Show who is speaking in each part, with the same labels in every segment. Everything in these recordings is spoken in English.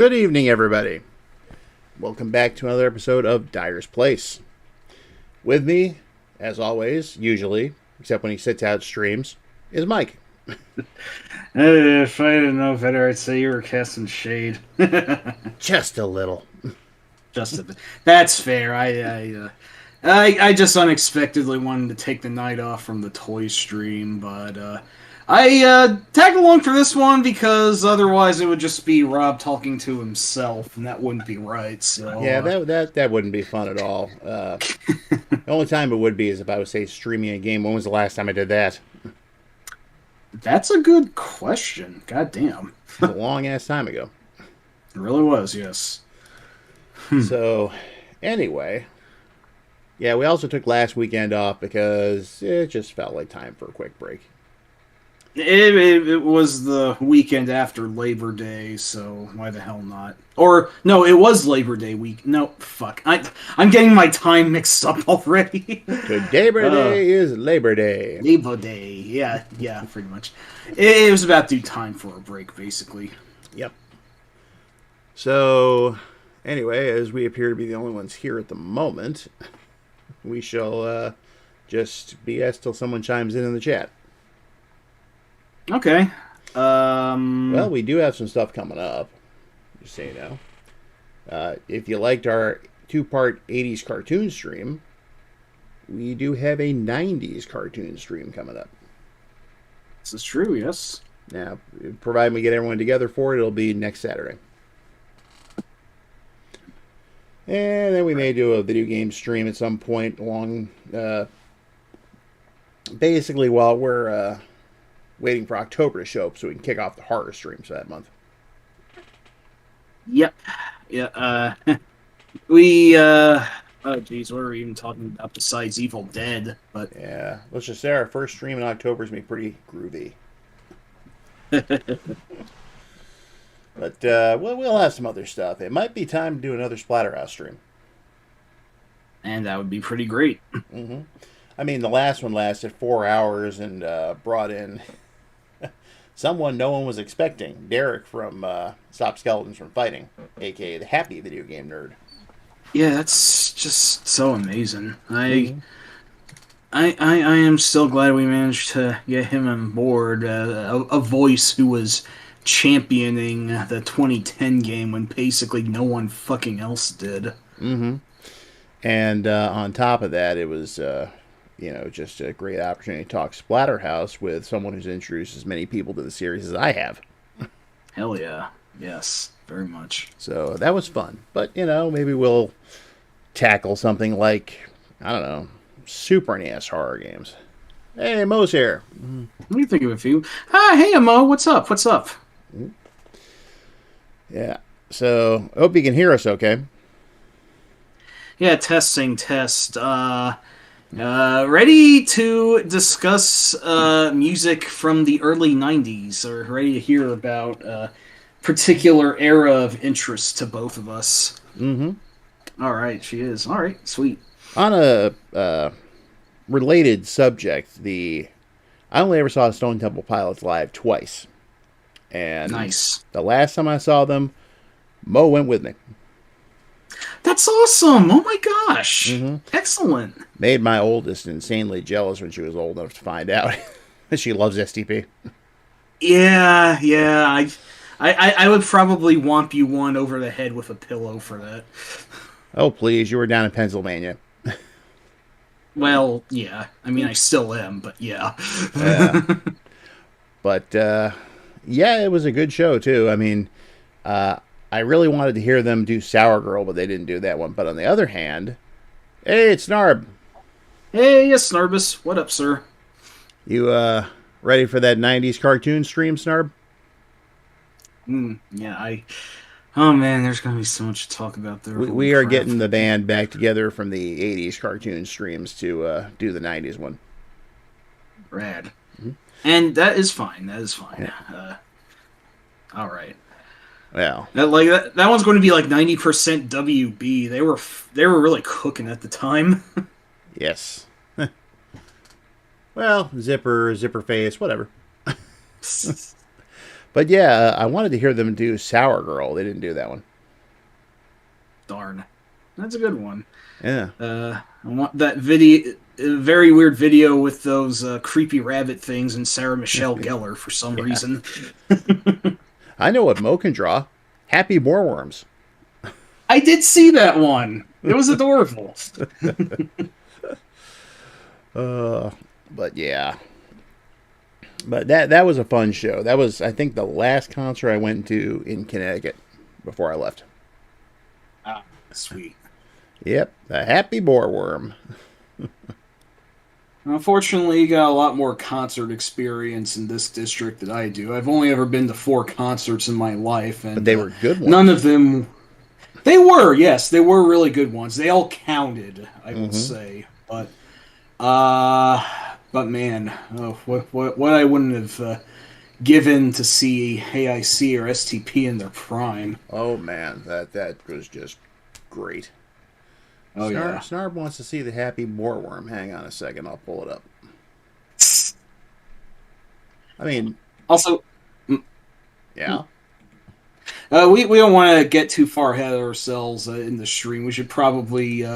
Speaker 1: Good evening, everybody. Welcome back to another episode of Dyer's Place. With me, as always, usually, except when he sits out streams, is Mike.
Speaker 2: If I didn't know better, I'd say you were casting shade.
Speaker 1: Just a little.
Speaker 2: Just a bit. That's fair. I just unexpectedly wanted to take the night off from the toy stream, but I tagged along for this one because otherwise it would just be Rob talking to himself, and that wouldn't be right. So
Speaker 1: Yeah, that wouldn't be fun at all. The only time it would be is if I was, say, streaming a game. When was the last time I did that?
Speaker 2: that's a good question. God damn.
Speaker 1: It was a long-ass time ago.
Speaker 2: It really was, yes.
Speaker 1: So, anyway, yeah, we also took last weekend off because it just felt like time for a quick break.
Speaker 2: It was the weekend after Labor Day, so why the hell not? Or, no, it was Labor Day week. No, fuck. I'm getting my time mixed up already.
Speaker 1: Today Day is Labor Day.
Speaker 2: Labor Day, yeah, pretty much. It was about due time for a break, basically.
Speaker 1: Yep. So, anyway, as we appear to be the only ones here at the moment, we shall just BS till someone chimes in the chat.
Speaker 2: Okay.
Speaker 1: Well, we do have some stuff coming up, just so you know. If you liked our two-part 80s cartoon stream, we do have a 90s cartoon stream coming up.
Speaker 2: This is true, yes.
Speaker 1: Now, provided we get everyone together for it, it'll be next Saturday. And then we may do a video game stream at some point along, basically while we're waiting for October to show up so we can kick off the horror streams for that month.
Speaker 2: Yep. Yeah, we, oh geez, what are we even talking about besides Evil Dead? But
Speaker 1: yeah, let's just say our first stream in October is going to be pretty groovy. But we'll have some other stuff. It might be time to do another Splatterhouse stream.
Speaker 2: And that would be pretty great.
Speaker 1: Mm-hmm. I mean, the last one lasted 4 hours and brought in someone no one was expecting. Derek from Stop Skeletons from Fighting, a.k.a. the Happy Video Game Nerd.
Speaker 2: Yeah, that's just so amazing. I am still glad we managed to get him on board. A voice who was championing the 2010 game when basically no one fucking else did.
Speaker 1: Mm-hmm. And on top of that, it was, just a great opportunity to talk Splatterhouse with someone who's introduced as many people to the series as I have.
Speaker 2: Hell yeah. Yes, very much.
Speaker 1: So that was fun. But, maybe we'll tackle something like, I don't know, Super NES horror games. Hey, Mo's here.
Speaker 2: What do you think of a few? Hi, hey, Mo. What's up? What's up?
Speaker 1: Yeah. So, I hope you can hear us okay.
Speaker 2: Yeah, testing, test. Ready to discuss music from the early 90s, or ready to hear about a particular era of interest to both of us.
Speaker 1: Mm-hmm.
Speaker 2: All right, she is. All right, sweet.
Speaker 1: On a related subject, I only ever saw Stone Temple Pilots live twice. And
Speaker 2: nice.
Speaker 1: The last time I saw them, Mo went with me.
Speaker 2: That's awesome! Oh my gosh!
Speaker 1: Mm-hmm.
Speaker 2: Excellent.
Speaker 1: Made my oldest insanely jealous when she was old enough to find out that she loves STP.
Speaker 2: Yeah. I would probably whomp you one over the head with a pillow for that.
Speaker 1: Oh, please. You were down in Pennsylvania.
Speaker 2: Well, yeah. I mean, I still am, but yeah.
Speaker 1: Yeah. But, yeah, it was a good show, too. I mean, I really wanted to hear them do Sour Girl, but they didn't do that one. But on the other hand, hey, it's Snarb.
Speaker 2: Hey, yes, Snarbus. What up, sir?
Speaker 1: You, ready for that 90s cartoon stream, Snarb?
Speaker 2: Yeah, oh man, there's gonna be so much to talk about there.
Speaker 1: We are getting the band back together from the 80s cartoon streams to do the 90s one.
Speaker 2: Rad. Mm-hmm. And that is fine. Yeah. All right.
Speaker 1: Well,
Speaker 2: that one's going to be like 90% WB. They were really cooking at the time.
Speaker 1: Yes. Well, zipper face, whatever. But yeah, I wanted to hear them do Sour Girl. They didn't do that one.
Speaker 2: Darn. That's a good one.
Speaker 1: Yeah.
Speaker 2: I want that video, very weird video with those creepy rabbit things and Sarah Michelle Gellar for some reason.
Speaker 1: I know what Mo can draw. Happy boorworms.
Speaker 2: I did see that one. It was adorable.
Speaker 1: But yeah. But that was a fun show. That was, I think, the last concert I went to in Connecticut before I left.
Speaker 2: Ah, sweet.
Speaker 1: Yep, the Happy Boorworm.
Speaker 2: Unfortunately, you got a lot more concert experience in this district than I do. I've only ever been to 4 concerts in my life, and
Speaker 1: but they were good ones.
Speaker 2: None of them. They were, yes, they were really good ones. They all counted, I would say. But man, what I wouldn't have given to see AIC or STP in their prime.
Speaker 1: Oh man, that was just great.
Speaker 2: Oh yeah.
Speaker 1: Snarb wants to see the Happy Boorworm. Hang on a second, I'll pull it up. I mean,
Speaker 2: also,
Speaker 1: yeah.
Speaker 2: We don't want to get too far ahead of ourselves in the stream. We should probably,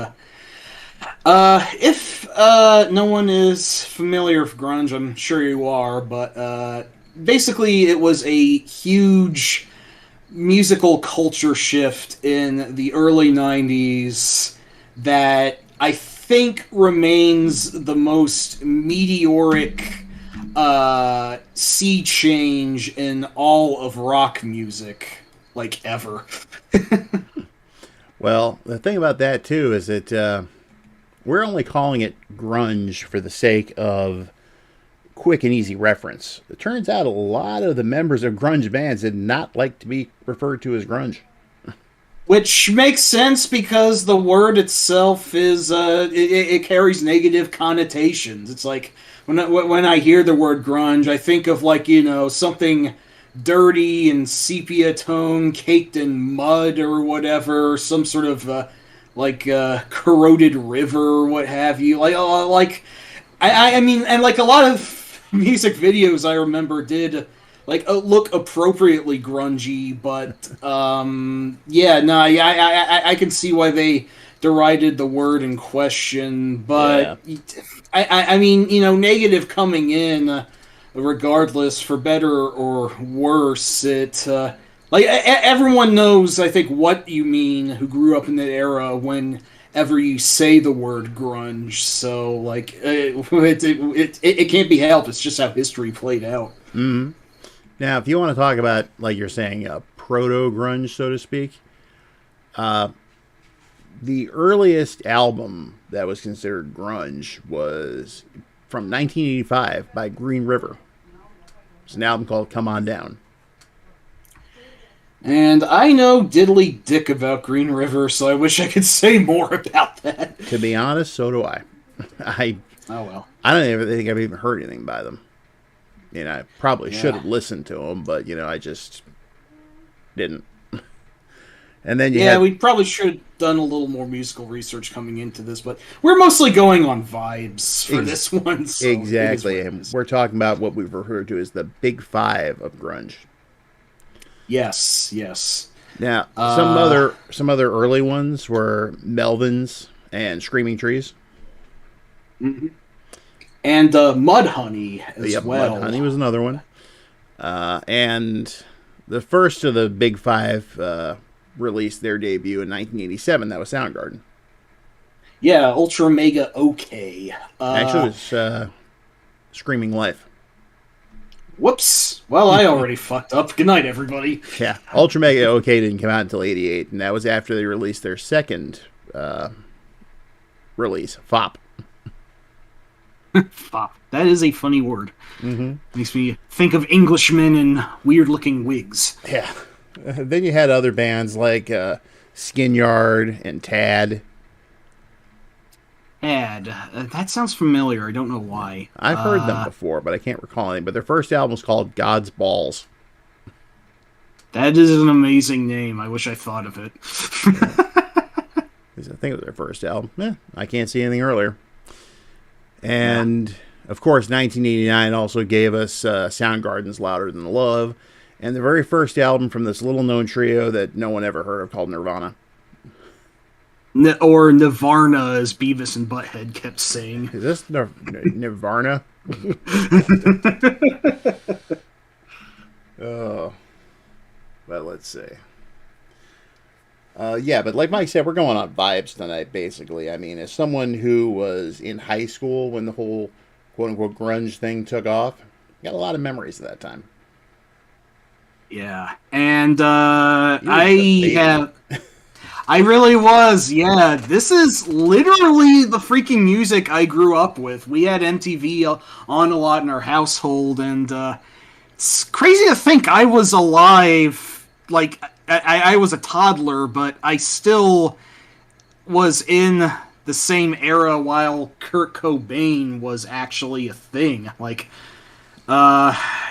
Speaker 2: if no one is familiar with grunge, I'm sure you are, but basically it was a huge musical culture shift in the early 90s that I think remains the most meteoric sea change in all of rock music, like, ever.
Speaker 1: Well, the thing about that, too, is that we're only calling it grunge for the sake of quick and easy reference. It turns out a lot of the members of grunge bands did not like to be referred to as grunge.
Speaker 2: Which makes sense because the word itself is it carries negative connotations. It's like when I hear the word grunge, I think of, like, something dirty and sepia tone, caked in mud or whatever, some sort of corroded river or what have you. I mean, and like a lot of music videos I remember did look appropriately grungy, but I can see why they derided the word in question. But yeah. I mean, negative coming in, regardless, for better or worse. It everyone knows, I think, what you mean who grew up in that era whenever you say the word grunge. So it can't be helped. It's just how history played out.
Speaker 1: Mm-hmm. Now, if you want to talk about, like you're saying, proto-grunge, so to speak, the earliest album that was considered grunge was from 1985 by Green River. It's an album called Come On Down.
Speaker 2: And I know diddly dick about Green River, so I wish I could say more about that.
Speaker 1: To be honest, so do I.
Speaker 2: Oh, well.
Speaker 1: I don't even think I've even heard anything by them. I probably should have listened to them, but, I just didn't. And then
Speaker 2: we probably should have done a little more musical research coming into this, but we're mostly going on vibes for this one. So
Speaker 1: exactly. And we're talking about what we've referred to as the Big Five of grunge.
Speaker 2: Yes.
Speaker 1: Now, some other early ones were Melvins and Screaming Trees.
Speaker 2: Mm-hmm. And Mudhoney as well.
Speaker 1: Mudhoney was another one. And the first of the Big Five released their debut in 1987. That was Soundgarden.
Speaker 2: Yeah, Ultra Mega OK.
Speaker 1: Actually, it was Screaming Life.
Speaker 2: Whoops. Well, I already fucked up. Good night, everybody.
Speaker 1: Yeah, Ultra Mega OK didn't come out until 88, and that was after they released their second release, FOP.
Speaker 2: Fop. That is a funny word.
Speaker 1: Mm-hmm.
Speaker 2: Makes me think of Englishmen in weird-looking wigs.
Speaker 1: Yeah. Then you had other bands like Skinyard and Tad.
Speaker 2: Tad. That sounds familiar. I don't know why.
Speaker 1: I've heard them before, but I can't recall any. But their first album was called God's Balls.
Speaker 2: That is an amazing name. I wish I thought of it.
Speaker 1: I think it was their first album. I can't see anything earlier. And, of course, 1989 also gave us Soundgarden's Louder Than Love. And the very first album from this little-known trio that no one ever heard of called Nirvana.
Speaker 2: Or Nirvana, as Beavis and Butthead kept saying.
Speaker 1: Is this Nirvana? Oh. But let's see. Yeah, but like Mike said, we're going on vibes tonight, basically. I mean, as someone who was in high school when the whole quote-unquote grunge thing took off, got a lot of memories of that time.
Speaker 2: Yeah, and I really was, yeah. This is literally the freaking music I grew up with. We had MTV on a lot in our household, and it's crazy to think I was alive, like, I was a toddler, but I still was in the same era while Kurt Cobain was actually a thing. Like,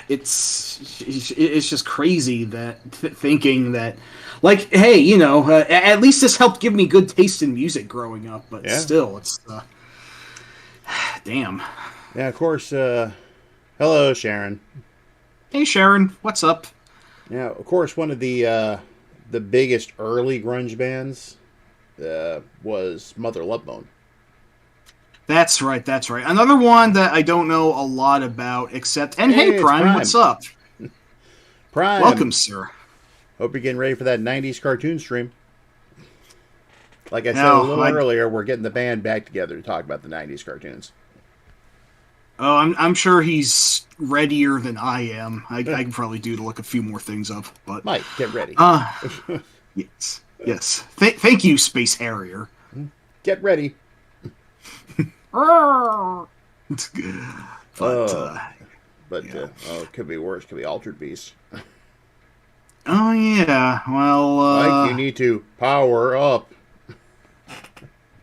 Speaker 2: it's just crazy that thinking that, like, hey, you know, at least this helped give me good taste in music growing up, but still, it's damn.
Speaker 1: Yeah, of course. Hello, Sharon.
Speaker 2: Hey, Sharon, what's up?
Speaker 1: Yeah, of course, one of the biggest early grunge bands was Mother Love Bone.
Speaker 2: That's right, that's right. Another one that I don't know a lot about, except... And hey, Prime, what's up?
Speaker 1: Prime.
Speaker 2: Welcome, sir.
Speaker 1: Hope you're getting ready for that 90s cartoon stream. Like I said a little earlier, we're getting the band back together to talk about the 90s cartoons.
Speaker 2: Oh, I'm sure he's readier than I am. I can probably do to look a few more things up. But
Speaker 1: Mike, get ready.
Speaker 2: Yes. Thank you, Space Harrier.
Speaker 1: Get ready.
Speaker 2: But
Speaker 1: it could be worse. It could be Altered Beast.
Speaker 2: Oh yeah. Well,
Speaker 1: Mike, you need to power up.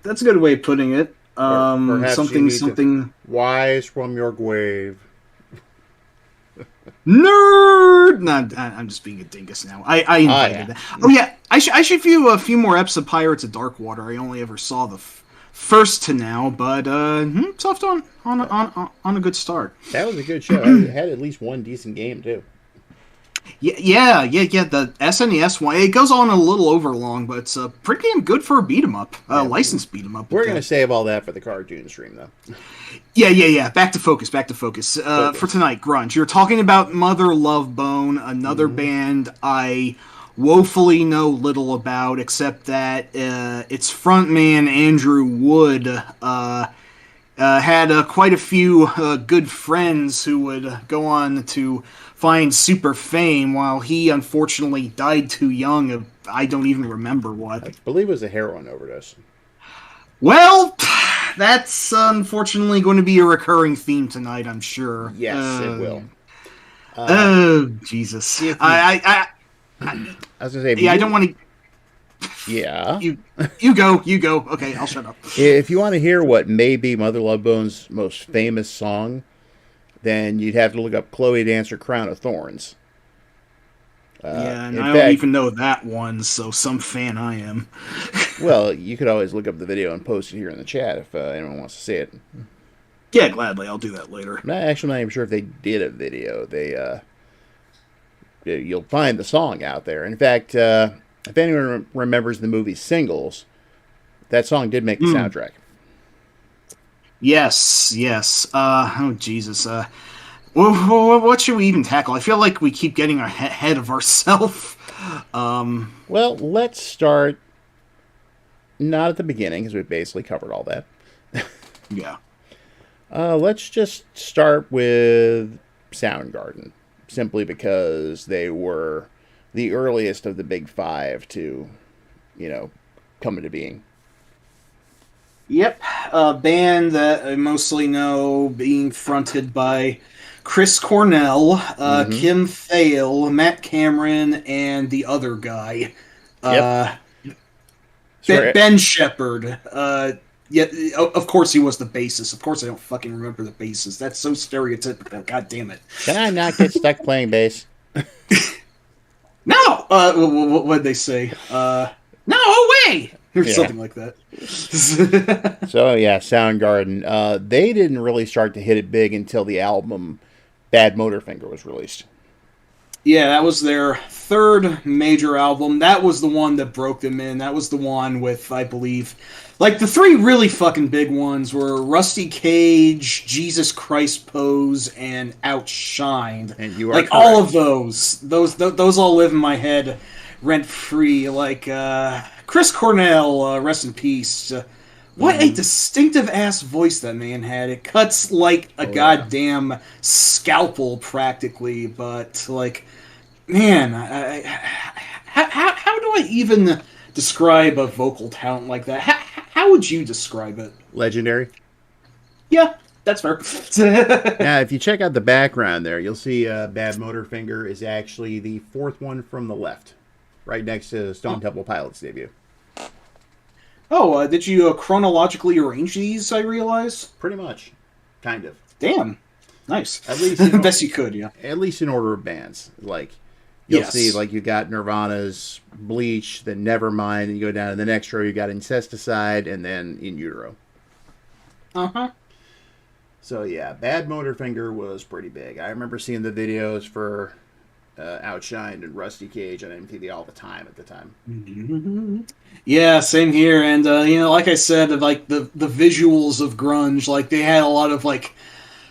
Speaker 2: That's a good way of putting it. Something
Speaker 1: wise from your grave.
Speaker 2: Nerd. No, I'm just being a dingus now. I invited that. Oh yeah, I should view a few more episodes of Pirates of Darkwater. I only ever saw the first to now, but it's off on a good start.
Speaker 1: That was a good show. It had at least one decent game too.
Speaker 2: Yeah. The SNES one, it goes on a little over long, but it's pretty damn good for a beat 'em up, licensed beat 'em up.
Speaker 1: We're gonna save all that for the cartoon stream, though.
Speaker 2: Yeah. Back to focus. For tonight, Grunge. You're talking about Mother Love Bone, another band I woefully know little about, except that its frontman Andrew Wood had quite a few good friends who would go on to find super fame, while he unfortunately died too young. I don't even remember what.
Speaker 1: I believe it was a heroin overdose.
Speaker 2: Well, that's unfortunately going to be a recurring theme tonight, I'm sure.
Speaker 1: Yes, it will.
Speaker 2: Oh, Jesus. I
Speaker 1: was going to say...
Speaker 2: Yeah, I don't want to...
Speaker 1: Yeah.
Speaker 2: You go. Okay, I'll shut up.
Speaker 1: If you want to hear what may be Mother Love Bone's most famous song, then you'd have to look up Chloe Dancer, Crown of Thorns.
Speaker 2: And I don't even know that one, so some fan I am.
Speaker 1: Well, you could always look up the video and post it here in the chat if anyone wants to see it.
Speaker 2: Yeah, gladly. I'll do that later.
Speaker 1: I'm not even sure if they did a video. You'll find the song out there. In fact, if anyone remembers the movie Singles, that song did make the soundtrack.
Speaker 2: Yes. Oh, Jesus. What should we even tackle? I feel like we keep getting ahead of ourselves.
Speaker 1: Well, let's start not at the beginning, because we basically covered all that.
Speaker 2: Yeah.
Speaker 1: Let's just start with Soundgarden, simply because they were the earliest of the big five to, come into being.
Speaker 2: Yep, a band that I mostly know being fronted by Chris Cornell, Kim Thale, Matt Cameron, and the other guy, Ben Shepherd. Yeah, of course he was the bassist. Of course I don't fucking remember the bassist. That's so stereotypical. God damn it.
Speaker 1: Can I not get stuck playing bass?
Speaker 2: No! What'd they say? No, away! Or something like that.
Speaker 1: So, yeah, Soundgarden. They didn't really start to hit it big until the album Bad Motorfinger was released.
Speaker 2: Yeah, that was their third major album. That was the one that broke them in. That was the one with, I believe, like the three really fucking big ones were Rusty Cage, Jesus Christ Pose, and Outshined.
Speaker 1: And you are
Speaker 2: Like
Speaker 1: correct.
Speaker 2: all of those all live in my head rent free. Like Chris Cornell, rest in peace. What a distinctive ass voice that man had. It cuts like a goddamn scalpel practically, but like, man, how do I even describe a vocal talent like that? How would you describe it?
Speaker 1: Legendary.
Speaker 2: Yeah, that's fair.
Speaker 1: Now, if you check out the background there, you'll see Bad Motorfinger is actually the fourth one from the left, right next to Stone Temple Pilots' debut.
Speaker 2: Oh, did you chronologically arrange these, I realize?
Speaker 1: Pretty much. Kind of.
Speaker 2: Damn. Nice.
Speaker 1: At least
Speaker 2: best you could, yeah.
Speaker 1: At least in order of bands. Like, you'll see, like, you got Nirvana's Bleach, then Nevermind, and you go down to the next row, you got Incesticide, and then In Utero.
Speaker 2: Uh-huh.
Speaker 1: So, yeah, Bad Motorfinger was pretty big. I remember seeing the videos for Outshined and Rusty Cage on MTV all the time at the time.
Speaker 2: Mm-hmm. Yeah, same here. And, like I said, like the visuals of grunge, like they had a lot of like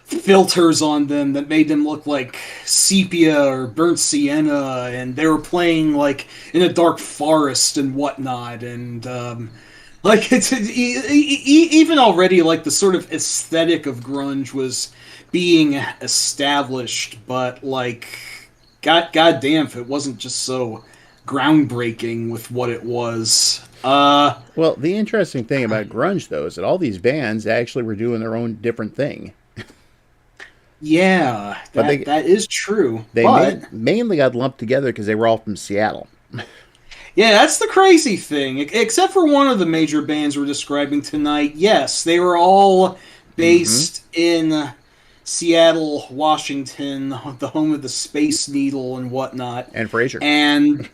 Speaker 2: filters on them that made them look like sepia or burnt sienna, and they were playing like in a dark forest and whatnot. And like it's even already like the sort of aesthetic of grunge was being established, but like goddamn if it wasn't just so groundbreaking with what it was.
Speaker 1: Well, the interesting thing about grunge, though, is that all these bands actually were doing their own different thing.
Speaker 2: Yeah, that is true.
Speaker 1: They mainly got lumped together because they were all from Seattle.
Speaker 2: Yeah, that's the crazy thing. Except for one of the major bands we're describing tonight, yes, they were all based in Seattle, Washington, the home of the Space Needle and whatnot.
Speaker 1: And Frasier.
Speaker 2: And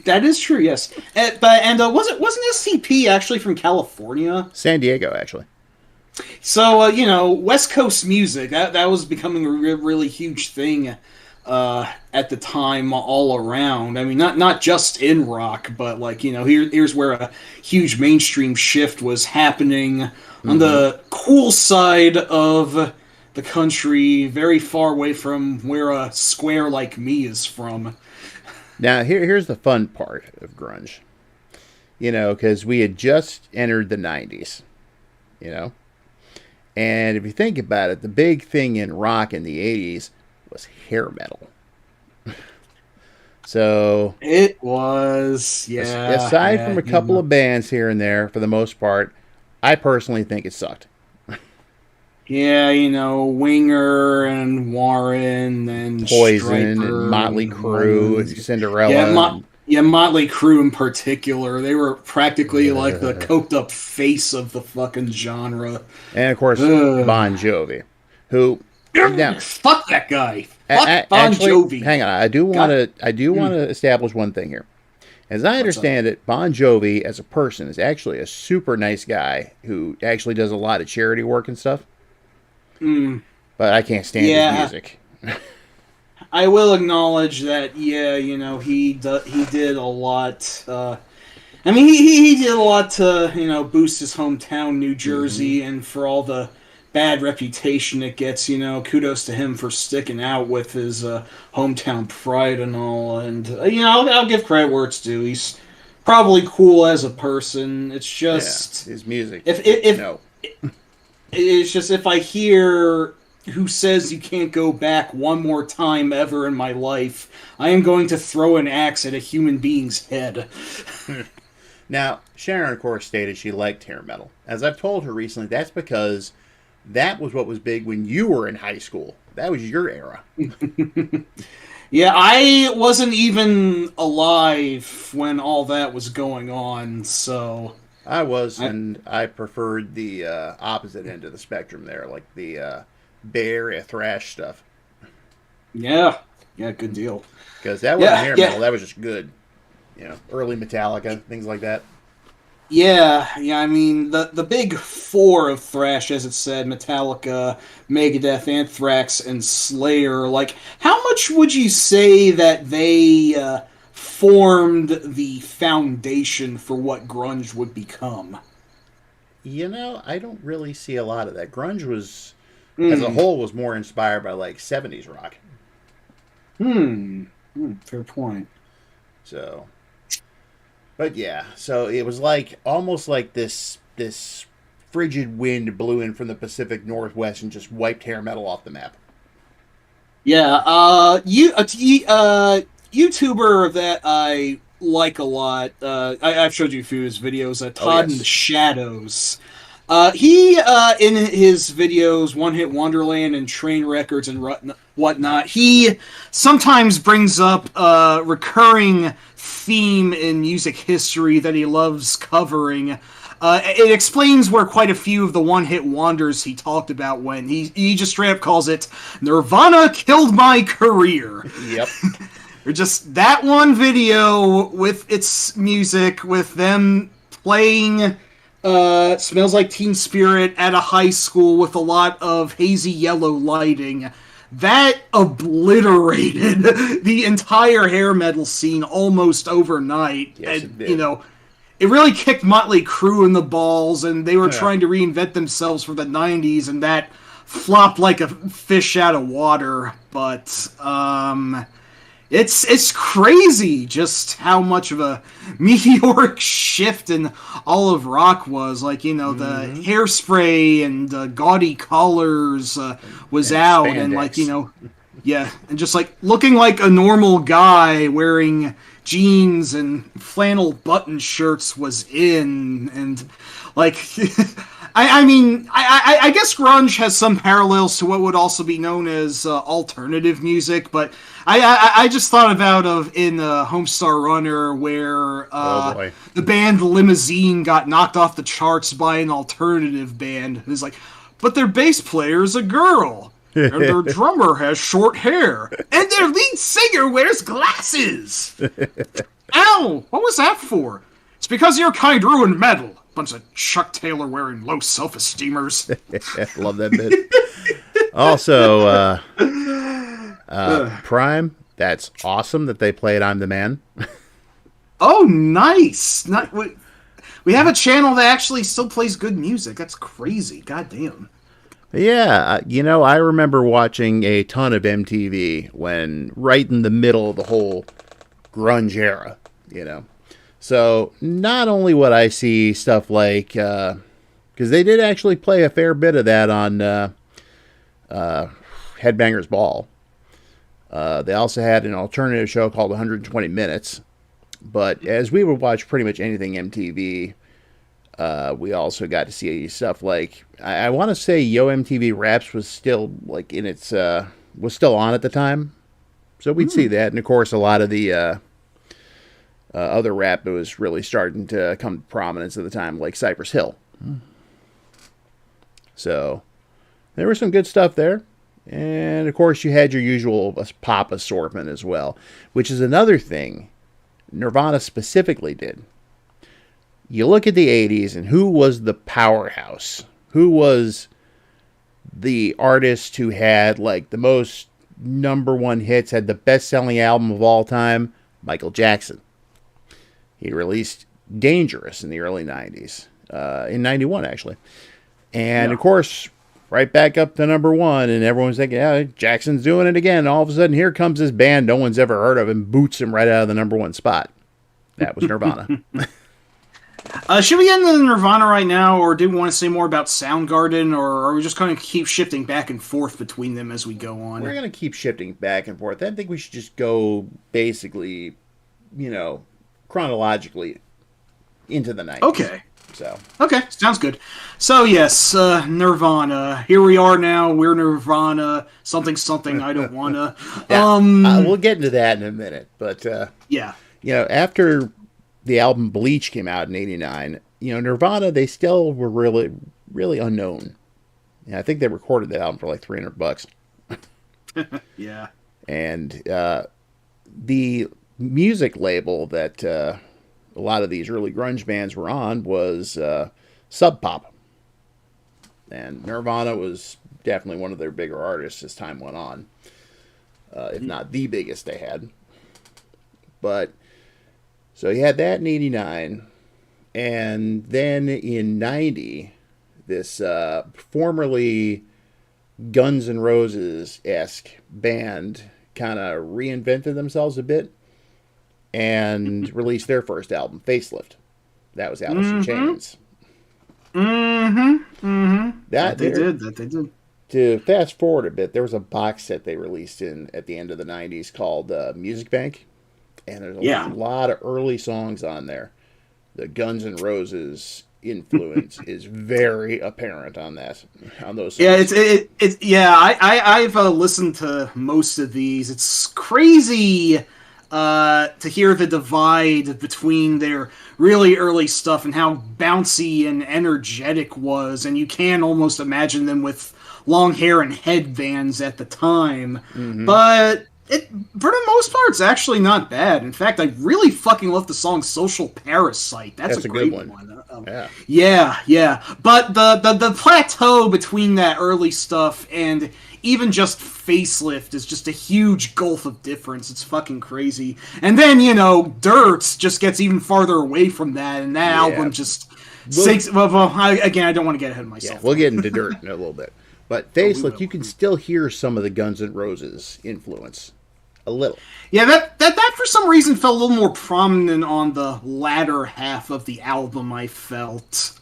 Speaker 2: that is true, yes. Wasn't SCP actually from California?
Speaker 1: San Diego, actually.
Speaker 2: So, West Coast music, that was becoming a really huge thing at the time all around. I mean, not just in rock, but like, here's where a huge mainstream shift was happening on the cool side of the country, very far away from where a square like me is from.
Speaker 1: Now, here's the fun part of grunge. Because we had just entered the 90s, And if you think about it, the big thing in rock in the 80s was hair metal. So
Speaker 2: it was, yeah.
Speaker 1: Aside from a couple of bands here and there, for the most part, I personally think it sucked.
Speaker 2: Yeah, Winger and Warren and
Speaker 1: Poison
Speaker 2: Stryper
Speaker 1: and Motley Crue and Cinderella.
Speaker 2: Motley Crue in particular. They were practically like the coked up face of the fucking genre.
Speaker 1: And of course, Bon Jovi, who now,
Speaker 2: fuck that guy. Fuck Bon Jovi.
Speaker 1: Hang on, I do want to establish one thing here. As I understand it, Bon Jovi as a person is actually a super nice guy who actually does a lot of charity work and stuff. But I can't stand his music.
Speaker 2: I will acknowledge that, he did a lot. He did a lot to, boost his hometown, New Jersey, and for all the bad reputation it gets, kudos to him for sticking out with his hometown pride and all. And, I'll give credit where it's due. He's probably cool as a person. It's just...
Speaker 1: his music.
Speaker 2: It's just if I hear who says you can't go back one more time ever in my life, I am going to throw an axe at a human being's head.
Speaker 1: Now, Sharon, of course, stated she liked hair metal. As I've told her recently, that's because that was what was big when you were in high school. That was your era.
Speaker 2: Yeah, I wasn't even alive when all that was going on, so...
Speaker 1: I was, and I preferred the opposite end of the spectrum there, like the Bay Area thrash stuff.
Speaker 2: Yeah, good deal.
Speaker 1: Because that wasn't hair metal, that was just good. Early Metallica, things like that.
Speaker 2: Yeah. I mean, the big four of thrash, as it said, Metallica, Megadeth, Anthrax, and Slayer. Like, how much would you say that they formed the foundation for what grunge would become?
Speaker 1: I don't really see a lot of that. Grunge was, as a
Speaker 2: Hmm.
Speaker 1: whole, was more inspired by like '70s rock.
Speaker 2: Fair point.
Speaker 1: So, but yeah, so it was like almost like this frigid wind blew in from the Pacific Northwest and just wiped hair metal off the map.
Speaker 2: Yeah. YouTuber that I like a lot. I've showed you a few of his videos.
Speaker 1: Oh
Speaker 2: Todd in the
Speaker 1: yes,
Speaker 2: Shadows. He in his videos, One Hit Wonderland and Train Records and whatnot, he sometimes brings up a recurring theme in music history that he loves covering. It explains where quite a few of the one-hit wonders he talked about went. He just straight up calls it "Nirvana killed my career."
Speaker 1: yep.
Speaker 2: Or just that one video with its music, with them playing Smells Like Teen Spirit at a high school with a lot of hazy yellow lighting. That obliterated the entire hair metal scene almost overnight.
Speaker 1: Yes,
Speaker 2: And,
Speaker 1: it did.
Speaker 2: it really kicked Motley Crue in the balls, and they were trying to reinvent themselves for the 90s, and that flopped like a fish out of water. But, it's crazy just how much of a meteoric shift in all of rock was. Like, the
Speaker 1: Mm-hmm.
Speaker 2: hairspray and gaudy colors was
Speaker 1: And
Speaker 2: out, and like,
Speaker 1: spandex.
Speaker 2: yeah, and just like looking like a normal guy wearing jeans and flannel button shirts was in, and like I guess grunge has some parallels to what would also be known as alternative music, but I just thought about in Homestar Runner where
Speaker 1: Oh boy.
Speaker 2: the band Limousine got knocked off the charts by an alternative band. It's like, but their bass player is a girl, and their drummer has short hair, and their lead singer wears glasses. Ow! What was that for? It's because your kind ruined metal. Bunch of Chuck Taylor wearing low self-esteemers.
Speaker 1: Love that bit. Also, Prime. That's awesome that they played "I'm the Man."
Speaker 2: Oh, nice! We have a channel that actually still plays good music. That's crazy. God damn.
Speaker 1: Yeah, I remember watching a ton of MTV when right in the middle of the whole grunge era. So not only would I see stuff like, because they did actually play a fair bit of that on Headbangers Ball. They also had an alternative show called 120 Minutes. But as we would watch pretty much anything MTV, we also got to see stuff like, I want to say Yo MTV Raps was still like in its was still on at the time, so we'd see that, and of course a lot of the other rap that was really starting to come to prominence at the time, like Cypress Hill. So there was some good stuff there. And of course, you had your usual pop assortment as well, which is another thing Nirvana specifically did. You look at the 80s and who was the powerhouse? Who was the artist who had like the most number one hits, had the best selling album of all time? Michael Jackson. He released Dangerous in the early 90s, in 91 actually. And of course, right back up to number one, and everyone's thinking, yeah, Jackson's doing it again. All of a sudden, here comes this band no one's ever heard of and boots him right out of the number one spot. That was Nirvana.
Speaker 2: Should we end the Nirvana right now, or do we want to say more about Soundgarden, or are we just going to keep shifting back and forth between them as we go on?
Speaker 1: We're going to keep shifting back and forth. I think we should just go basically, chronologically into the 90s.
Speaker 2: Okay.
Speaker 1: So.
Speaker 2: Okay, sounds good. So yes, Nirvana. Here we are now. We're Nirvana. Something, something. I don't wanna.
Speaker 1: Yeah, we'll get into that in a minute. But
Speaker 2: yeah,
Speaker 1: after the album Bleach came out in '89, Nirvana, they still were really, really unknown. I think they recorded that album for like $300.
Speaker 2: yeah.
Speaker 1: And the music label that a lot of these early grunge bands were on was Sub Pop. And Nirvana was definitely one of their bigger artists as time went on, if not the biggest they had. But so you had that in '89, and then in '90, this formerly Guns N' Roses-esque band kind of reinvented themselves a bit and released their first album, Facelift. That was Alice in Chains. That they did. To fast forward a bit, there was a box set they released at the end of the '90s called Music Bank, and there's a lot of early songs on there. The Guns N' Roses influence is very apparent on those songs.
Speaker 2: I've listened to most of these. It's crazy to hear the divide between their really early stuff and how bouncy and energetic was, and you can almost imagine them with long hair and headbands at the time. But for the most part, it's actually not bad. In fact, I really fucking love the song "Social Parasite." That's a great one. Yeah. But the plateau between that early stuff and even just Facelift is just a huge gulf of difference. It's fucking crazy. And then, Dirt just gets even farther away from that, and that album just sinks. I don't want to get ahead of myself.
Speaker 1: Yeah, we'll get into Dirt in a little bit. But Facelift, you can still hear some of the Guns N' Roses influence. A little.
Speaker 2: Yeah, that for some reason felt a little more prominent on the latter half of the album, I felt.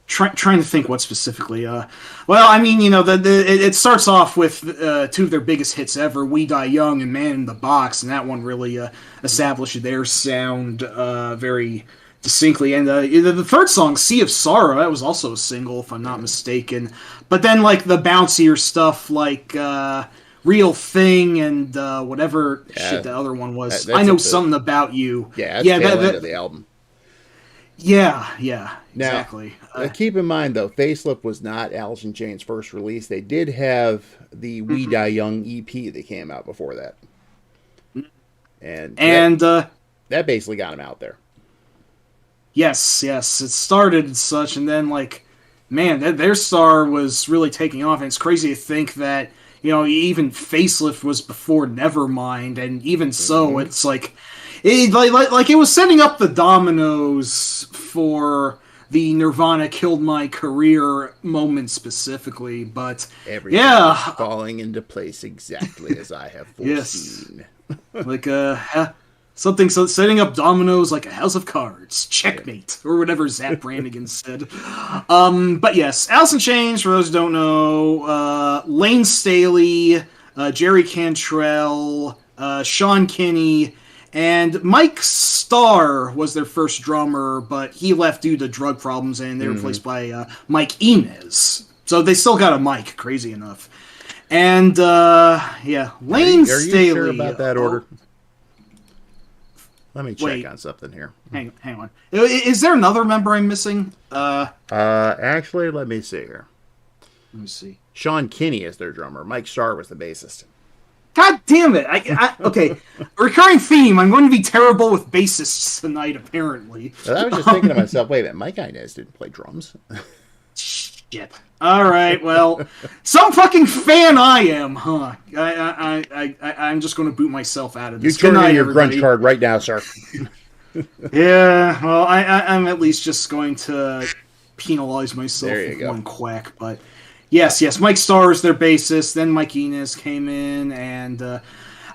Speaker 2: Trying to think what specifically. It starts off with two of their biggest hits ever, "We Die Young" and "Man in the Box," and that one really established their sound very distinctly. And the third song, "Sea of Sorrow," that was also a single, if I'm not mistaken. But then, the bouncier stuff, "Real Thing" and whatever shit the other one was. I Know Something About You.
Speaker 1: That's the end of the album.
Speaker 2: Yeah,
Speaker 1: now,
Speaker 2: exactly.
Speaker 1: Keep in mind, though, Facelift was not Alice in Chains' first release. They did have the "We Die Young" EP that came out before that. And that basically got them out there.
Speaker 2: Yes. It started as such, and then, their star was really taking off, and it's crazy to think that, even Facelift was before Nevermind, and even so, it's it was setting up the dominoes for the Nirvana killed my career moment specifically, but
Speaker 1: everything is falling into place exactly as I have foreseen.
Speaker 2: Something setting up dominoes like a house of cards, checkmate, or whatever Zap Brannigan said. But yes, Alice in Chains, for those who don't know, Lane Staley, Jerry Cantrell, Sean Kinney, and Mike Starr was their first drummer, but he left due to drug problems, and they were replaced by Mike Inez. So they still got a Mike, crazy enough. And, Lane Staley.
Speaker 1: Are you sure about that order? Let me check on something here.
Speaker 2: Hang on. Is there another member I'm missing?
Speaker 1: Actually, let me see here.
Speaker 2: Let me see.
Speaker 1: Sean Kinney is their drummer. Mike Starr was the bassist.
Speaker 2: God damn it! Okay, recurring theme. I'm going to be terrible with bassists tonight, apparently.
Speaker 1: Well, I was just thinking to myself, wait a minute, Mike Inez didn't play drums.
Speaker 2: Shit. All right, well, some fucking fan I am, huh? I'm just going to boot myself out of this.
Speaker 1: You turn in your Grunge card right now, sir.
Speaker 2: Yeah, well, I'm at least just going to penalize myself with one quack, but... Yes, Mike Starr is their bassist, then Mike Inez came in, and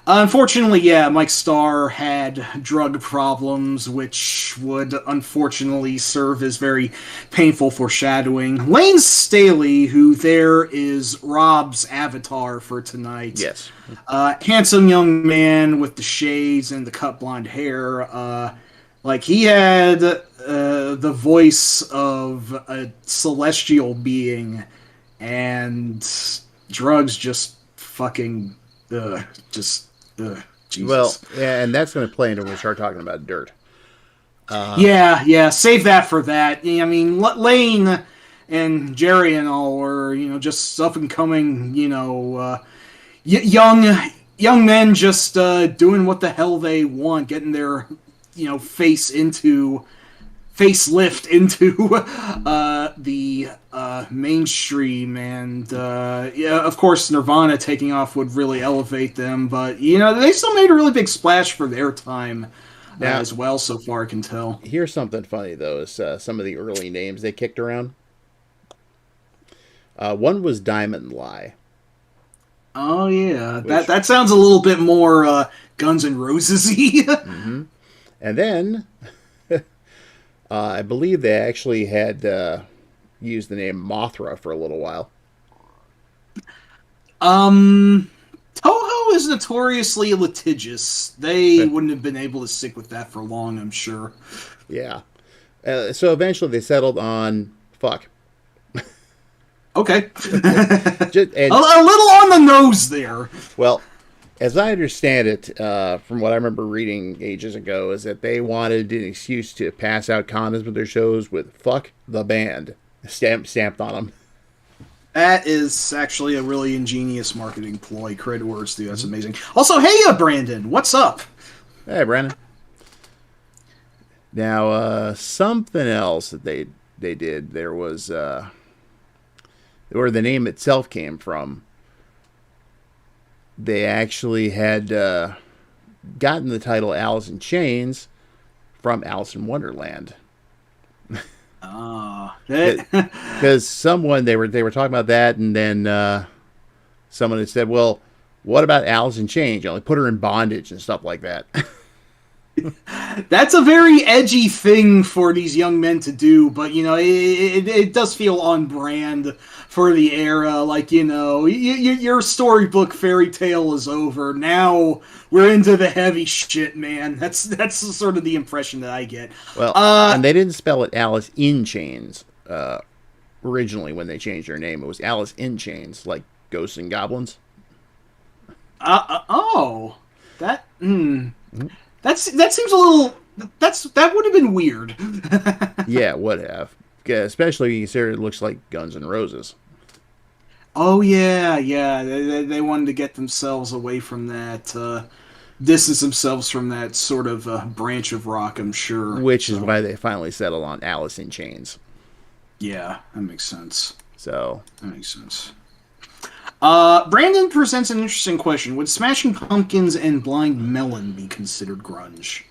Speaker 2: unfortunately, Mike Starr had drug problems, which would unfortunately serve as very painful foreshadowing. Lane Staley, who there is Rob's avatar for tonight.
Speaker 1: Yes.
Speaker 2: Handsome young man with the shades and the cut blonde hair. He had the voice of a celestial being, and drugs just fucking Jesus.
Speaker 1: Well, yeah, and that's going to play into when we start talking about Dirt.
Speaker 2: Save that for that. I mean, Lane and Jerry and all were, just up and coming, young men just doing what the hell they want, getting their facelift into the mainstream, and of course Nirvana taking off would really elevate them, but they still made a really big splash for their time as well, so far I can tell.
Speaker 1: Here's something funny though, is some of the early names they kicked around. One was Diamond Lie.
Speaker 2: Oh yeah, that sounds a little bit more Guns N' Roses-y.
Speaker 1: Mm-hmm. And then I believe they actually had used the name Mothra for a little while.
Speaker 2: Toho is notoriously litigious. They wouldn't have been able to stick with that for long, I'm sure.
Speaker 1: Yeah. So eventually they settled on fuck.
Speaker 2: Okay. A little on the nose there.
Speaker 1: Well, as I understand it, from what I remember reading ages ago, is that they wanted an excuse to pass out condoms with their shows with "fuck the band" stamped on them.
Speaker 2: That is actually a really ingenious marketing ploy. Credit where it's due. That's amazing. Also, hey, Brandon, what's up?
Speaker 1: Hey, Brandon. Now, something else that they did. There was where the name itself came from. They actually had gotten the title Alice in Chains from Alice in Wonderland. Because someone they were talking about that, and then someone had said, "Well, what about Alice in Chains? You know, like put her in bondage and stuff like that."
Speaker 2: That's a very edgy thing for these young men to do, but it does feel on brand for the era. Like, your storybook fairy tale is over. Now we're into the heavy shit, man. That's sort of the impression that I get.
Speaker 1: Well, and they didn't spell it Alice in Chains originally when they changed their name. It was Alice in Chains, like Ghosts and Goblins.
Speaker 2: That. That seems a little. That would have been weird.
Speaker 1: Yeah, it would have. Especially when you consider it looks like Guns N' Roses.
Speaker 2: Oh yeah. They wanted to get themselves away from that, distance themselves from that sort of branch of rock, I'm sure.
Speaker 1: Which is why they finally settled on Alice in Chains.
Speaker 2: Yeah, that makes sense.
Speaker 1: That
Speaker 2: makes sense. Brandon presents an interesting question. Would Smashing Pumpkins and Blind Melon be considered grunge?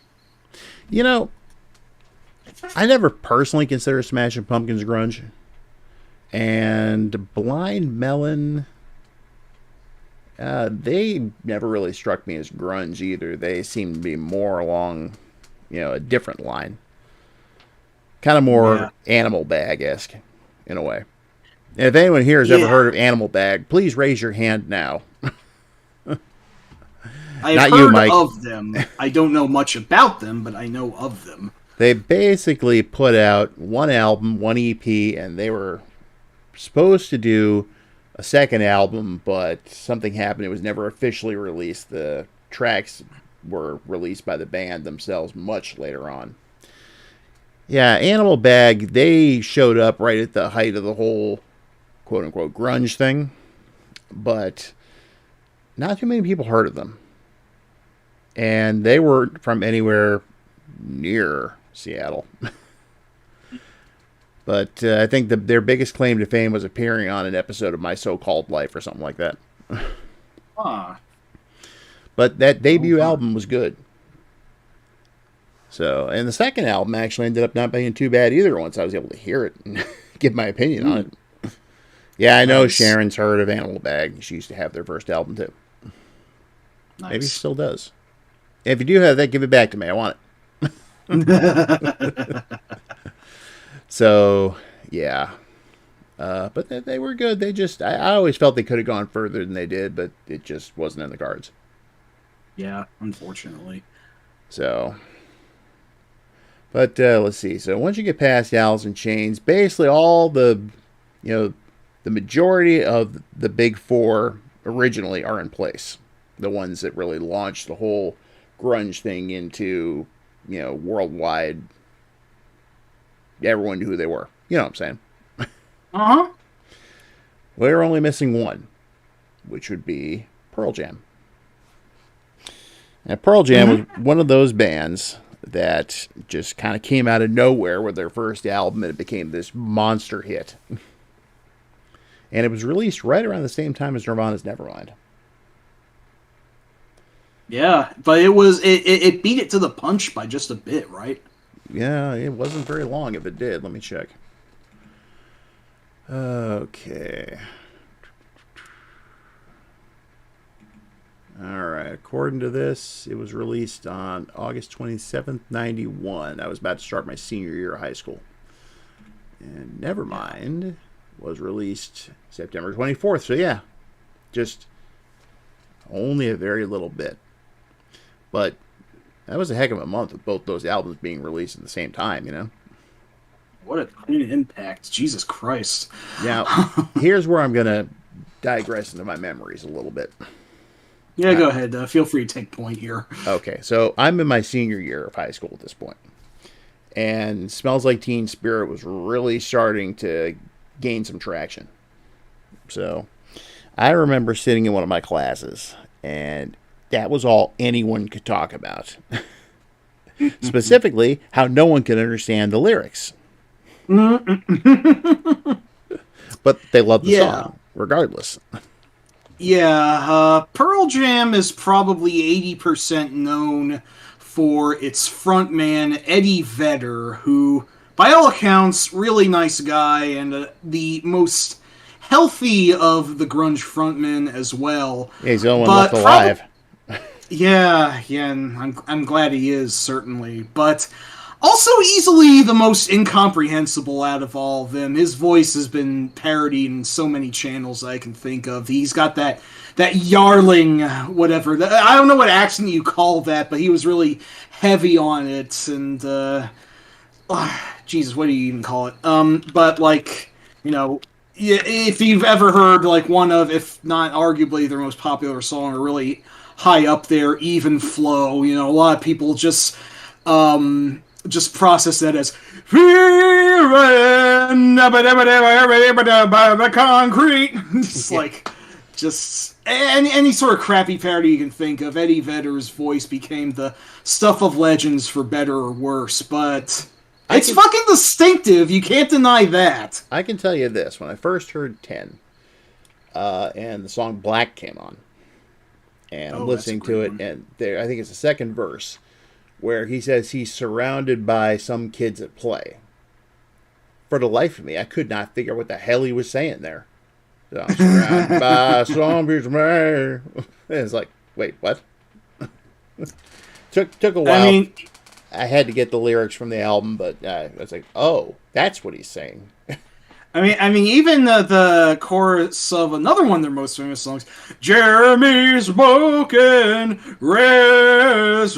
Speaker 1: I never personally consider Smashing Pumpkins grunge. And Blind Melon, they never really struck me as grunge either. They seem to be more along, a different line. Kind of more Animal Bag-esque, in a way. And if anyone here has ever heard of Animal Bag, please raise your hand now.
Speaker 2: I've heard of them. I don't know much about them, but I know of them.
Speaker 1: They basically put out one album, one EP, and they were supposed to do a second album, but something happened. It was never officially released. The tracks were released by the band themselves much later on. Yeah, Animal Bag, they showed up right at the height of the whole quote-unquote grunge thing, but not too many people heard of them. And they weren't from anywhere near Seattle. But I think their biggest claim to fame was appearing on an episode of My So-Called Life or something like that. But that debut album was good. So, and the second album actually ended up not being too bad either once I was able to hear it and give my opinion on it. Yeah, I know Sharon's heard of Animal Bag. She used to have their first album too. Nice. Maybe she still does. If you do have that, give it back to me. I want it. So, yeah. But they were good. They just, I always felt they could have gone further than they did, but it just wasn't in the cards.
Speaker 2: Yeah, unfortunately.
Speaker 1: So, but let's see. So once you get past Alice in Chains, basically all the majority of the big four originally are in place. The ones that really launched the whole grunge thing into, worldwide. Everyone knew who they were. You know what I'm saying?
Speaker 2: Uh-huh.
Speaker 1: We're only missing one, which would be Pearl Jam. Now, Pearl Jam was one of those bands that just kind of came out of nowhere with their first album, and it became this monster hit. And it was released right around the same time as Nirvana's Nevermind.
Speaker 2: Yeah, but it beat it to the punch by just a bit, right?
Speaker 1: Yeah, it wasn't very long if it did. Let me check. Okay. Alright, according to this, it was released on August 27th, 91. I was about to start my senior year of high school. And Nevermind was released September 24th. So yeah, just only a very little bit. But that was a heck of a month with both those albums being released at the same time, you know?
Speaker 2: What a clean impact. Jesus Christ.
Speaker 1: Now, here's where I'm going to digress into my memories a little bit.
Speaker 2: Yeah, go ahead. Feel free to take point here.
Speaker 1: Okay, so I'm in my senior year of high school at this point. And Smells Like Teen Spirit was really starting to gain some traction. So I remember sitting in one of my classes, and that was all anyone could talk about. Specifically, how no one could understand the lyrics. But they loved the song, regardless.
Speaker 2: Yeah, Pearl Jam is probably 80% known for its frontman, Eddie Vedder, who, by all accounts, really nice guy and the most healthy of the grunge frontmen as well.
Speaker 1: Yeah, he's the only one left alive.
Speaker 2: Yeah, and I'm glad he is, certainly. But also easily the most incomprehensible out of all of them. His voice has been parodied in so many channels I can think of. He's got that yarling, whatever. I don't know what accent you call that, but he was really heavy on it. And, Jesus, what do you even call it? But, like, you know, if you've ever heard, like, one of, if not arguably their most popular song, or really high up there, Even Flow, you know, a lot of people just process that as the concrete. Just like, just any sort of crappy parody you can think of. Eddie Vedder's voice became the stuff of legends for better or worse, but it's fucking distinctive. You can't deny that.
Speaker 1: I can tell you this: when I first heard 10, and the song Black came on, and I'm listening to it, and I think it's the second verse, where he says he's surrounded by some kids at play. For the life of me, I could not figure out what the hell he was saying there. So, I'm surrounded by some kids, man. It's like, wait, what? Took a while. I mean, I had to get the lyrics from the album, but I was like, oh, that's what he's saying.
Speaker 2: I mean, even the chorus of another one of their most famous songs, Jeremy's Smoking Rick.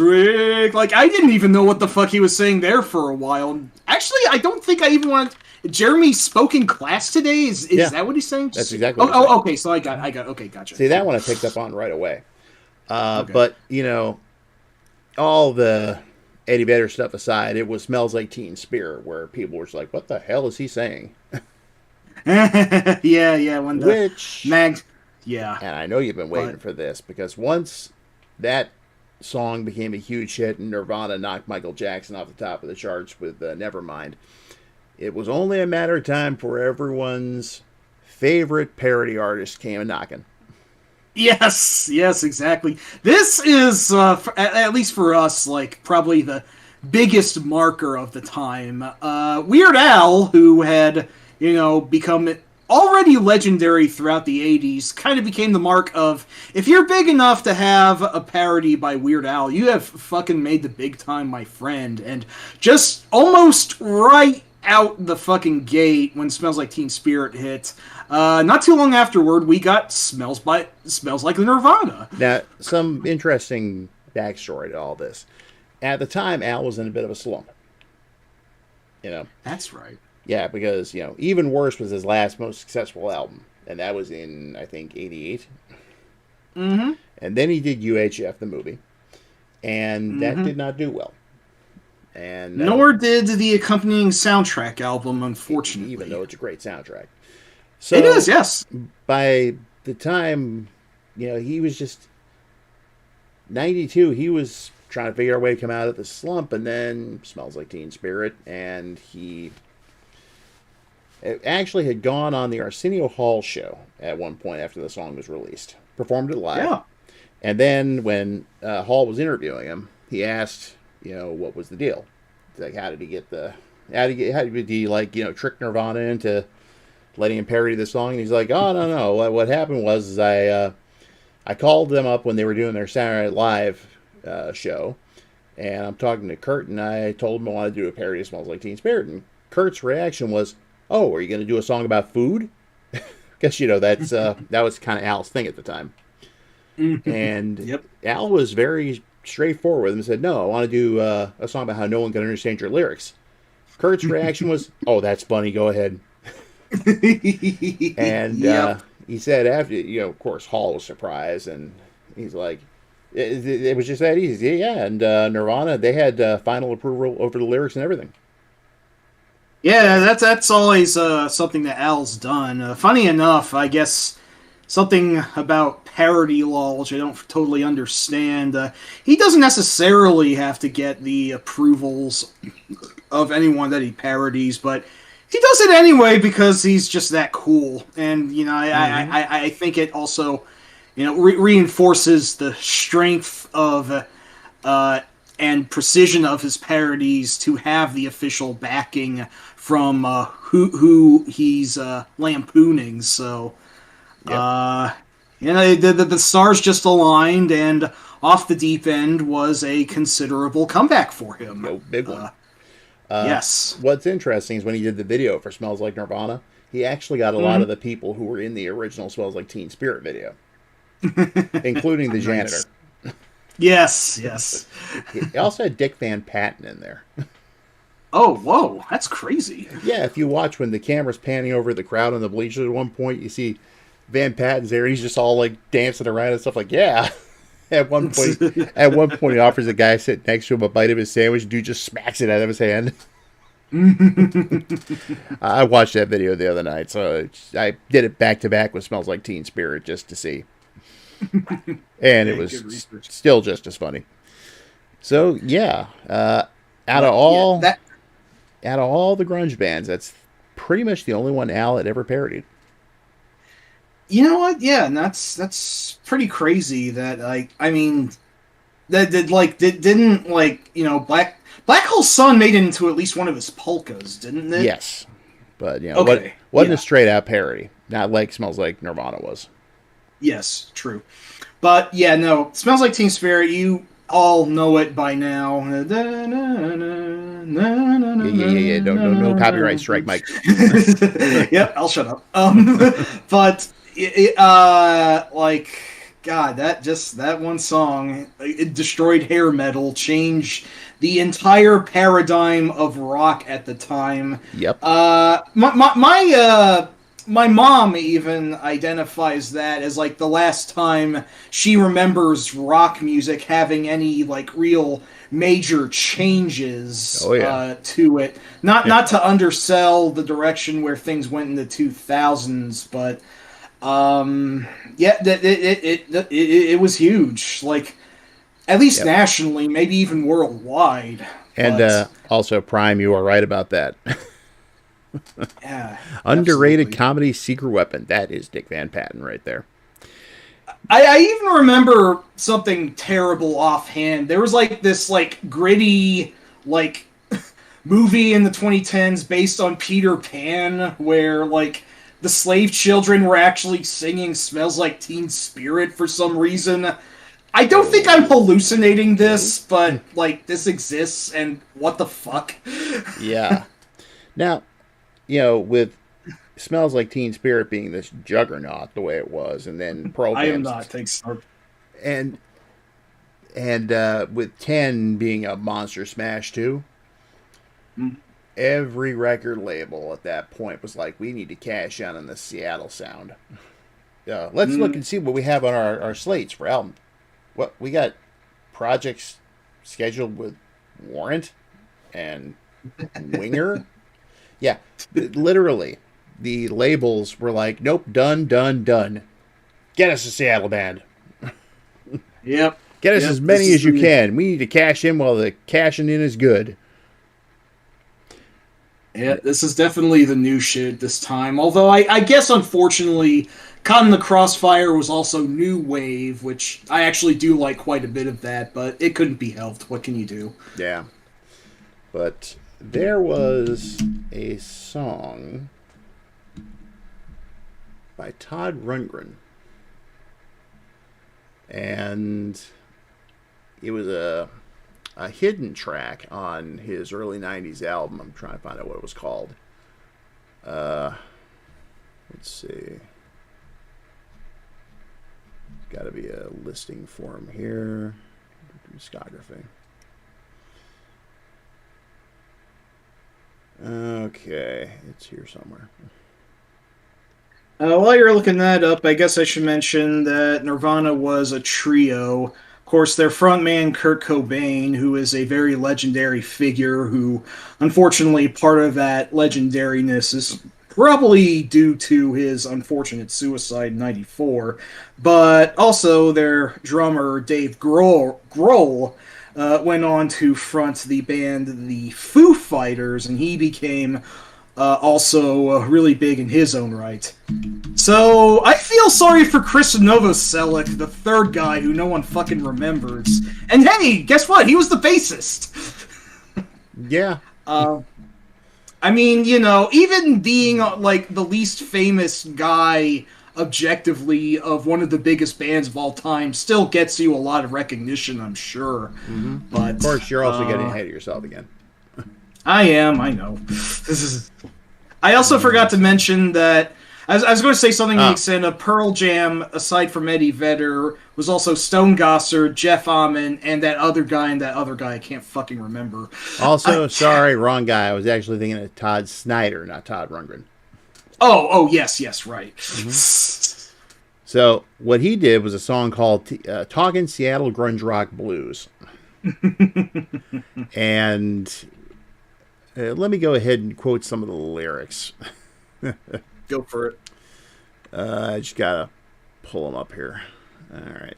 Speaker 2: Like, I didn't even know what the fuck he was saying there for a while. Actually, I don't think I even want. Jeremy spoke in class today. Is that what he's saying?
Speaker 1: That's exactly. What he's saying.
Speaker 2: Okay. So I got. Okay, gotcha.
Speaker 1: See, that one I picked up on right away. Okay. But you know, all the Eddie Vedder stuff aside, it was Smells Like Teen Spirit, where people were just like, "What the hell is he saying?"
Speaker 2: yeah. When the mag,
Speaker 1: yeah. And I know you've been waiting for this, because once that song became a huge hit and Nirvana knocked Michael Jackson off the top of the charts with Nevermind, it was only a matter of time before everyone's favorite parody artist came a knocking.
Speaker 2: Yes, exactly. This is, at least for us, like, probably the biggest marker of the time. Weird Al, who had, you know, become already legendary throughout the 80s, kind of became the mark of, if you're big enough to have a parody by Weird Al, you have fucking made the big time, my friend. And just almost right out the fucking gate when Smells Like Teen Spirit hit, not too long afterward, we got Smells Like Nirvana.
Speaker 1: Now, some interesting backstory to all this. At the time, Al was in a bit of a slump. You know?
Speaker 2: That's right.
Speaker 1: Yeah, because, you know, Even Worse was his last most successful album. And that was in, I think, 88.
Speaker 2: Mm-hmm.
Speaker 1: And then he did UHF, the movie. And that did not do well. And
Speaker 2: nor did the accompanying soundtrack album, unfortunately.
Speaker 1: Even though it's a great soundtrack. So,
Speaker 2: it is, yes.
Speaker 1: By the time, you know, he was just 92, he was trying to figure out a way to come out of the slump, and then Smells Like Teen Spirit, and he actually had gone on the Arsenio Hall show at one point after the song was released, performed it live.
Speaker 2: Yeah.
Speaker 1: And then when Hall was interviewing him, he asked, what was the deal? Like, how did he trick Nirvana into letting him parody the song? And he's like, oh, no. What happened was I called them up when they were doing their Saturday Night Live show, and I'm talking to Kurt, and I told him I wanted to do a parody of Smells Like Teen Spirit, and Kurt's reaction was, oh, are you going to do a song about food? Guess, that's that was kind of Al's thing at the time. And
Speaker 2: yep.
Speaker 1: Al was very straightforward with him and said, no, I want to do a song about how no one can understand your lyrics. Kurt's reaction was, oh, that's funny, go ahead. And
Speaker 2: yep.
Speaker 1: He said after, of course, Hall was surprised, and he's like, it was just that easy. Yeah, and Nirvana, they had final approval over the lyrics and everything.
Speaker 2: Yeah, that's always something that Al's done. Funny enough, I guess something about parody law, which I don't totally understand. He doesn't necessarily have to get the approvals of anyone that he parodies, but he does it anyway because he's just that cool. And, I think it also, reinforces the strength of and precision of his parodies to have the official backing from who he's lampooning. So, yep. The stars just aligned, and Off the Deep End was a considerable comeback for him.
Speaker 1: No, big one.
Speaker 2: Yes.
Speaker 1: What's interesting is when he did the video for Smells Like Nirvana, he actually got a lot of the people who were in the original Smells Like Teen Spirit video, including the janitor.
Speaker 2: Yes.
Speaker 1: He also had Dick Van Patten in there.
Speaker 2: Oh, whoa, that's crazy.
Speaker 1: Yeah, if you watch when the camera's panning over the crowd on the bleachers at one point, you see Van Patten's there. He's just all like dancing around and stuff. Like, yeah. At one point, he offers a guy sitting next to him a bite of his sandwich. Dude just smacks it out of his hand. I watched that video the other night, so I did it back to back with Smells Like Teen Spirit just to see, and it was still just as funny. So yeah, out of all the grunge bands, that's pretty much the only one Al had ever parodied.
Speaker 2: You know what? Yeah, and that's pretty crazy. That didn't Black Hole Sun made it into at least one of his polkas, didn't it?
Speaker 1: Yes, but wasn't a straight out parody. Not like Smells Like Nirvana was.
Speaker 2: Yes, true. But yeah, no, Smells Like Teen Spirit. You all know it by now.
Speaker 1: Yeah. No copyright strike, Mike.
Speaker 2: Yep, I'll shut up. But. God, that one song, it destroyed hair metal, changed the entire paradigm of rock at the time.
Speaker 1: Yep.
Speaker 2: My mom even identifies that as like the last time she remembers rock music having any like real major changes to it. Not to undersell the direction where things went in the 2000s, but it was huge, like at least nationally, maybe even worldwide.
Speaker 1: And also, Prime, you are right about that.
Speaker 2: Yeah,
Speaker 1: underrated
Speaker 2: absolutely.
Speaker 1: comedy secret weapon. That is Dick Van Patten right there.
Speaker 2: I even remember something terrible offhand. There was like this like gritty like movie in the 2010s based on Peter Pan where like the slave children were actually singing Smells Like Teen Spirit for some reason. I don't think I'm hallucinating this, but, like, this exists, and what the fuck?
Speaker 1: Yeah. Now, with Smells Like Teen Spirit being this juggernaut the way it was, and then Pearl
Speaker 2: I am
Speaker 1: Jam,
Speaker 2: not, thanks.
Speaker 1: and with 10 being a monster smash too. Every record label at that point was like, we need to cash in on the Seattle sound. Let's look and see what we have on our slates for album. What we got projects scheduled with Warrant and Winger. Yeah, literally, the labels were like, nope, done. Get us a Seattle band.
Speaker 2: Yep.
Speaker 1: Get us as many as you can. We need to cash in while the cashing in is good.
Speaker 2: Yeah, this is definitely the new shit this time. Although I guess, unfortunately, Caught in the Crossfire was also new wave, which I actually do like quite a bit of that, but it couldn't be helped. What can you do?
Speaker 1: Yeah. But there was a song by Todd Rundgren. And it was a hidden track on his early 90s album. I'm trying to find out what it was called. Let's see. Got to be a listing for him here. Discography. Okay, it's here somewhere.
Speaker 2: While you're looking that up, I guess I should mention that Nirvana was a trio. Of course, their frontman, Kurt Cobain, who is a very legendary figure who, unfortunately, part of that legendariness is probably due to his unfortunate suicide in 94. But also their drummer, Dave Grohl went on to front the band The Foo Fighters, and he became also really big in his own right. So I feel sorry for Chris Novoselic, the third guy who no one fucking remembers. And hey, guess what? He was the bassist.
Speaker 1: Yeah.
Speaker 2: I mean, you know, even being like the least famous guy objectively of one of the biggest bands of all time still gets you a lot of recognition, I'm sure.
Speaker 1: Mm-hmm.
Speaker 2: But
Speaker 1: of course, you're also getting ahead of yourself again.
Speaker 2: I am. I know. This is. I also forgot to mention that I was going to say something to the extent of Pearl Jam, aside from Eddie Vedder, was also Stone Gossard, Jeff Ament, and that other guy I can't fucking remember.
Speaker 1: Also, sorry, wrong guy. I was actually thinking of Todd Snyder, not Todd Rundgren.
Speaker 2: Oh, yes, right.
Speaker 1: Mm-hmm. So, what he did was a song called Talkin' Seattle Grunge Rock Blues. And let me go ahead and quote some of the lyrics.
Speaker 2: Go for it.
Speaker 1: I just gotta pull them up here. All right.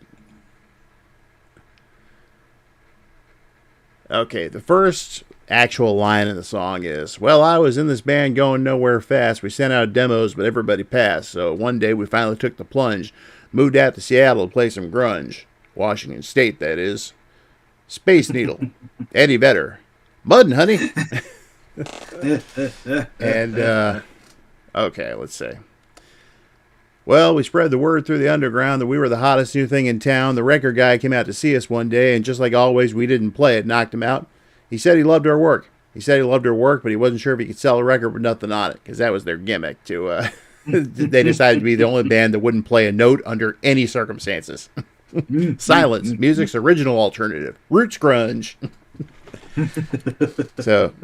Speaker 1: Okay, the first actual line in the song is, well, I was in this band going nowhere fast. We sent out demos, but everybody passed. So one day we finally took the plunge, moved out to Seattle to play some grunge. Washington State, that is. Space Needle, Eddie Vedder, Mud and Honey. And, okay, let's see. Well, we spread the word through the underground that we were the hottest new thing in town. The record guy came out to see us one day, and just like always, we didn't play it, knocked him out. He said he loved our work. But he wasn't sure if he could sell a record with nothing on it, because that was their gimmick. They decided to be the only band that wouldn't play a note under any circumstances. Silence, music's original alternative. Roots grunge. So,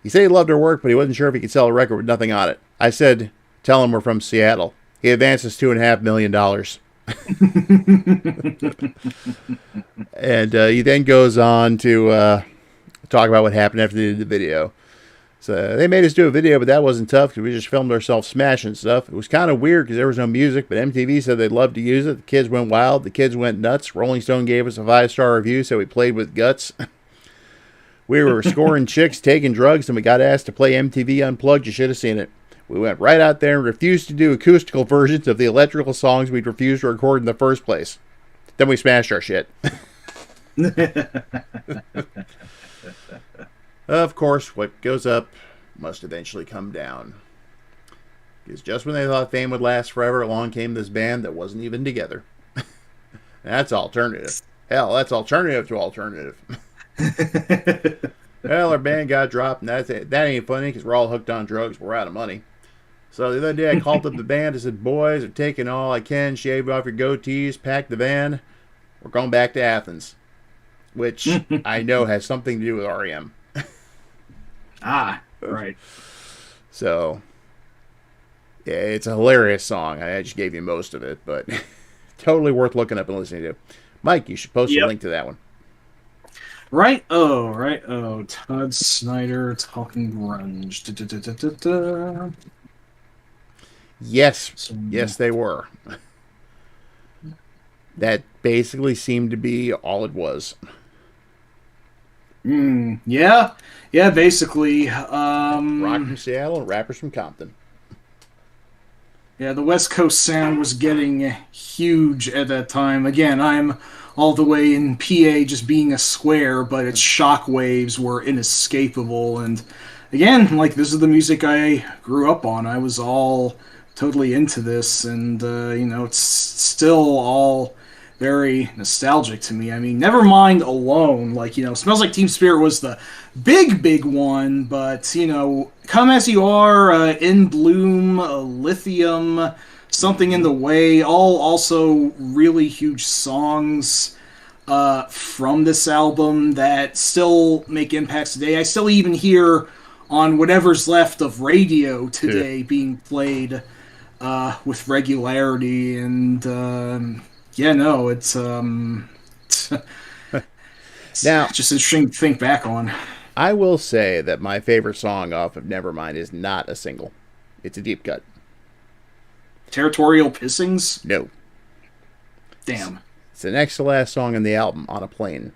Speaker 1: he said he loved our work, but he wasn't sure if he could sell a record with nothing on it. I said, tell him we're from Seattle. He advances $2.5 million. And he then goes on to talk about what happened after they did the video. So they made us do a video, but that wasn't tough because we just filmed ourselves smashing stuff. It was kind of weird because there was no music, but MTV said they'd love to use it. The kids went wild. The kids went nuts. Rolling Stone gave us a 5-star review, so we played with guts. We were scoring chicks, taking drugs, and we got asked to play MTV Unplugged. You should have seen it. We went right out there and refused to do acoustical versions of the electrical songs we'd refused to record in the first place. Then we smashed our shit. Of course, what goes up must eventually come down. Because just when they thought fame would last forever, along came this band that wasn't even together. That's alternative. Hell, that's alternative to alternative. Well, our band got dropped, and that ain't funny because we're all hooked on drugs. We're out of money. So the other day I called up the band and said, boys, I'm taking all I can, shave off your goatees, pack the van. We're going back to Athens. Which I know has something to do with REM.
Speaker 2: Right.
Speaker 1: So, yeah, it's a hilarious song. I just gave you most of it, but totally worth looking up and listening to. Mike, you should post a link to that one.
Speaker 2: Right. Oh. Todd Snyder, Talking Grunge.
Speaker 1: Yes, they were. That basically seemed to be all it was.
Speaker 2: Yeah. Yeah, basically.
Speaker 1: Rock from Seattle and rappers from Compton.
Speaker 2: Yeah, the West Coast sound was getting huge at that time. Again, I'm all the way in PA just being a square, but its shock waves were inescapable. And again, like, this is the music I grew up on. I was all totally into this, and, it's still all very nostalgic to me. I mean, never mind Alone. Like, Smells Like Teen Spirit was the big one, but, Come As You Are, In Bloom, Lithium, Something in the Way, all also really huge songs from this album that still make impacts today. I still even hear on whatever's left of radio today being played with regularity, and it's
Speaker 1: now
Speaker 2: just interesting to think back on.
Speaker 1: I will say that my favorite song off of Nevermind is not a single. It's a deep cut.
Speaker 2: Territorial Pissings?
Speaker 1: No.
Speaker 2: Damn.
Speaker 1: It's the next to last song on the album, On a Plane.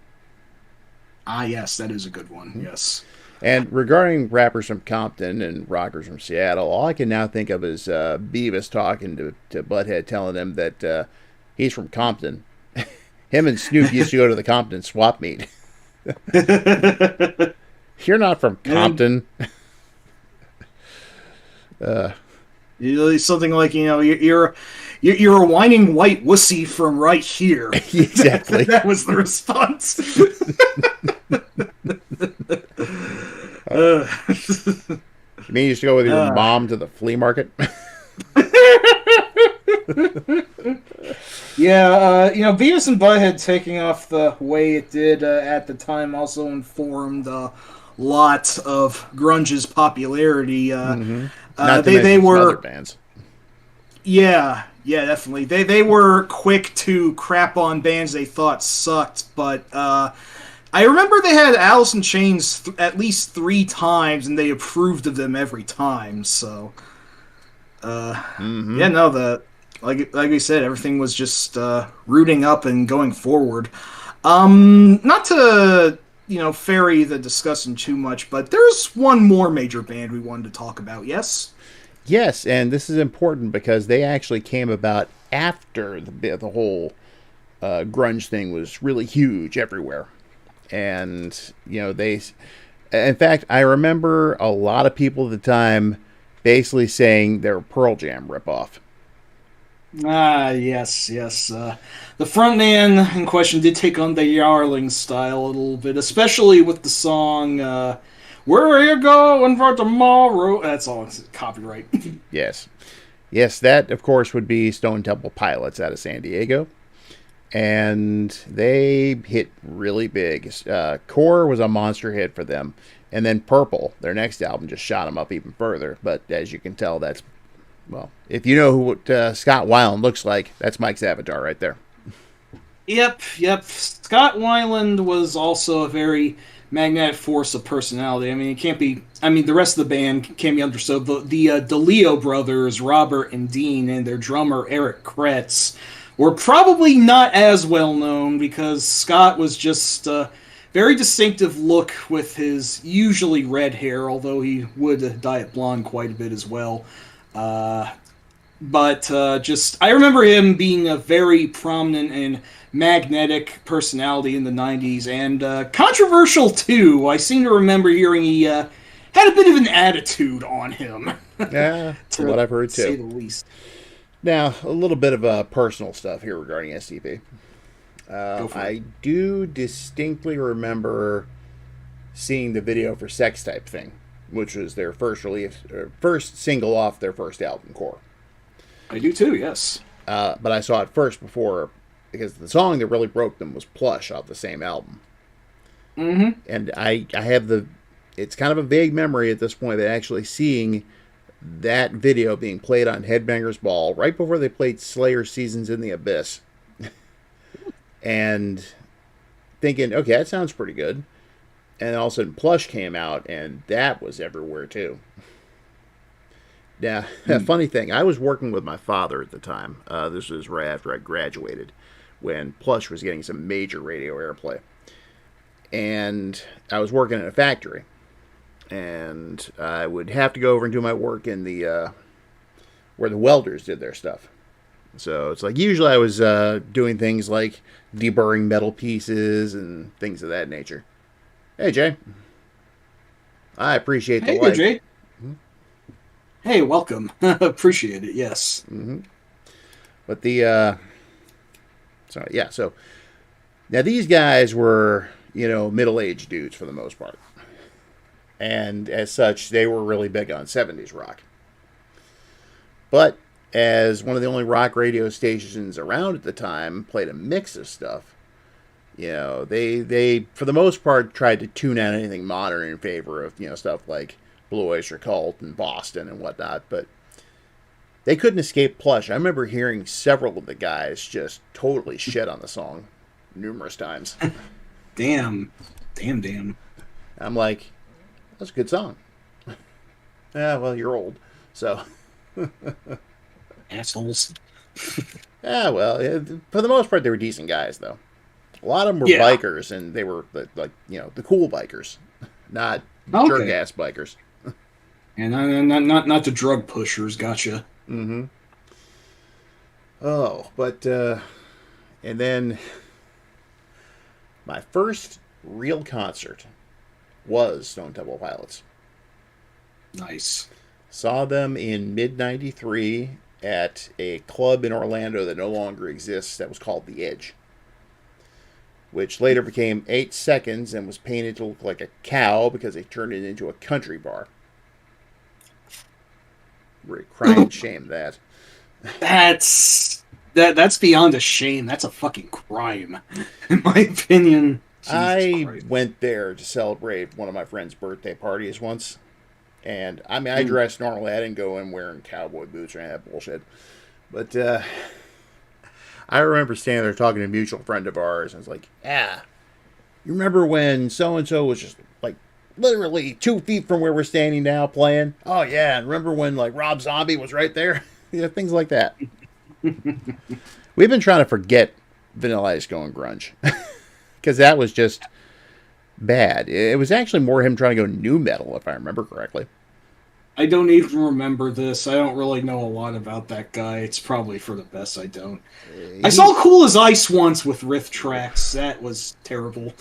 Speaker 2: Ah, yes, that is a good one. Yes.
Speaker 1: And regarding rappers from Compton and rockers from Seattle, all I can now think of is Beavis talking to Butthead, telling him that he's from Compton. Him and Snoop used to go to the Compton swap meet. You're not from Compton.
Speaker 2: Something like, you're a whining white wussy from right here.
Speaker 1: Exactly.
Speaker 2: That was the response.
Speaker 1: You mean you used to go with your mom to the flea market?
Speaker 2: Yeah, Beavis and Butthead taking off the way it did at the time also informed a lot of grunge's popularity. They were
Speaker 1: other bands.
Speaker 2: Yeah, definitely. They were quick to crap on bands they thought sucked, but I remember they had Alice in Chains at least 3 times, and they approved of them every time. So, like we said, everything was just rooting up and going forward. Not to ferry the discussion too much, but there's one more major band we wanted to talk about. Yes.
Speaker 1: Yes, and this is important because they actually came about after the whole grunge thing was really huge everywhere. And, in fact, I remember a lot of people at the time basically saying they're Pearl Jam ripoff.
Speaker 2: Ah, yes. The frontman in question did take on the Yarling style a little bit, especially with the song, Where Are You Going for Tomorrow? That's all, it's copyright.
Speaker 1: Yes, that, of course, would be Stone Temple Pilots out of San Diego. And they hit really big. Core was a monster hit for them. And then Purple, their next album, just shot them up even further. But as you can tell, that's, well, if you know what Scott Weiland looks like, that's Mike's avatar right there.
Speaker 2: Yep. Scott Weiland was also a very magnetic force of personality. I mean, it can't be. I mean, the rest of the band can't be understood. The DeLeo brothers, Robert and Dean, and their drummer Eric Kretz were probably not as well known because Scott was just a very distinctive look with his usually red hair, although he would dye it blonde quite a bit as well. But I remember him being a very prominent and magnetic personality in the 90s, and controversial too. I seem to remember hearing he had a bit of an attitude on him.
Speaker 1: Yeah, that's what I've heard too.
Speaker 2: To say the least.
Speaker 1: Now, a little bit of personal stuff here regarding STP. I do distinctly remember seeing the video for Sex Type Thing, which was their first single off their first album, Core.
Speaker 2: I do too, yes.
Speaker 1: But I saw it first because the song that really broke them was Plush off the same album.
Speaker 2: Mm-hmm.
Speaker 1: And I have it's kind of a vague memory at this point that actually seeing that video being played on Headbangers Ball right before they played Slayer Seasons in the Abyss. And thinking, okay, that sounds pretty good. And all of a sudden Plush came out, and that was everywhere too. Now, funny thing, I was working with my father at the time. This was right after I graduated, when Plush was getting some major radio airplay. And I was working in a factory. And I would have to go over and do my work in the where the welders did their stuff. So it's like usually I was doing things like deburring metal pieces and things of that nature. Hey, Jay. I appreciate the like.
Speaker 2: Hey, Jay. Mm-hmm. Hey, welcome. Appreciate it, yes.
Speaker 1: Mm-hmm. But the... So now these guys were, middle-aged dudes for the most part. And as such, they were really big on 70s rock. But as one of the only rock radio stations around at the time played a mix of stuff, they for the most part tried to tune out anything modern in favor of, stuff like Blue Oyster Cult and Boston and whatnot, but they couldn't escape Plush. I remember hearing several of the guys just totally shit on the song numerous times.
Speaker 2: Damn.
Speaker 1: I'm like, that's a good song. Yeah, well, you're old, so...
Speaker 2: Assholes.
Speaker 1: Yeah, well, for the most part, they were decent guys, though. A lot of them were bikers, and they were the cool bikers, not jerk-ass bikers.
Speaker 2: And not the drug pushers. Gotcha.
Speaker 1: Mm-hmm. Oh, but and then my first real concert was Stone Temple Pilots.
Speaker 2: Nice.
Speaker 1: Saw them in mid-'93 at a club in Orlando that no longer exists that was called The Edge, which later became 8 Seconds and was painted to look like a cow because they turned it into a country bar. Really crying shame that.
Speaker 2: That's beyond a shame. That's a fucking crime, in my opinion.
Speaker 1: I went there to celebrate one of my friend's birthday parties once. And, I dressed normally. I didn't go in wearing cowboy boots or any of that bullshit. But, I remember standing there talking to a mutual friend of ours, and I was like, you remember when so-and-so was just, literally 2 feet from where we're standing now playing? Oh, yeah, and remember when, Rob Zombie was right there? Things like that. We've been trying to forget Vanilla Ice going grunge. Because that was just... bad. It was actually more him trying to go nu metal, if I remember correctly.
Speaker 2: I don't even remember this. I don't really know a lot about that guy. It's probably for the best I don't. I saw Cool as Ice once with riff tracks. That was terrible.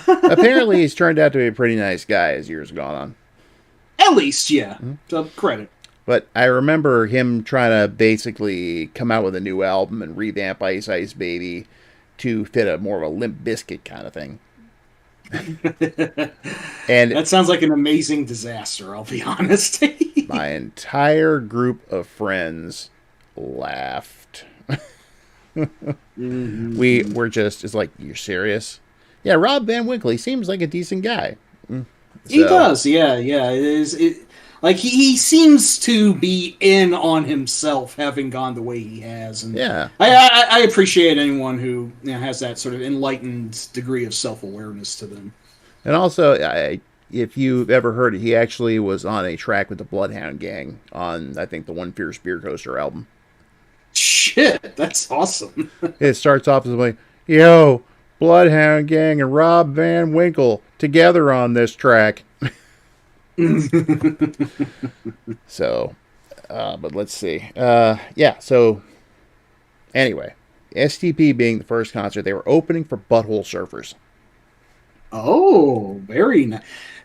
Speaker 1: Apparently, he's turned out to be a pretty nice guy as years have gone on.
Speaker 2: At least, yeah. Mm-hmm. So, credit.
Speaker 1: But I remember him trying to basically come out with a new album and revamp Ice Ice Baby to fit a more of a Limp Bizkit kind of thing. And
Speaker 2: that sounds like an amazing disaster, I'll be honest.
Speaker 1: My entire group of friends laughed.
Speaker 2: Mm-hmm.
Speaker 1: We were just, it's like, you're serious? Yeah, Rob Van Winkle, he seems like a decent guy.
Speaker 2: He does, yeah. He seems to be in on himself, having gone the way he has. And
Speaker 1: yeah,
Speaker 2: I appreciate anyone who has that sort of enlightened degree of self-awareness to them.
Speaker 1: And also, if you've ever heard it, he actually was on a track with the Bloodhound Gang on, I think, the One Fierce Beer Coaster album.
Speaker 2: Shit, that's awesome.
Speaker 1: It starts off as like, yo, Bloodhound Gang and Rob Van Winkle together on this track. So, but let's see. So anyway, STP being the first concert, they were opening for Butthole Surfers.
Speaker 2: Oh, very nice.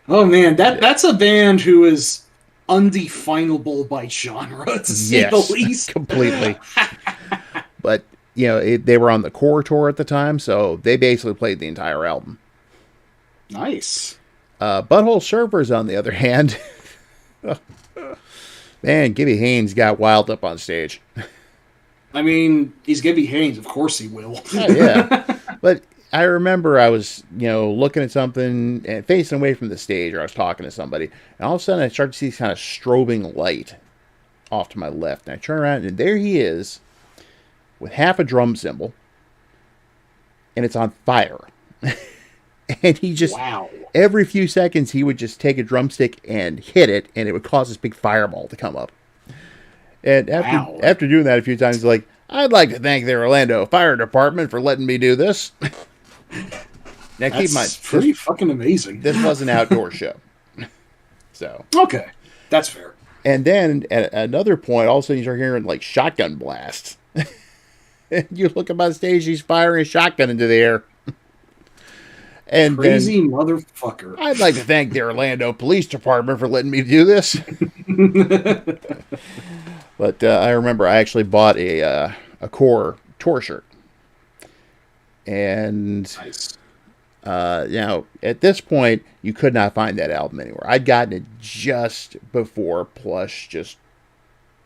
Speaker 2: Oh man, that's a band who is undefinable by genre, to say the least.
Speaker 1: Completely. But they were on the Core tour at the time, so they basically played the entire album.
Speaker 2: Nice.
Speaker 1: Butthole Surfers, on the other hand, man, Gibby Haynes got wild up on stage.
Speaker 2: I mean, he's Gibby Haynes, of course he will.
Speaker 1: Oh, yeah. But I remember I was, looking at something and facing away from the stage, or I was talking to somebody, and all of a sudden I started to see this kind of strobing light off to my left, and I turn around and there he is with half a drum cymbal, and it's on fire. And he just, every few seconds, he would just take a drumstick and hit it, and it would cause this big fireball to come up. And after doing that a few times, he's like, I'd like to thank the Orlando Fire Department for letting me do this. Now, keep in mind,
Speaker 2: pretty fucking amazing.
Speaker 1: This was an outdoor show. So.
Speaker 2: Okay. That's fair.
Speaker 1: And then at another point, all of a sudden you start hearing like shotgun blasts. And you look up on stage, he's firing a shotgun into the air. And
Speaker 2: crazy motherfucker.
Speaker 1: I'd like to thank the Orlando Police Department for letting me do this. But I remember I actually bought a Core tour shirt. And
Speaker 2: nice.
Speaker 1: At this point, you could not find that album anywhere. I'd gotten it just before Plush just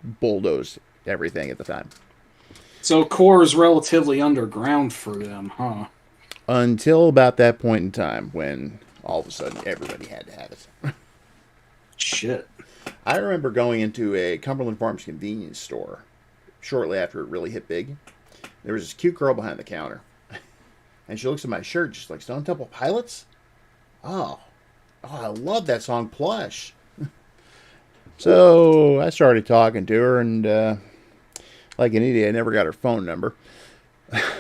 Speaker 1: bulldozed everything at the time.
Speaker 2: So Core is relatively underground for them, huh?
Speaker 1: Until about that point in time when all of a sudden everybody had to have it.
Speaker 2: Shit.
Speaker 1: I remember going into a Cumberland Farms convenience store shortly after it really hit big. There was this cute girl behind the counter. And she looks at my shirt, just like, Stone Temple Pilots? Oh, I love that song, Plush. So I started talking to her, and like an idiot, I never got her phone number.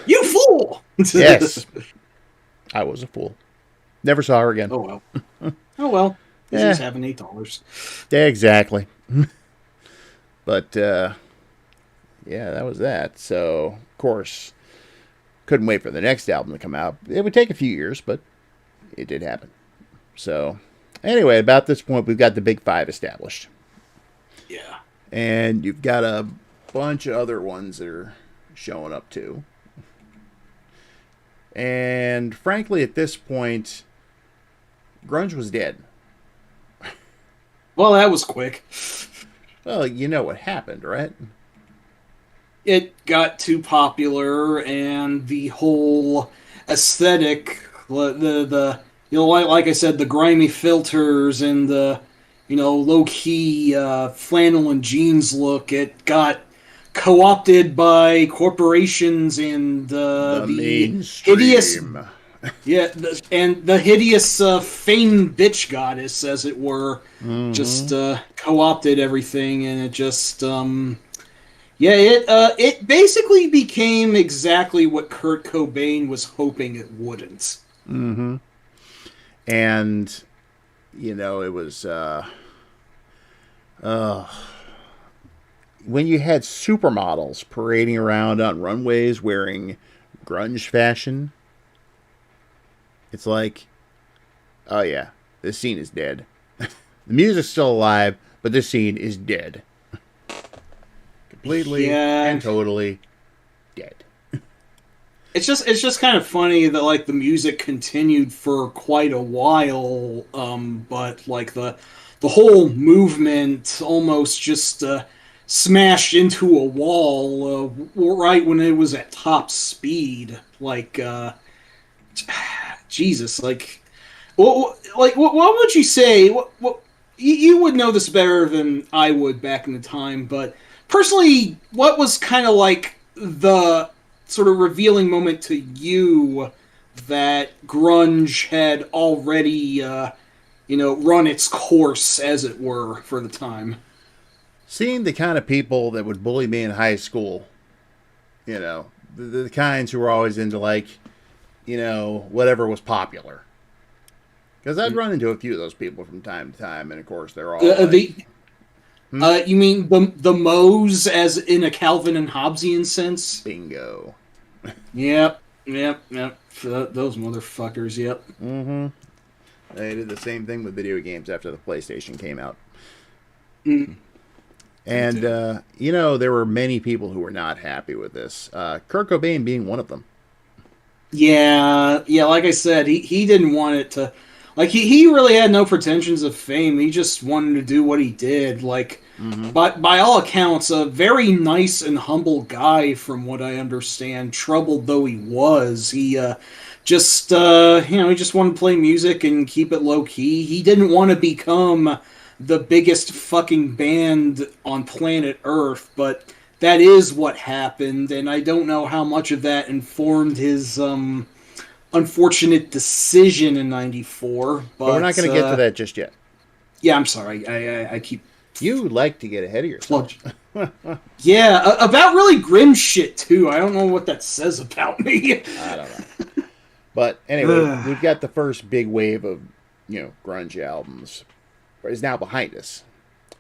Speaker 2: You fool!
Speaker 1: Yes. I was a fool. Never saw her again.
Speaker 2: Oh, well. Oh, well.
Speaker 1: Yeah.
Speaker 2: She's having $8.
Speaker 1: Yeah, exactly. But, yeah, that was that. So, of course, couldn't wait for the next album to come out. It would take a few years, but it did happen. So, anyway, about this point, we've got the Big Five established.
Speaker 2: Yeah.
Speaker 1: And you've got a bunch of other ones that are showing up, too. And, frankly, at this point, grunge was dead.
Speaker 2: Well, that was quick.
Speaker 1: Well, you know what happened, right?
Speaker 2: It got too popular, and the whole aesthetic, the like I said, the grimy filters and the low key flannel and jeans look, it got co-opted by corporations and the hideous, and the hideous fame bitch goddess, as it were, just co-opted everything, and it just. It basically became exactly what Kurt Cobain was hoping it wouldn't.
Speaker 1: Mm-hmm. And, it was, when you had supermodels parading around on runways wearing grunge fashion, it's like, oh yeah, this scene is dead. The music's still alive, but this scene is dead. Completely and totally dead.
Speaker 2: It's just kind of funny that like the music continued for quite a while, but like the whole movement almost just smashed into a wall right when it was at top speed. Like, Jesus, like, what would you say? What you would know this better than I would back in the time, but. Personally, what was kind of like the sort of revealing moment to you that grunge had already, run its course, as it were, for the time?
Speaker 1: Seeing the kind of people that would bully me in high school, the kinds who were always into, like, whatever was popular. Because I'd run into a few of those people from time to time, and of course they're all
Speaker 2: you mean the Moes, as in a Calvin and Hobbesian sense?
Speaker 1: Bingo.
Speaker 2: Yep. Those motherfuckers, yep.
Speaker 1: Mm-hmm. They did the same thing with video games after the PlayStation came out.
Speaker 2: Mm.
Speaker 1: And, there were many people who were not happy with this. Kurt Cobain being one of them.
Speaker 2: Yeah, like I said, he didn't want it to... Like, he really had no pretensions of fame. He just wanted to do what he did. Like, but by all accounts, a very nice and humble guy, from what I understand, troubled though he was. He just wanted to play music and keep it low-key. He didn't want to become the biggest fucking band on planet Earth, but that is what happened, and I don't know how much of that informed his... unfortunate decision in '94, but
Speaker 1: we're not going to get to that just yet.
Speaker 2: Yeah, I'm sorry. I keep
Speaker 1: You like to get ahead of yourself.
Speaker 2: Yeah, about really grim shit, too. I don't know what that says about me.
Speaker 1: I don't know. But anyway, we've got the first big wave of, grunge albums is now behind us.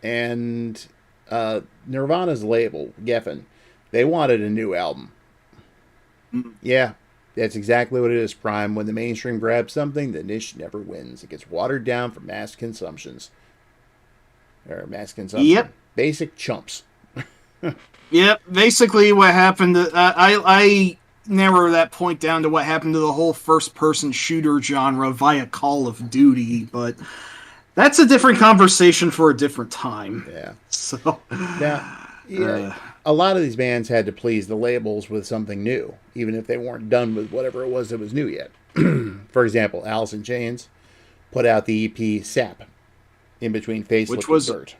Speaker 1: And Nirvana's label, Geffen, they wanted a new album. Yeah, that's exactly what it is, Prime. When the mainstream grabs something, the niche never wins. It gets watered down for mass consumption.
Speaker 2: Yep.
Speaker 1: Basic chumps.
Speaker 2: Yep, basically what happened, I narrow that point down to what happened to the whole first-person shooter genre via Call of Duty, but that's a different conversation for a different time.
Speaker 1: Yeah.
Speaker 2: So
Speaker 1: now, a lot of these bands had to please the labels with something new, even if they weren't done with whatever it was that was new yet. For example, Alice in Chains put out the EP Sap in between Facelift and Dirt.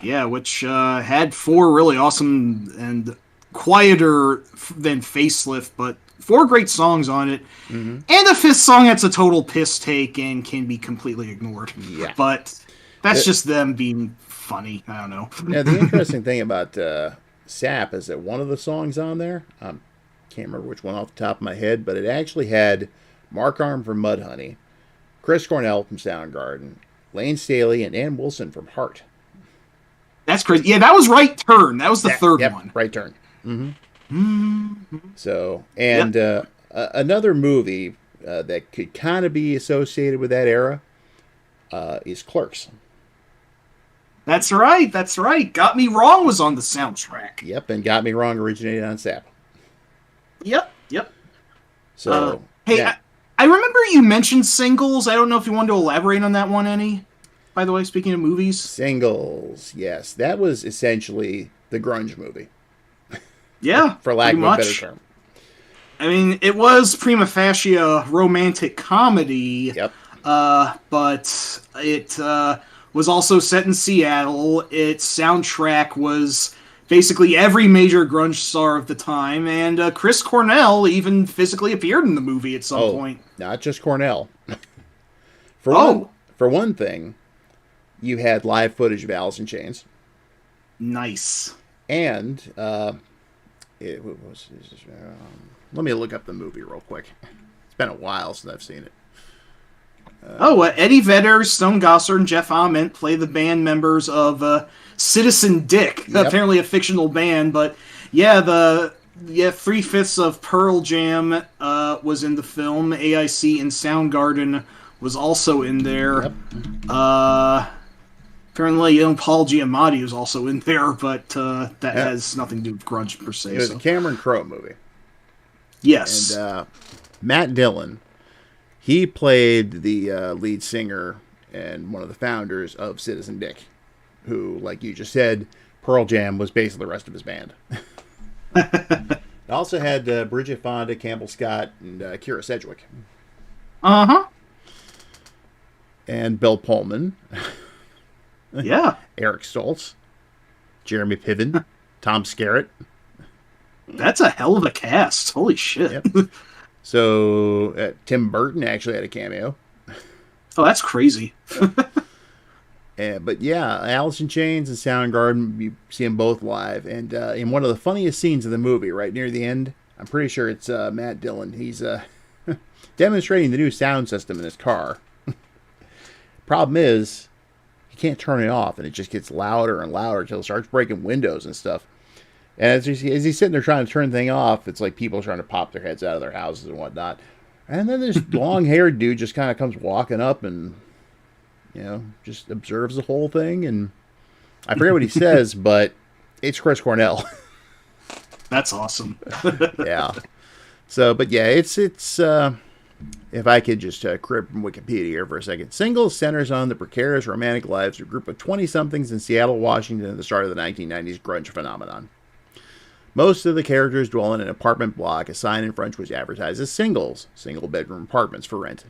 Speaker 2: Yeah, which had 4 really awesome and quieter than Facelift, but 4 great songs on it. Mm-hmm. And a 5th song that's a total piss take and can be completely ignored. Yeah. But that's just them being funny. I don't know.
Speaker 1: Now, the interesting thing about Sap is that one of the songs on there, I can't remember which one off the top of my head, but it actually had Mark Arm from Mudhoney, Chris Cornell from Soundgarden, Lane Staley, and Ann Wilson from Heart.
Speaker 2: That's crazy. Yeah, that was Right Turn. That was the third one.
Speaker 1: Right Turn. Mm-hmm. Mm-hmm. So, and another movie that could kind of be associated with that era is Clerks.
Speaker 2: That's right. That's right. Got Me Wrong was on the soundtrack.
Speaker 1: Yep, and Got Me Wrong originated on Sap.
Speaker 2: Yep.
Speaker 1: So,
Speaker 2: hey, I remember you mentioned Singles. I don't know if you wanted to elaborate on that one any. By the way, speaking of movies.
Speaker 1: Singles, yes. That was essentially the grunge movie.
Speaker 2: Yeah,
Speaker 1: for lack of a better term.
Speaker 2: I mean, it was prima facie a romantic comedy.
Speaker 1: Yep.
Speaker 2: But it was also set in Seattle. Its soundtrack was basically every major grunge star of the time, and Chris Cornell even physically appeared in the movie at some point.
Speaker 1: Not just Cornell. For one thing, you had live footage of Alice in Chains.
Speaker 2: Nice.
Speaker 1: And let me look up the movie real quick. It's been a while since I've seen it.
Speaker 2: Eddie Vedder, Stone Gossard, and Jeff Ament play the band members of Citizen Dick, apparently a fictional band. But yeah, 3/5 of Pearl Jam was in the film. AIC and Soundgarden was also in there. Yep. Apparently, Paul Giamatti was also in there, but that has nothing to do with grunge per se.
Speaker 1: It was a Cameron Crowe movie.
Speaker 2: Yes.
Speaker 1: And Matt Dillon, he played the lead singer and one of the founders of Citizen Dick, who, like you just said, Pearl Jam was basically the rest of his band. It also had Bridget Fonda, Campbell Scott, and Kira Sedgwick.
Speaker 2: Uh-huh.
Speaker 1: And Bill Pullman.
Speaker 2: Yeah.
Speaker 1: Eric Stoltz, Jeremy Piven, Tom Skerritt.
Speaker 2: That's a hell of a cast. Holy shit.
Speaker 1: Yep. So Tim Burton actually had a cameo.
Speaker 2: Oh, that's crazy.
Speaker 1: But yeah, Alice in Chains and Soundgarden, you see them both live. And in one of the funniest scenes of the movie, right near the end, I'm pretty sure it's Matt Dillon. He's demonstrating the new sound system in his car. Problem is, can't turn it off, and it just gets louder and louder until it starts breaking windows and stuff. And as he's sitting there trying to turn the thing off, it's like people trying to pop their heads out of their houses and whatnot. And then this long-haired dude just kind of comes walking up and, just observes the whole thing. And I forget what he says, but it's Chris Cornell.
Speaker 2: That's awesome.
Speaker 1: Yeah. So, but yeah, it's if I could just crib from Wikipedia here for a second. Singles centers on the precarious romantic lives of a group of 20-somethings in Seattle, Washington at the start of the 1990s grunge phenomenon. Most of the characters dwell in an apartment block, a sign in front which advertises singles, single-bedroom apartments for rent.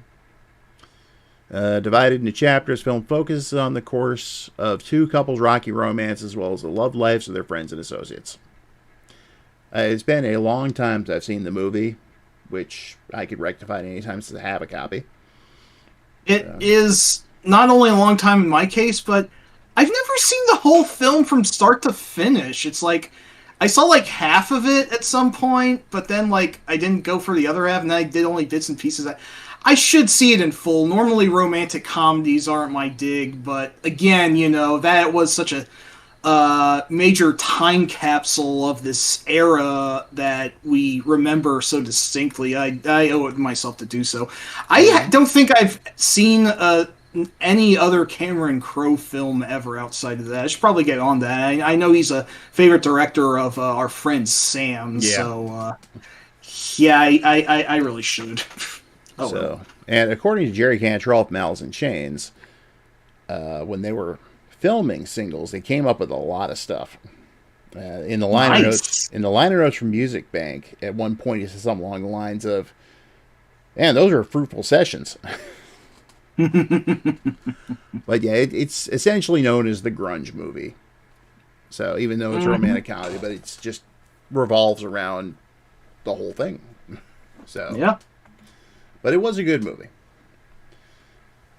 Speaker 1: Divided into chapters, film focuses on the course of 2 couples' rocky romance as well as the love lives of their friends and associates. It's been a long time since I've seen the movie, which I could rectify at any time since I have a copy.
Speaker 2: It is not only a long time in my case, but I've never seen the whole film from start to finish. It's like I saw like half of it at some point, but then like I didn't go for the other half, and I did only bits and pieces. I should see it in full. Normally, romantic comedies aren't my dig, but again, that was such a major time capsule of this era that we remember so distinctly. I owe it myself to do so. I don't think I've seen any other Cameron Crowe film ever outside of that. I should probably get on that. I know he's a favorite director of our friend Sam, so yeah, I really should.
Speaker 1: And according to Jerry Cantrell of Malice in Chains, when they were filming Singles, they came up with a lot of stuff. In the liner notes from Music Bank, at one point he said something along the lines of, "Man, those are fruitful sessions." But yeah, it's essentially known as the grunge movie. So even though it's a romantic comedy, but it's just revolves around the whole thing. So
Speaker 2: yeah,
Speaker 1: but it was a good movie.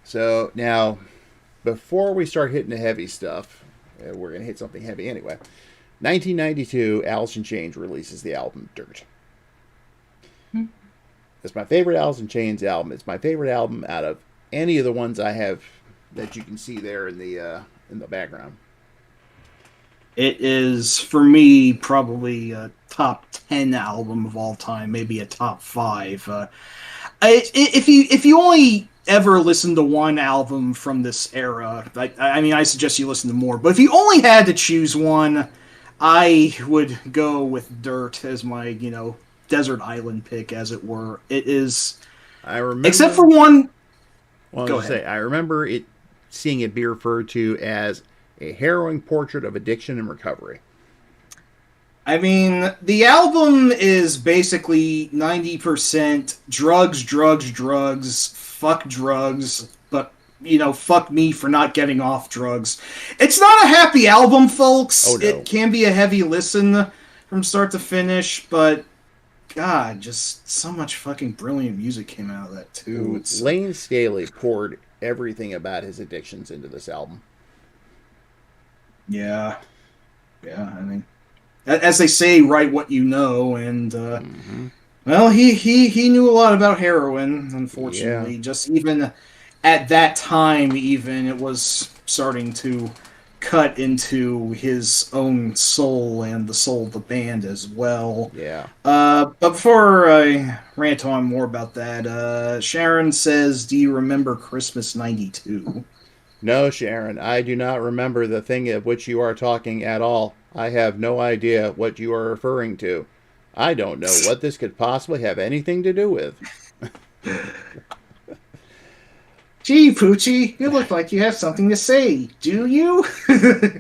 Speaker 1: So now, before we start hitting the heavy stuff, we're going to hit something heavy anyway. 1992, Alice in Chains releases the album Dirt. It's my favorite Alice in Chains album. It's my favorite album out of any of the ones I have that you can see there in the background.
Speaker 2: It is, for me, probably a top 10 album of all time, maybe a top 5. If you only ever listen to one album from this era, I suggest you listen to more, but if you only had to choose one, I would go with Dirt as my, desert island pick, as it were. It is,
Speaker 1: I remember,
Speaker 2: except for one.
Speaker 1: Well, I remember seeing it be referred to as a harrowing portrait of addiction and recovery.
Speaker 2: I mean, the album is basically 90% drugs, drugs, drugs, fuck drugs, but, fuck me for not getting off drugs. It's not a happy album, folks.
Speaker 1: Oh, no.
Speaker 2: It can be a heavy listen from start to finish, but God, just so much fucking brilliant music came out of that, too.
Speaker 1: Lane Staley poured everything about his addictions into this album.
Speaker 2: Yeah. Yeah, I mean, as they say, write what you know, and, well, he knew a lot about heroin, unfortunately.
Speaker 1: Yeah.
Speaker 2: Just even at that time, it was starting to cut into his own soul and the soul of the band as well.
Speaker 1: Yeah.
Speaker 2: But before I rant on more about that, Sharon says, "Do you remember Christmas '92?"
Speaker 1: No, Sharon, I do not remember the thing of which you are talking at all. I have no idea what you are referring to. I don't know what this could possibly have anything to do with.
Speaker 2: Gee, Poochie, you look like you have something to say. Do you?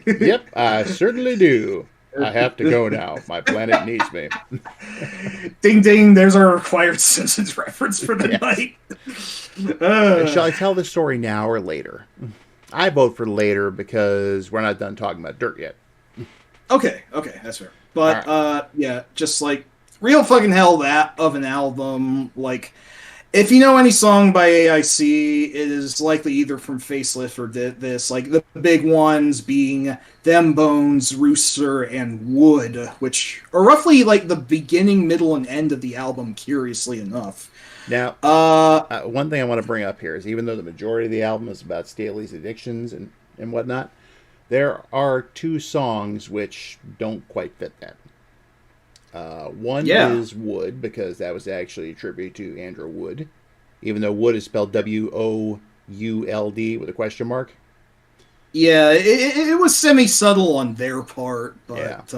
Speaker 1: Yep, I certainly do. I have to go now. My planet needs me.
Speaker 2: Ding, ding, there's our required Simpsons reference for the night.
Speaker 1: Shall I tell the story now or later? I vote for later because we're not done talking about Dirt yet.
Speaker 2: Okay, that's fair. But, right. Yeah, just like, real fucking hell that of an album, like, if you know any song by AIC, it is likely either from Facelift or this. Like, the big ones being Them Bones, Rooster, and Wood, which are roughly, like, the beginning, middle, and end of the album, curiously enough.
Speaker 1: Now, one thing I want to bring up here is even though the majority of the album is about Staley's addictions and whatnot, there are 2 songs which don't quite fit that. One is Wood, because that was actually a tribute to Andrew Wood, even though Wood is spelled WOULD with a question mark.
Speaker 2: Yeah, it was semi-subtle on their part, but...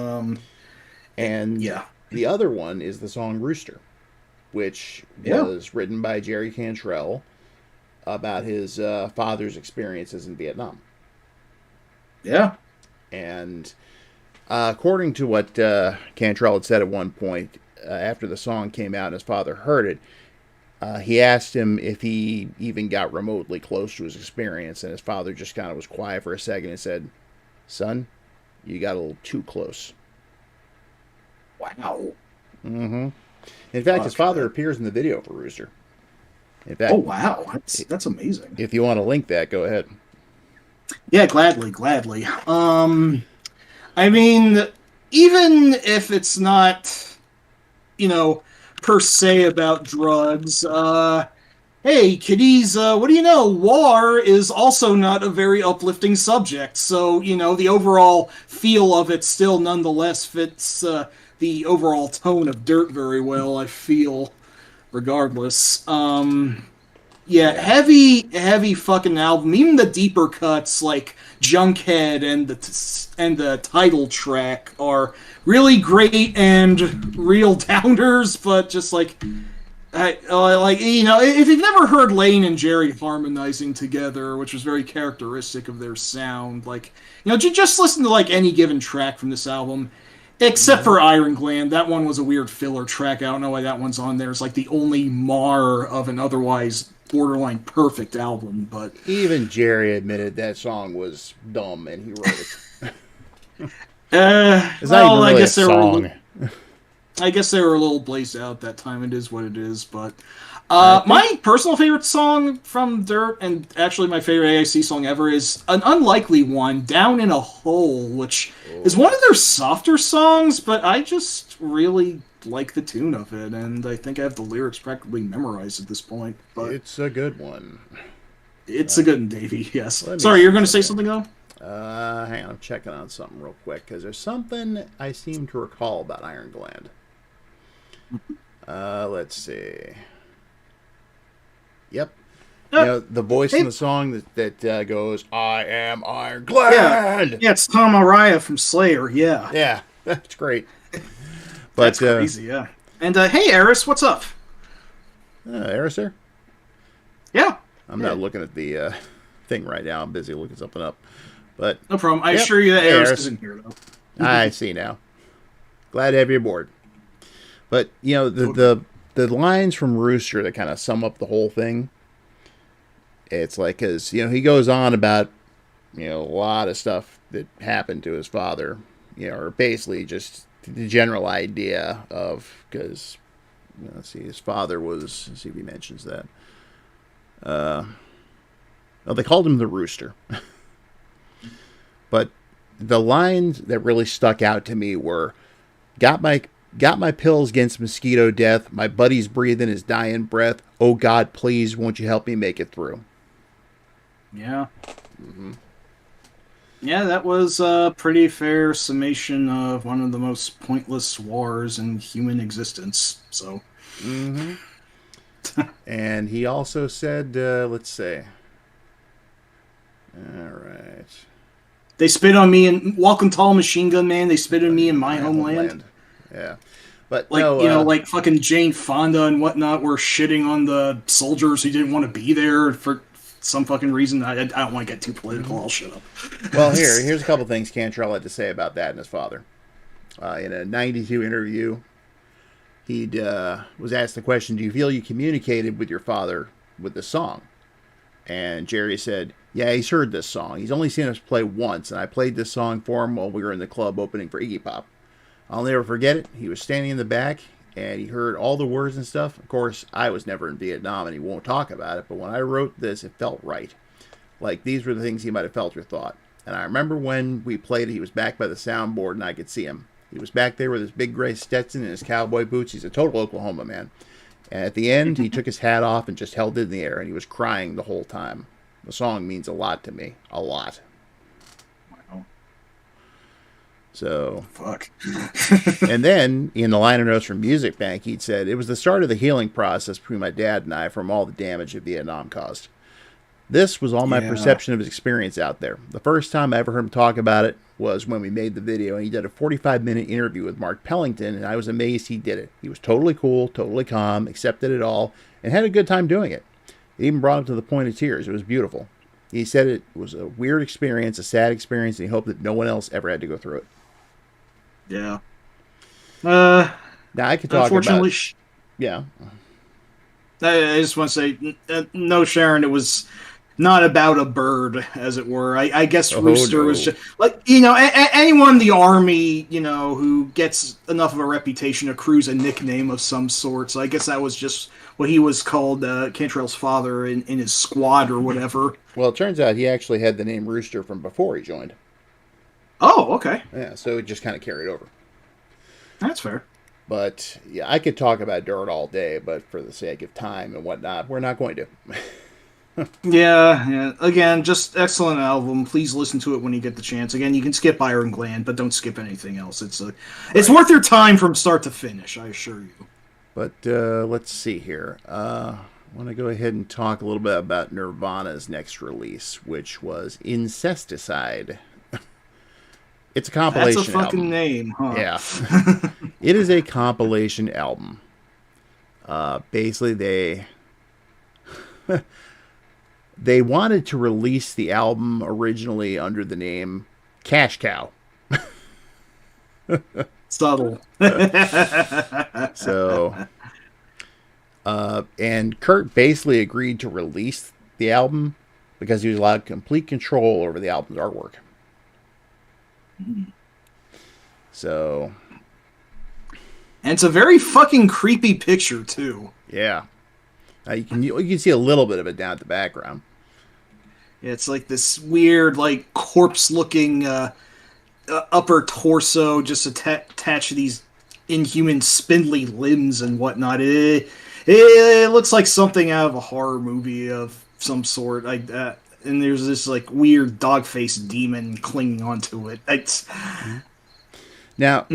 Speaker 1: Yeah. The other one is the song Rooster, which was written by Jerry Cantrell about his father's experiences in Vietnam.
Speaker 2: Yeah.
Speaker 1: And... according to what Cantrell had said at one point, after the song came out and his father heard it, he asked him if he even got remotely close to his experience, and his father just kind of was quiet for a second and said, "Son, you got a little too close."
Speaker 2: Wow.
Speaker 1: Mm-hmm. In fact, his father appears in the video for Rooster. In fact,
Speaker 2: oh, wow. That's amazing.
Speaker 1: If you want to link that, go ahead.
Speaker 2: Yeah, gladly. I mean, even if it's not, you know, per se about drugs, hey, kiddies, what do you know? War is also not a very uplifting subject, so, the overall feel of it still nonetheless fits the overall tone of Dirt very well, I feel, regardless. Yeah,
Speaker 1: Yeah.
Speaker 2: heavy fucking album. Even the deeper cuts like Junkhead and the title track are really great and real downers, but just like if you've never heard Lane and Jerry harmonizing together, which was very characteristic of their sound, just listen to like any given track from this album. Except
Speaker 1: Mm-hmm.
Speaker 2: for Iron Gland, that one was a weird filler track. I don't know why that one's on there. It's like the only mar of an otherwise borderline perfect album. But
Speaker 1: Even Jerry admitted that song was dumb, and he wrote it. It's not even
Speaker 2: well,
Speaker 1: really a song.
Speaker 2: I guess they were a little blazed out that time. It is what it is. But
Speaker 1: I think.
Speaker 2: my personal favorite song from Dirt, and actually my favorite AIC song ever, is an unlikely one, "Down in a Hole," which is one of their softer songs, but I just really like the tune of it, and I think I have the lyrics practically memorized at this point. But
Speaker 1: It's a good one.
Speaker 2: it's a good one, Davey. Yes.
Speaker 1: Let me
Speaker 2: Sorry, you're
Speaker 1: see
Speaker 2: going to say
Speaker 1: something.
Speaker 2: something though?
Speaker 1: Hang on, I'm checking on something real quick because there's something I seem to recall about Iron Gland. Let's see. Yep. The voice in the song that goes, "I am Iron Gland."
Speaker 2: Yeah, it's Tom Araya from Slayer. Yeah,
Speaker 1: Yeah, that's great. But
Speaker 2: that's crazy. Yeah. And hey, Eris, what's up?
Speaker 1: Eris there?
Speaker 2: Yeah.
Speaker 1: I'm not looking at the thing right now. I'm busy looking something up. But
Speaker 2: No problem. I
Speaker 1: yep.
Speaker 2: assure you that
Speaker 1: Hey,
Speaker 2: Eris isn't here though.
Speaker 1: I see now. Glad to have you aboard. But the lines from Rooster that kind of sum up the whole thing. It's like, because he goes on about a lot of stuff that happened to his father, or basically just the general idea of, because let's see, his father was, let's see if he mentions that. Well, they called him the Rooster. But the lines that really stuck out to me were, got my pills against mosquito death. My buddy's breathing his dying breath. Oh God, please, won't you help me make it through?
Speaker 2: Yeah.
Speaker 1: Mm-hmm.
Speaker 2: Yeah, that was a pretty fair summation of one of the most pointless wars in human existence. So.
Speaker 1: Mm-hmm. And he also said, let's see. All right.
Speaker 2: They spit on me and Welcome Tall Machine Gun Man. They spit on me in my homeland.
Speaker 1: Yeah. But
Speaker 2: like
Speaker 1: no,
Speaker 2: like fucking Jane Fonda and whatnot were shitting on the soldiers who didn't want to be there for some fucking reason. I don't want to get too political. I'll shut up.
Speaker 1: Well, here's a couple things Cantrell had to say about that and his father. In a '92 interview, he was asked the question, "Do you feel you communicated with your father with the song?" And Jerry said, "Yeah, he's heard this song. He's only seen us play once, and I played this song for him while we were in the club opening for Iggy Pop. I'll never forget it. He was standing in the back, and he heard all the words and stuff. Of course, I was never in Vietnam, and he won't talk about it, but when I wrote this, it felt right. Like, these were the things he might have felt or thought. And I remember when we played it, he was back by the soundboard, and I could see him. He was back there with his big gray Stetson and his cowboy boots. He's a total Oklahoma man. And at the end, he took his hat off and just held it in the air, and he was crying the whole time. The song means a lot to me. A lot." So,
Speaker 2: fuck.
Speaker 1: And then in the liner notes from Music Bank, he'd said, "It was the start of the healing process between my dad and I from all the damage that Vietnam caused. This was all my perception of his experience out there. The first time I ever heard him talk about it was when we made the video, and he did a 45-minute interview with Mark Pellington, and I was amazed he did it. He was totally cool, totally calm, accepted it all, and had a good time doing it. It even brought him to the point of tears. It was beautiful. He said it was a weird experience, a sad experience, and he hoped that no one else ever had to go through it."
Speaker 2: Yeah.
Speaker 1: Now, I could talk
Speaker 2: unfortunately,
Speaker 1: about... Yeah.
Speaker 2: I just want to say, no, Sharon, it was not about a bird, as it were. I guess Rooster was
Speaker 1: no.
Speaker 2: just like, anyone in the army, who gets enough of a reputation accrues a nickname of some sort. So I guess that was just what he was called, Cantrell's father in his squad or whatever.
Speaker 1: Well, it turns out he actually had the name Rooster from before he joined.
Speaker 2: Oh, okay.
Speaker 1: Yeah, so it just kind of carried over.
Speaker 2: That's fair.
Speaker 1: But yeah, I could talk about Dirt all day, but for the sake of time and whatnot, we're not going to.
Speaker 2: Yeah. Again, just excellent album. Please listen to it when you get the chance. Again, you can skip Iron Gland, but don't skip anything else. It's worth your time from start to finish, I assure you.
Speaker 1: But let's see here. I want to go ahead and talk a little bit about Nirvana's next release, which was Incesticide. It's a compilation
Speaker 2: That's a fucking
Speaker 1: album.
Speaker 2: name, huh?
Speaker 1: Yeah. It is a compilation album. Basically, they wanted to release the album originally under the name Cash Cow.
Speaker 2: Subtle.
Speaker 1: So, and Kurt basically agreed to release the album because he was allowed complete control over the album's artwork. So,
Speaker 2: and it's a very fucking creepy picture too.
Speaker 1: Yeah, you can see a little bit of it down at the background.
Speaker 2: It's like this weird, like corpse-looking upper torso, just attached to these inhuman, spindly limbs and whatnot. It looks like something out of a horror movie of some sort. Like that. And there's this like weird dog-faced demon clinging onto it.
Speaker 1: Now,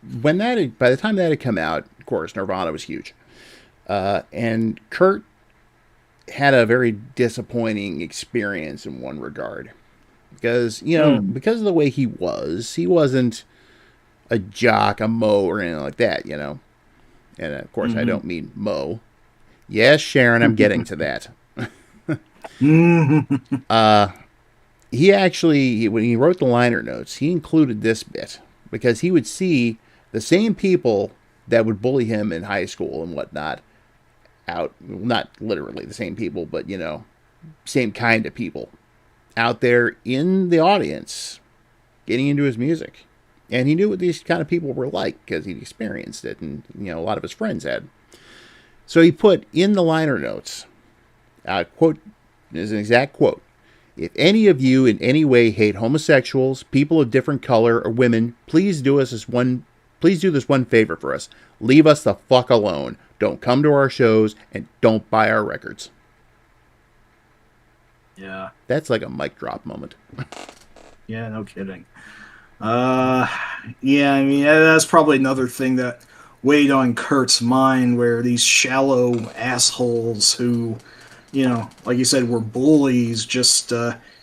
Speaker 1: by the time that had come out, of course, Nirvana was huge, and Kurt had a very disappointing experience in one regard, because because of the way he wasn't a jock, a mo, or anything like that, and of course I don't mean mo. Yes, Sharon, I'm getting to that. He actually, when he wrote the liner notes, he included this bit because he would see the same people that would bully him in high school and whatnot out, not literally the same people, but same kind of people out there in the audience getting into his music. And he knew what these kind of people were like because he'd experienced it, and a lot of his friends had. So he put in the liner notes, quote, this is an exact quote: "If any of you in any way hate homosexuals, people of different color, or women, please do this one favor for us. Leave us the fuck alone. Don't come to our shows and don't buy our records."
Speaker 2: Yeah.
Speaker 1: That's like a mic drop moment.
Speaker 2: Yeah, no kidding. Yeah, I mean, that's probably another thing that weighed on Kurt's mind, where these shallow assholes who, like you said, were bullies, just,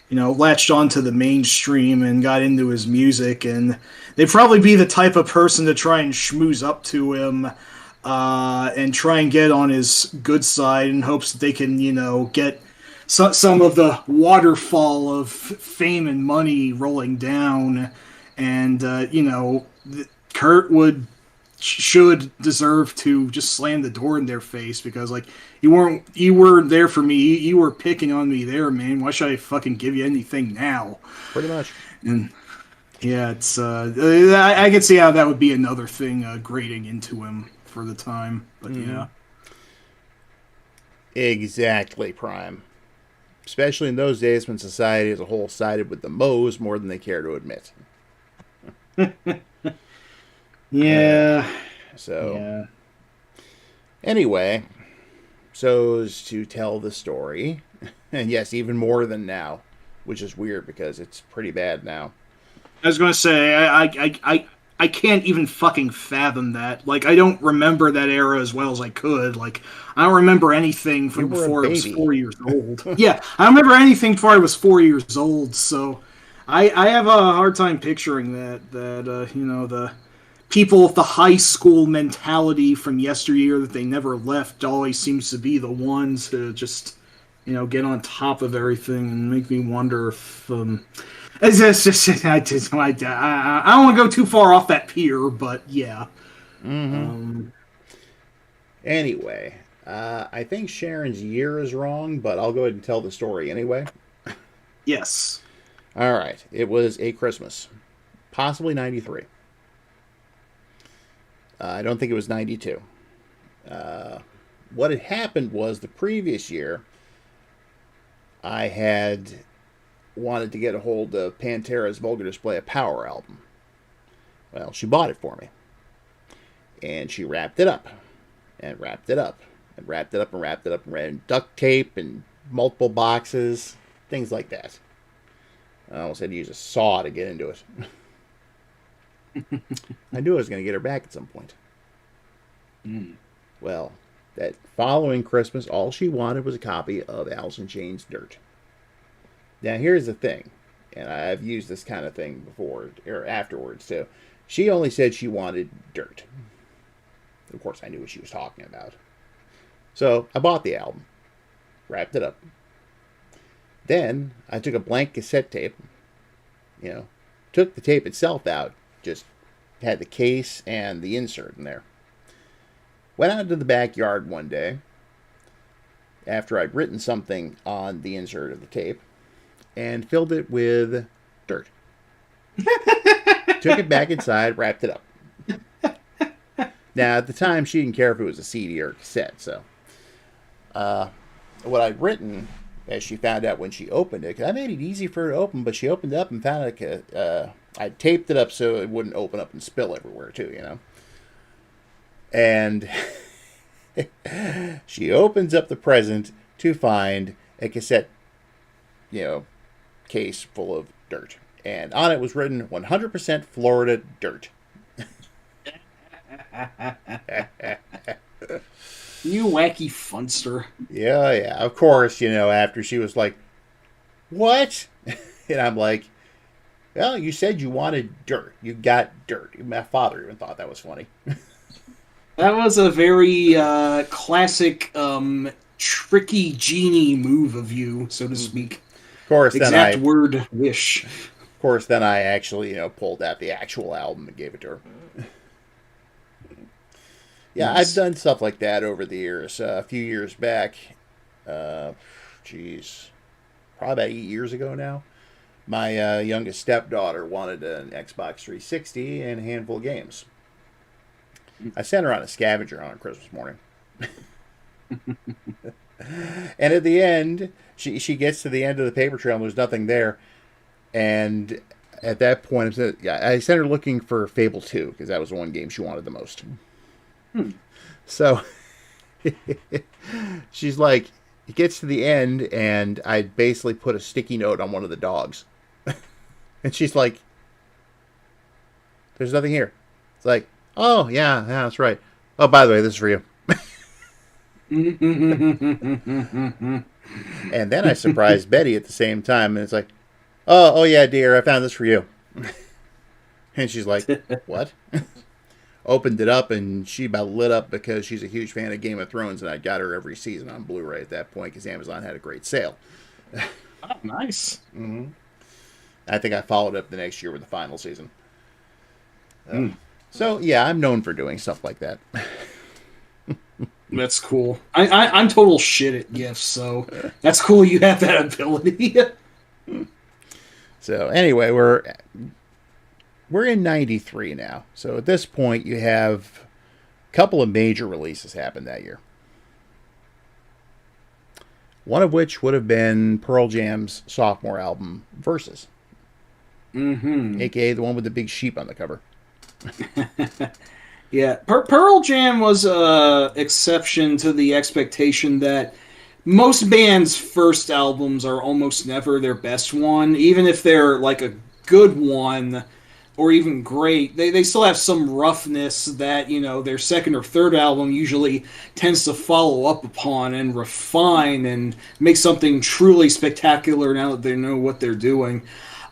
Speaker 2: latched onto the mainstream and got into his music, and they'd probably be the type of person to try and schmooze up to him, and try and get on his good side in hopes that they can, get some of the waterfall of fame and money rolling down, and, Kurt should deserve to just slam the door in their face, because like you weren't there for me, you were picking on me there, man. Why should I fucking give you anything now?
Speaker 1: Pretty much.
Speaker 2: And yeah, it's I could see how that would be another thing grating into him for the time, but yeah.
Speaker 1: Exactly, Prime. Especially in those days when society as a whole sided with the Moes more than they care to admit.
Speaker 2: Yeah.
Speaker 1: So, anyway, so as to tell the story, and yes, even more than now, which is weird because it's pretty bad now.
Speaker 2: I was going to say, I can't even fucking fathom that. Like, I don't remember that era as well as I could. Like, I don't remember anything from before I was 4 years old. Yeah, I don't remember anything before I was 4 years old, so I have a hard time picturing that the people with the high school mentality from yesteryear that they never left always seems to be the ones to just, get on top of everything, and make me wonder if, it's just, I don't want to go too far off that pier, but yeah.
Speaker 1: Anyway, I think Sharon's year is wrong, but I'll go ahead and tell the story anyway.
Speaker 2: Yes.
Speaker 1: All right. It was a Christmas, possibly 93. I don't think it was 92. What had happened was the previous year, I had wanted to get a hold of Pantera's Vulgar Display of Power album. Well, she bought it for me. And she wrapped it up. And wrapped it up. And wrapped it up and wrapped it up. And duct tape and multiple boxes. Things like that. I almost had to use a saw to get into it. I knew I was going to get her back at some point. Well, that following Christmas, all she wanted was a copy of Alice in Chains' Dirt. Now, here's the thing, and I've used this kind of thing before, or afterwards, too. She only said she wanted Dirt. Of course, I knew what she was talking about. So, I bought the album, wrapped it up. Then, I took a blank cassette tape, took the tape itself out, just had the case and the insert in there. Went out into the backyard one day, after I'd written something on the insert of the tape, and filled it with dirt. Took it back inside, wrapped it up. Now, at the time, she didn't care if it was a CD or a cassette, so what I'd written, as she found out when she opened it, because I made it easy for her to open, but she opened it up and found I taped it up so it wouldn't open up and spill everywhere, too, And she opens up the present to find a cassette, case full of dirt. And on it was written 100% Florida dirt.
Speaker 2: You wacky funster.
Speaker 1: Yeah. Of course, after she was like, what? And I'm like, well, you said you wanted dirt. You got dirt. My father even thought that was funny.
Speaker 2: That was a very classic, tricky genie move of you, so to speak.
Speaker 1: Of course,
Speaker 2: exact word wish.
Speaker 1: Of course, then I actually, pulled out the actual album and gave it to her. Yeah, nice. I've done stuff like that over the years. A few years back, probably about 8 years ago now, my youngest stepdaughter wanted an Xbox 360 and a handful of games. I sent her on a scavenger hunt on Christmas morning. And at the end, she gets to the end of the paper trail and there's nothing there. And at that point, I sent her looking for Fable 2 because that was the one game she wanted the most. So she's like, it gets to the end and I basically put a sticky note on one of the dogs. And she's like, there's nothing here. It's like, oh, yeah, that's right. Oh, by the way, this is for you. And then I surprised Betty at the same time. And it's like, oh, yeah, dear, I found this for you. And she's like, what? Opened it up, and she about lit up because she's a huge fan of Game of Thrones, and I got her every season on Blu-ray at that point because Amazon had a great sale.
Speaker 2: Oh, nice.
Speaker 1: Mm-hmm. I think I followed up the next year with the final season. So, yeah, I'm known for doing stuff like that.
Speaker 2: That's cool. I'm total shit at gifts, so that's cool you have that ability.
Speaker 1: So, anyway, we're in 93 now. So, at this point, you have a couple of major releases happen that year. One of which would have been Pearl Jam's sophomore album, Versus.
Speaker 2: Mm-hmm.
Speaker 1: A.k.a. the one with the big sheep on the cover.
Speaker 2: Yeah, Pearl Jam was an exception to the expectation that most bands' first albums are almost never their best one. Even if they're like a good one or even great, they still have some roughness that, their second or third album usually tends to follow up upon and refine and make something truly spectacular now that they know what they're doing.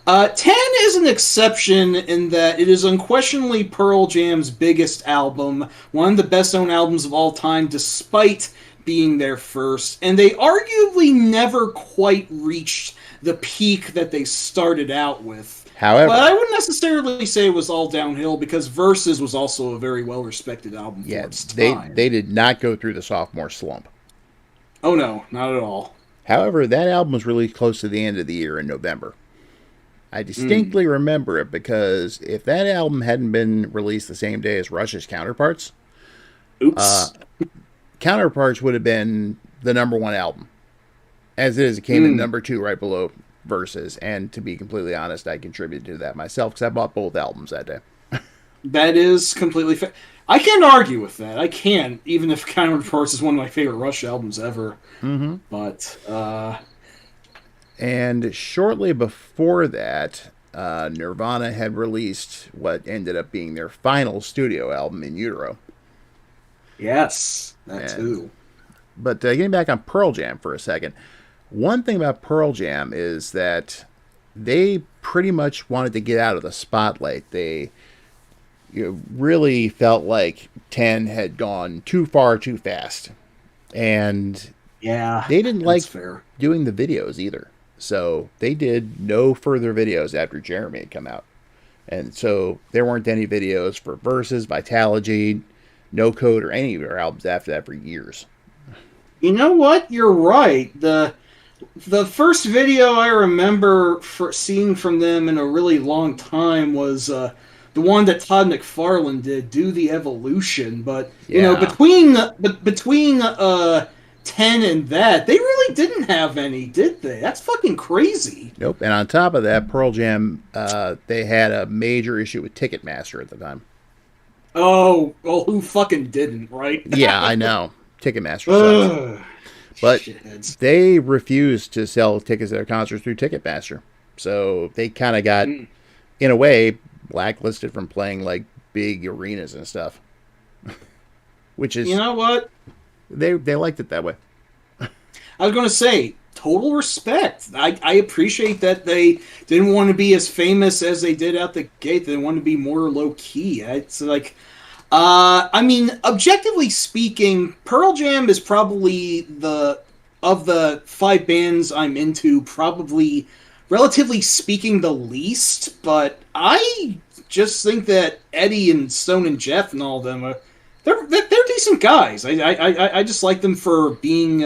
Speaker 2: 10 is an exception in that it is unquestionably Pearl Jam's biggest album, one of the best-known albums of all time, despite being their first, and they arguably never quite reached the peak that they started out with. But
Speaker 1: However,
Speaker 2: I wouldn't necessarily say it was all downhill because Versus was also a very well respected album for
Speaker 1: yeah,
Speaker 2: its time.
Speaker 1: they did not go through the sophomore slump.
Speaker 2: Oh no, not at all.
Speaker 1: However, that album was released close to the end of the year in November. I
Speaker 2: Mm.
Speaker 1: distinctly remember it because if that album hadn't been released the same day as Rush's Counterparts, uh,
Speaker 2: Oops.
Speaker 1: Counterparts would have been the number one album. As it is, it came in
Speaker 2: Mm.
Speaker 1: number two right below Versus. And to be completely honest, I contributed to that myself because I bought both albums that day.
Speaker 2: That is completely fair. I can't argue with that. I can't, even if Counterparts is one of my favorite Rush albums ever.
Speaker 1: Mm-hmm.
Speaker 2: But
Speaker 1: And shortly before that, Nirvana had released what ended up being their final studio album, In Utero.
Speaker 2: yes, that
Speaker 1: And
Speaker 2: too.
Speaker 1: but getting back on Pearl Jam for a second, one thing about Pearl Jam is that they pretty much wanted to get out of the spotlight. They really felt like 10 had gone too far too fast. And
Speaker 2: Yeah,
Speaker 1: they didn't
Speaker 2: that's
Speaker 1: like
Speaker 2: fair.
Speaker 1: doing the videos either. So they did no further videos after Jeremy had come out. And so there weren't any videos for Versus, Vitalogy, No Code, or any of their albums after that for years.
Speaker 2: You know what? You're right. The first video I remember for seeing from them in a really long time was the one that Todd McFarlane did, "Do the Evolution." But
Speaker 1: Yeah.
Speaker 2: between 10 and that, they really didn't have any, did they? That's fucking crazy.
Speaker 1: Nope. And on top of that, Pearl Jam, they had a major issue with Ticketmaster at the time.
Speaker 2: Oh, well, who fucking didn't, right?
Speaker 1: Yeah, I know. Ticketmaster sucks.
Speaker 2: Ugh,
Speaker 1: But
Speaker 2: shitheads.
Speaker 1: they refused to sell tickets at their concerts through Ticketmaster. So they kind of got,
Speaker 2: Mm.
Speaker 1: in a way, blacklisted from playing like big arenas and stuff. Which
Speaker 2: You
Speaker 1: is,
Speaker 2: know what?
Speaker 1: they liked it that way.
Speaker 2: I was going to say, total respect. I appreciate that they didn't want to be as famous as they did out the gate. They wanted to be more low key. It's like, I mean, objectively speaking, Pearl Jam is probably of the five bands I'm into, probably, relatively speaking, the least. But I just think that Eddie and Stone and Jeff and all of them are. They're decent guys. I just like them for being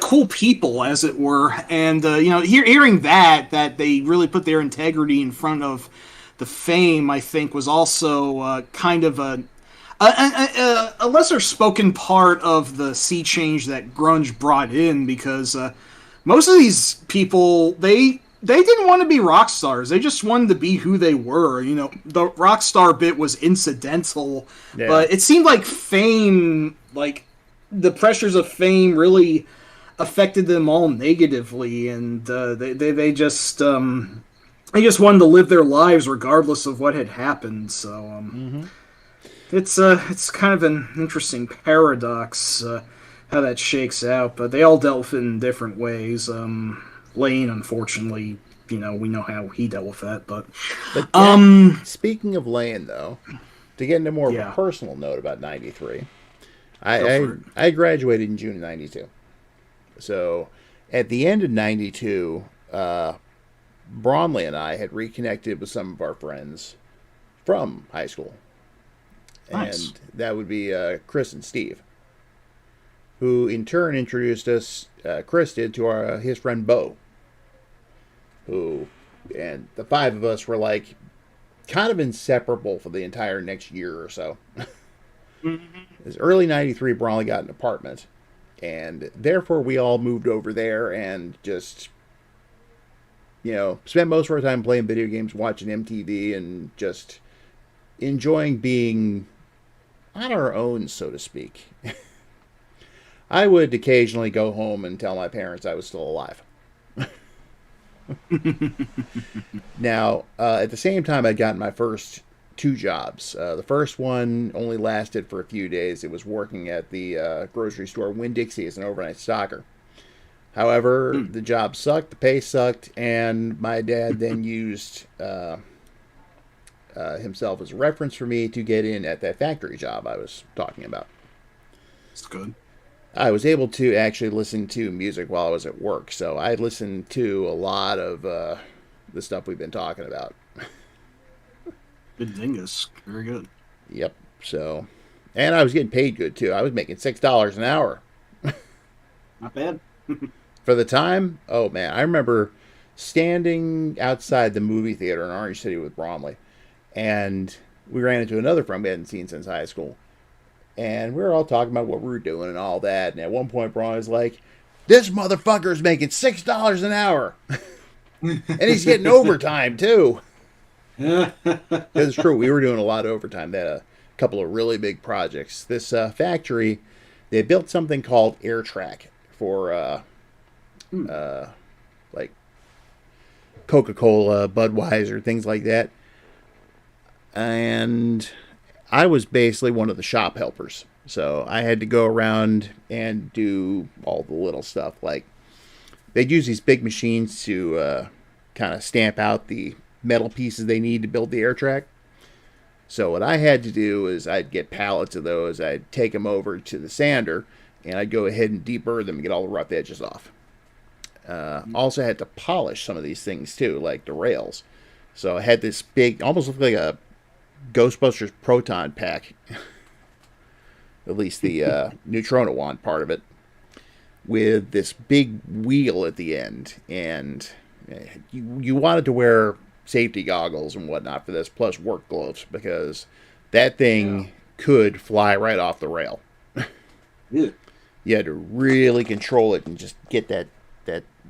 Speaker 2: cool people, as it were. And hearing that they really put their integrity in front of the fame, I think, was also kind of a lesser spoken part of the sea change that grunge brought in, because most of these people, they didn't want to be rock stars. They just wanted to be who they were. The rock star bit was incidental,
Speaker 1: Yeah.
Speaker 2: but it seemed like fame, like the pressures of fame, really affected them all negatively, and they just wanted to live their lives regardless of what had happened. So
Speaker 1: Mm-hmm.
Speaker 2: it's kind of an interesting paradox how that shakes out, but they all dealt with it in different ways. Lane, unfortunately, we know how he dealt with that, but
Speaker 1: But speaking of Lane, though, to get into more of a
Speaker 2: yeah,
Speaker 1: personal note about '93,
Speaker 2: go for it.
Speaker 1: I graduated in June of '92. So at the end of '92, Braunley and I had reconnected with some of our friends from high school.
Speaker 2: Nice.
Speaker 1: And that would be Chris and Steve, who in turn introduced us, Chris did, to his friend Bo, who, and the five of us were like kind of inseparable for the entire next year or so. It was early '93, Braunley got an apartment, and therefore we all moved over there and just, spent most of our time playing video games, watching MTV, and just enjoying being on our own, so to speak. I would occasionally go home and tell my parents I was still alive. Now, at the same time, I'd gotten my first two jobs. The first one only lasted for a few days. It was working at the grocery store Winn-Dixie as an overnight stocker. However,
Speaker 2: Hmm.
Speaker 1: the job sucked, the pay sucked, and my dad then used himself as a reference for me to get in at that factory job I was talking about.
Speaker 2: It's good.
Speaker 1: I was able to actually listen to music while I was at work, so I listened to a lot of the stuff we've been talking about.
Speaker 2: Good dingus. Very good.
Speaker 1: Yep. So, and I was getting paid good too. I was making $6 an hour.
Speaker 2: Not bad.
Speaker 1: For the time. Oh man, I remember standing outside the movie theater in Orange City with Bromley, and we ran into another friend we hadn't seen since high school, and we were all talking about what we were doing and all that. And at one point, Bromley was like, "This motherfucker's making $6 an hour, and he's getting overtime too." It's true. We were doing a lot of overtime. They had a couple of really big projects. This factory, they built something called Air Track for like Coca-Cola, Budweiser, things like that. And I was basically one of the shop helpers. So I had to go around and do all the little stuff. Like, they'd use these big machines to kind of stamp out the metal pieces they need to build the air track. So what I had to do is I'd get pallets of those. I'd take them over to the sander, and I'd go ahead and deburr them and get all the rough edges off. Also had to polish some of these things too, like the rails. So I had this big, almost looked like a Ghostbusters proton pack, at least the neutrona wand part of it, with this big wheel at the end. And you wanted to wear safety goggles and whatnot for this, plus work gloves, because that thing could fly right off the rail.
Speaker 2: Yeah.
Speaker 1: You had to really control it and just get that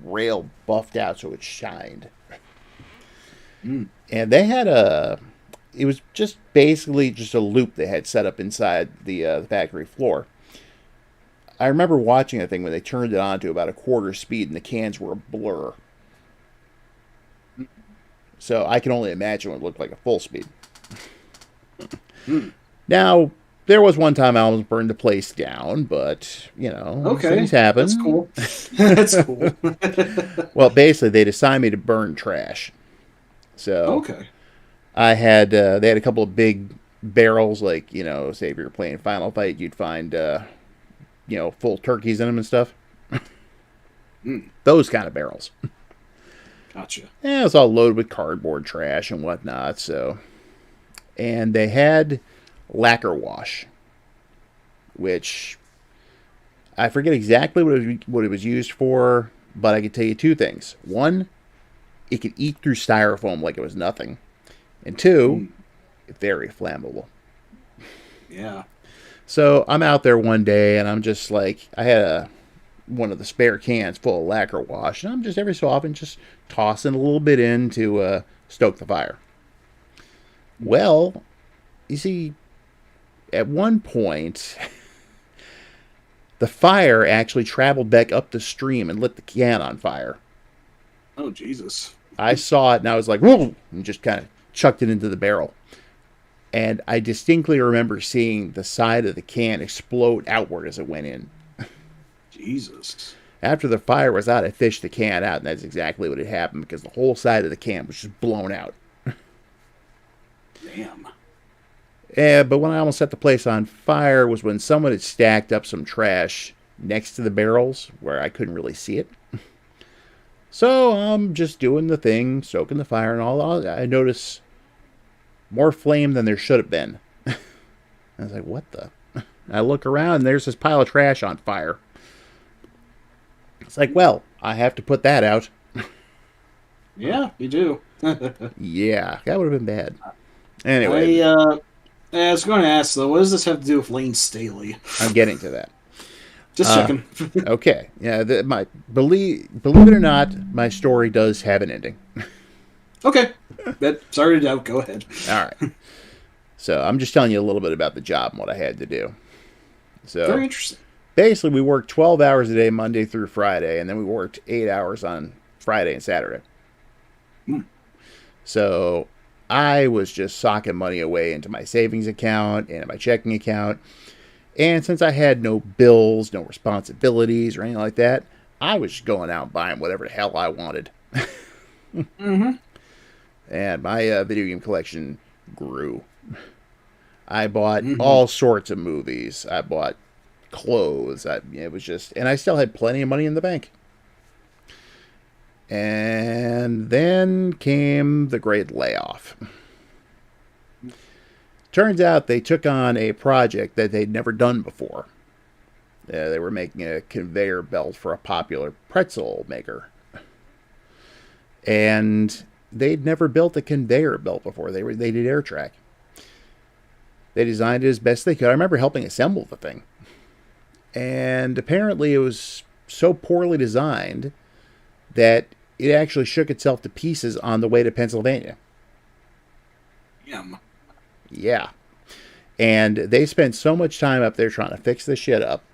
Speaker 1: rail buffed out so it shined. And they had it was just basically just a loop they had set up inside the factory floor. I remember watching that thing when they turned it on to about a quarter speed and the cans were a blur. So I can only imagine what it looked like at full speed. Now, there was one time I almost burned the place down, but, things happen.
Speaker 2: That's cool. That's cool.
Speaker 1: Well, basically, they'd assigned me to burn trash. So I had, they had a couple of big barrels, like, say if you were playing Final Fight, you'd find, full turkeys in them and stuff. Those kind of barrels.
Speaker 2: Gotcha.
Speaker 1: Yeah, it was all loaded with cardboard trash and whatnot. So, and they had lacquer wash, which I forget exactly what it was used for, but I can tell you two things. One, it could eat through styrofoam like it was nothing, and two, very flammable.
Speaker 2: Yeah.
Speaker 1: So I'm out there one day, and I'm just like, I had one of the spare cans full of lacquer wash, and I'm just every so often just tossing a little bit in to stoke the fire. Well, you see, at one point, the fire actually traveled back up the stream and lit the can on fire.
Speaker 2: Oh, Jesus.
Speaker 1: I saw it, and I was like, whoa, and just kind of chucked it into the barrel. And I distinctly remember seeing the side of the can explode outward as it went in.
Speaker 2: Jesus.
Speaker 1: After the fire was out, I fished the can out, and that's exactly what had happened, because the whole side of the can was just blown out.
Speaker 2: Damn.
Speaker 1: But when I almost set the place on fire was when someone had stacked up some trash next to the barrels where I couldn't really see it. So I'm just doing the thing, stoking the fire and all. I notice more flame than there should have been. I was like, what the? I look around, and there's this pile of trash on fire. It's like, well, I have to put that out.
Speaker 2: Yeah, you do.
Speaker 1: Yeah, that would have been bad. Anyway.
Speaker 2: I was going to ask, though, what does this have to do with Lane Staley?
Speaker 1: I'm getting to that.
Speaker 2: Just checking.
Speaker 1: Okay. Yeah, believe it or not, my story does have an ending.
Speaker 2: Okay. Sorry to doubt. Go ahead.
Speaker 1: All right. So I'm just telling you a little bit about the job and what I had to do. So
Speaker 2: very interesting.
Speaker 1: Basically, we worked 12 hours a day, Monday through Friday, and then we worked 8 hours on Friday and Saturday. So I was just socking money away into my savings account and my checking account. And since I had no bills, no responsibilities or anything like that, I was just going out and buying whatever the hell I wanted. And my video game collection grew. I bought all sorts of movies. I bought clothes. It was just, and I still had plenty of money in the bank. And then came the great layoff. Turns out they took on a project that they'd never done before. They were making a conveyor belt for a popular pretzel maker. And they'd never built a conveyor belt before. They did air track. They designed it as best they could. I remember helping assemble the thing. And apparently it was so poorly designed that it actually shook itself to pieces on the way to Pennsylvania. Yeah. And they spent so much time up there trying to fix this shit up.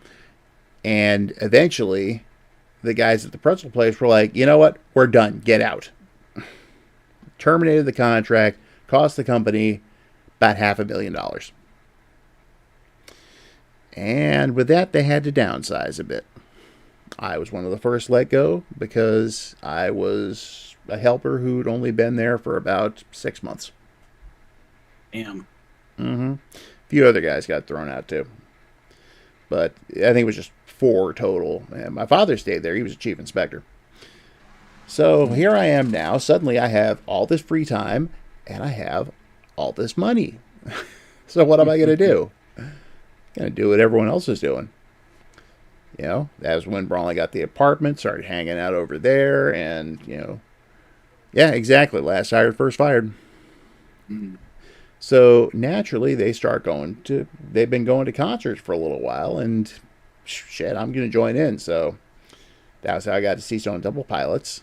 Speaker 1: And eventually, the guys at the pretzel place were like, you know what? We're done. Get out. Terminated the contract. Cost the company about $500,000. And with that, they had to downsize a bit. I was one of the first let go because I was a helper who'd only been there for about 6 months.
Speaker 2: Damn.
Speaker 1: Mm-hmm. A few other guys got thrown out too. But I think it was just 4 total. And my father stayed there. He was a chief inspector. So here I am now. Suddenly I have all this free time and I have all this money. So what am I going to do? Going to do what everyone else is doing. You know, that was when Brawley got the apartment, started hanging out over there, and, you know, yeah, exactly. Last hired, first fired. So naturally, they've been going to concerts for a little while, and shit, I'm going to join in. So that was how I got to see Stone Temple Pilots.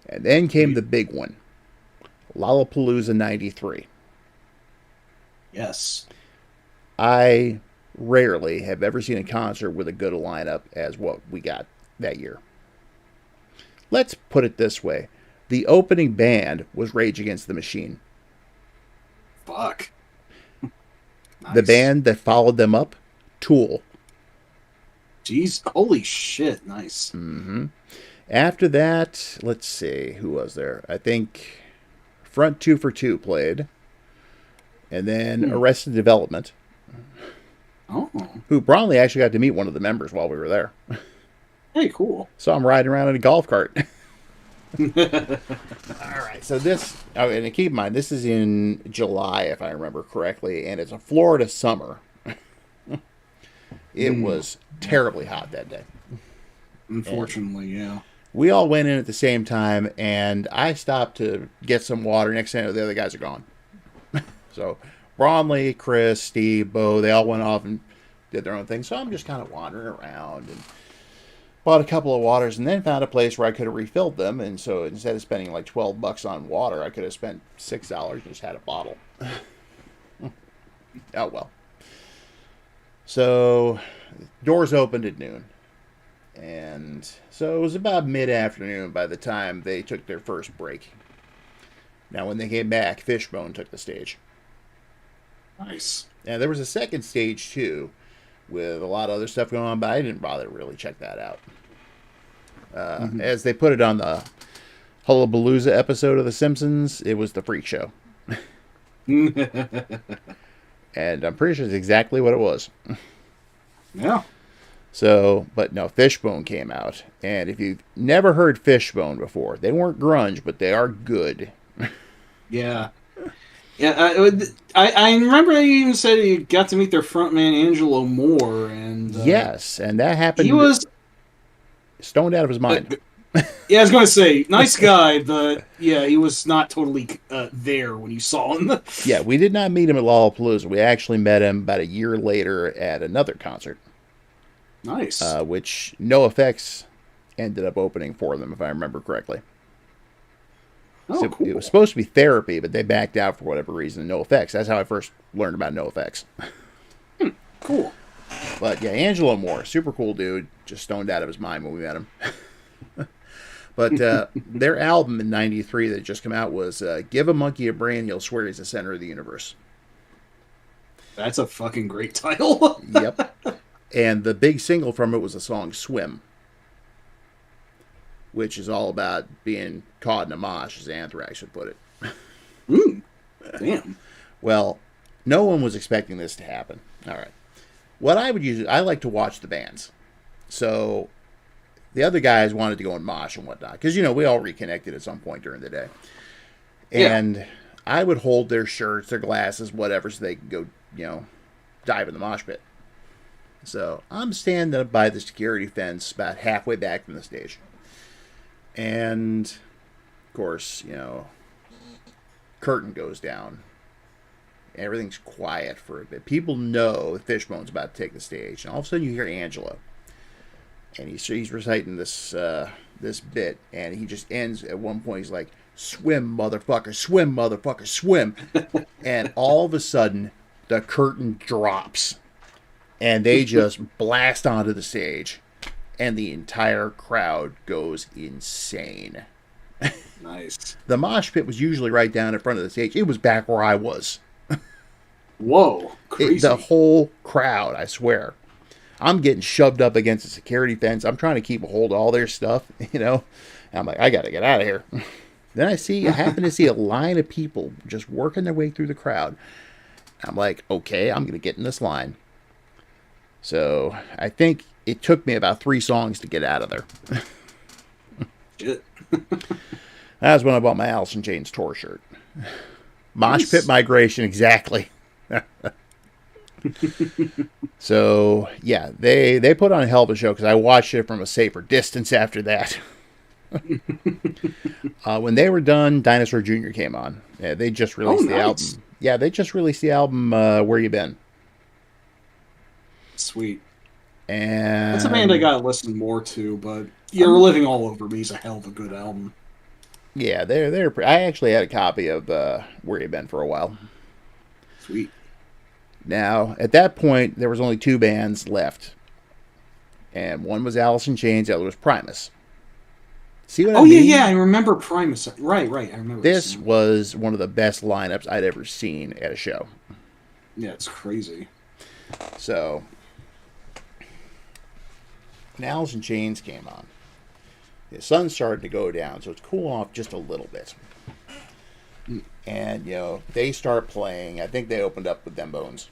Speaker 1: And then came the big one, Lollapalooza 93.
Speaker 2: Yes.
Speaker 1: I rarely have ever seen a concert with a good lineup as what we got that year. Let's put it this way. The opening band was Rage Against the Machine.
Speaker 2: Fuck. Nice.
Speaker 1: The band that followed them up, Tool.
Speaker 2: Jeez, holy shit, nice.
Speaker 1: Mm-hmm. After that, let's see, who was there? I think Front 2 for 2 played. And then Arrested Development.
Speaker 2: Oh.
Speaker 1: Who Bronley actually got to meet one of the members while we were there.
Speaker 2: Hey, cool.
Speaker 1: So I'm riding around in a golf cart. All right, so this, and keep in mind, this is in July, if I remember correctly, and it's a Florida summer. It was terribly hot that day.
Speaker 2: Unfortunately, yeah.
Speaker 1: We all went in at the same time, and I stopped to get some water. Next thing I know, the other guys are gone. So Bronley, Chris, Steve, Bo, they all went off and did their own thing. So I'm just kind of wandering around and bought a couple of waters and then found a place where I could have refilled them. And so instead of spending like $12 on water, I could have spent $6 and just had a bottle. Oh, well. So doors opened at noon. And so it was about mid-afternoon by the time they took their first break. Now, when they came back, Fishbone took the stage.
Speaker 2: Nice.
Speaker 1: And there was a second stage, too, with a lot of other stuff going on, but I didn't bother to really check that out. As they put it on the Hullabalooza episode of The Simpsons, it was the freak show. And I'm pretty sure it's exactly what it was.
Speaker 2: Yeah.
Speaker 1: So, but no, Fishbone came out. And if you've never heard Fishbone before, they weren't grunge, but they are good.
Speaker 2: Yeah. Yeah, I remember they even said you got to meet their frontman, Angelo Moore. And
Speaker 1: yes, and that happened.
Speaker 2: He was
Speaker 1: stoned out of his mind.
Speaker 2: Yeah, I was going to say, nice guy, but yeah, he was not totally there when you saw him.
Speaker 1: Yeah, we did not meet him at Lollapalooza. We actually met him about a year later at another concert.
Speaker 2: Nice.
Speaker 1: Which NoFX ended up opening for them, if I remember correctly.
Speaker 2: Oh,
Speaker 1: so
Speaker 2: cool.
Speaker 1: It was supposed to be Therapy, but they backed out for whatever reason. NoFX. That's how I first learned about NoFX.
Speaker 2: Cool.
Speaker 1: But yeah, Angelo Moore, super cool dude, just stoned out of his mind when we met him. But their album in '93 that just came out was "Give a Monkey a Brain, You'll Swear He's the Center of the Universe."
Speaker 2: That's a fucking great title.
Speaker 1: Yep. And the big single from it was the song "Swim," which is all about being caught in a mosh, as Anthrax would put it.
Speaker 2: Damn.
Speaker 1: Well, no one was expecting this to happen. All right. What I would usually, I like to watch the bands. So The other guys wanted to go and mosh and whatnot because we all reconnected at some point during the day,
Speaker 2: Yeah.
Speaker 1: and I would hold their shirts, their glasses, whatever, so they could go dive in the mosh pit. So I'm standing up by the security fence about halfway back from the stage, and of course curtain goes down. Everything's quiet for a bit. People know Fishbone's about to take the stage, and all of a sudden you hear Angelo, and he's reciting this bit, and he just ends at one point. He's like, "Swim, motherfucker! Swim, motherfucker! Swim!" And all of a sudden, the curtain drops, and they just blast onto the stage, and the entire crowd goes insane.
Speaker 2: Nice.
Speaker 1: The mosh pit was usually right down in front of the stage. It was back where I was.
Speaker 2: Whoa, crazy.
Speaker 1: The whole crowd, I swear. I'm getting shoved up against the security fence. I'm trying to keep a hold of all their stuff, And I'm like, I got to get out of here. Then I happen to see a line of people just working their way through the crowd. I'm like, okay, I'm going to get in this line. So I think it took me about 3 songs to get out of there.
Speaker 2: Shit.
Speaker 1: That was when I bought my Alice in Chains tour shirt. Mosh Pit Migration, exactly. So, yeah, they put on a hell of a show because I watched it from a safer distance after that. When they were done, Dinosaur Jr. came on. Yeah, they just released the album. Yeah, they just released the album, Where You Been?
Speaker 2: Sweet.
Speaker 1: And
Speaker 2: that's a band I gotta listen more to, but You're Living All Over Me is a hell of a good album.
Speaker 1: Yeah, they're. I actually had a copy of Where You Been for a while.
Speaker 2: Sweet.
Speaker 1: Now, at that point, there was only 2 bands left. And one was Alice in Chains, the other was Primus. See what I mean?
Speaker 2: Yeah, I remember Primus. Right, I remember.
Speaker 1: This was one of the best lineups I'd ever seen at a show.
Speaker 2: Yeah, it's crazy.
Speaker 1: So, when Alice in Chains came on, the sun started to go down, so it's cooling off just a little bit. And, they start playing. I think they opened up with Them Bones.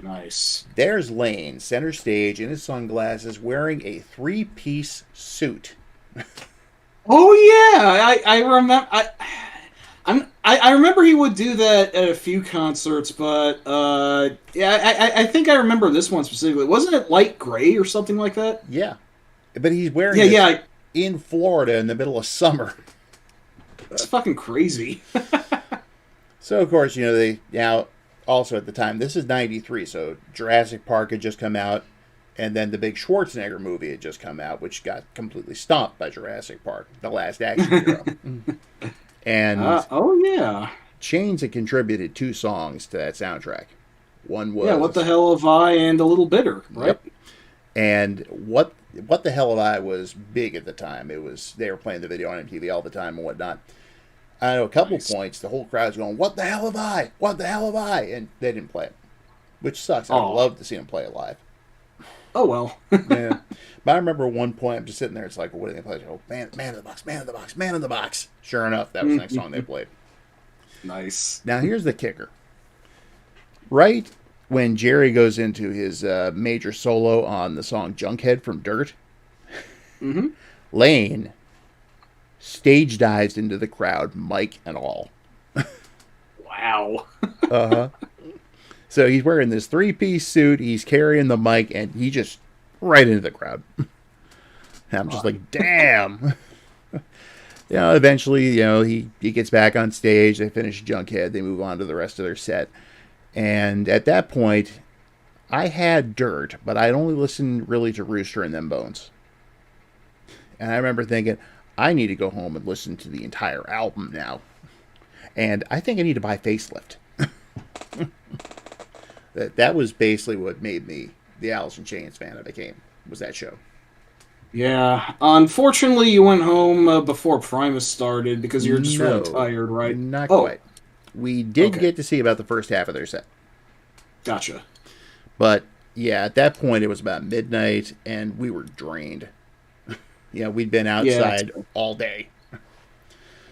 Speaker 2: Nice.
Speaker 1: There's Lane, center stage, in his sunglasses, wearing a 3-piece suit.
Speaker 2: Oh yeah, I remember. I remember he would do that at a few concerts, but I think I remember this one specifically. Wasn't it light gray or something like that?
Speaker 1: Yeah, but he's wearing it in Florida in the middle of summer.
Speaker 2: It's fucking crazy.
Speaker 1: So of course they now. Also, at the time, this is 93, so Jurassic Park had just come out, and then the big Schwarzenegger movie had just come out, which got completely stomped by Jurassic Park, The Last Action Hero. And Chains had contributed 2 songs to that soundtrack. One was
Speaker 2: What the Hell Have I and A Little Bitter, right?
Speaker 1: Yep. And What the Hell Have I was big at the time. They were playing the video on MTV all the time and whatnot. I know a couple points, the whole crowd's going, "What the hell have I? What the hell have I?" And they didn't play it, which sucks. I would love to see them play it live.
Speaker 2: Oh, well.
Speaker 1: Yeah. But I remember at one point, I'm just sitting there, it's like, well, what do they play? Oh, man in the box, man in the box, man in the box. Sure enough, that was the next song they played.
Speaker 2: Nice.
Speaker 1: Now, here's the kicker. Right when Jerry goes into his major solo on the song Junkhead from Dirt, Lane stage dives into the crowd, mic and all.
Speaker 2: Wow.
Speaker 1: Uh-huh. So he's wearing this 3-piece suit, he's carrying the mic, and he just right into the crowd. And I'm just like, damn. Eventually, he gets back on stage, they finish Junkhead, they move on to the rest of their set. And at that point, I had Dirt, but I'd only listened really to Rooster and Them Bones. And I remember thinking, I need to go home and listen to the entire album now. And I think I need to buy Facelift. That was basically what made me the Alice in Chains fan I became, was that show.
Speaker 2: Yeah. Unfortunately, you went home before Primus started because you were just really tired, right?
Speaker 1: Not quite. We did get to see about the first half of their set.
Speaker 2: Gotcha.
Speaker 1: But, yeah, at that point it was about midnight, and we were drained. We'd been outside all day.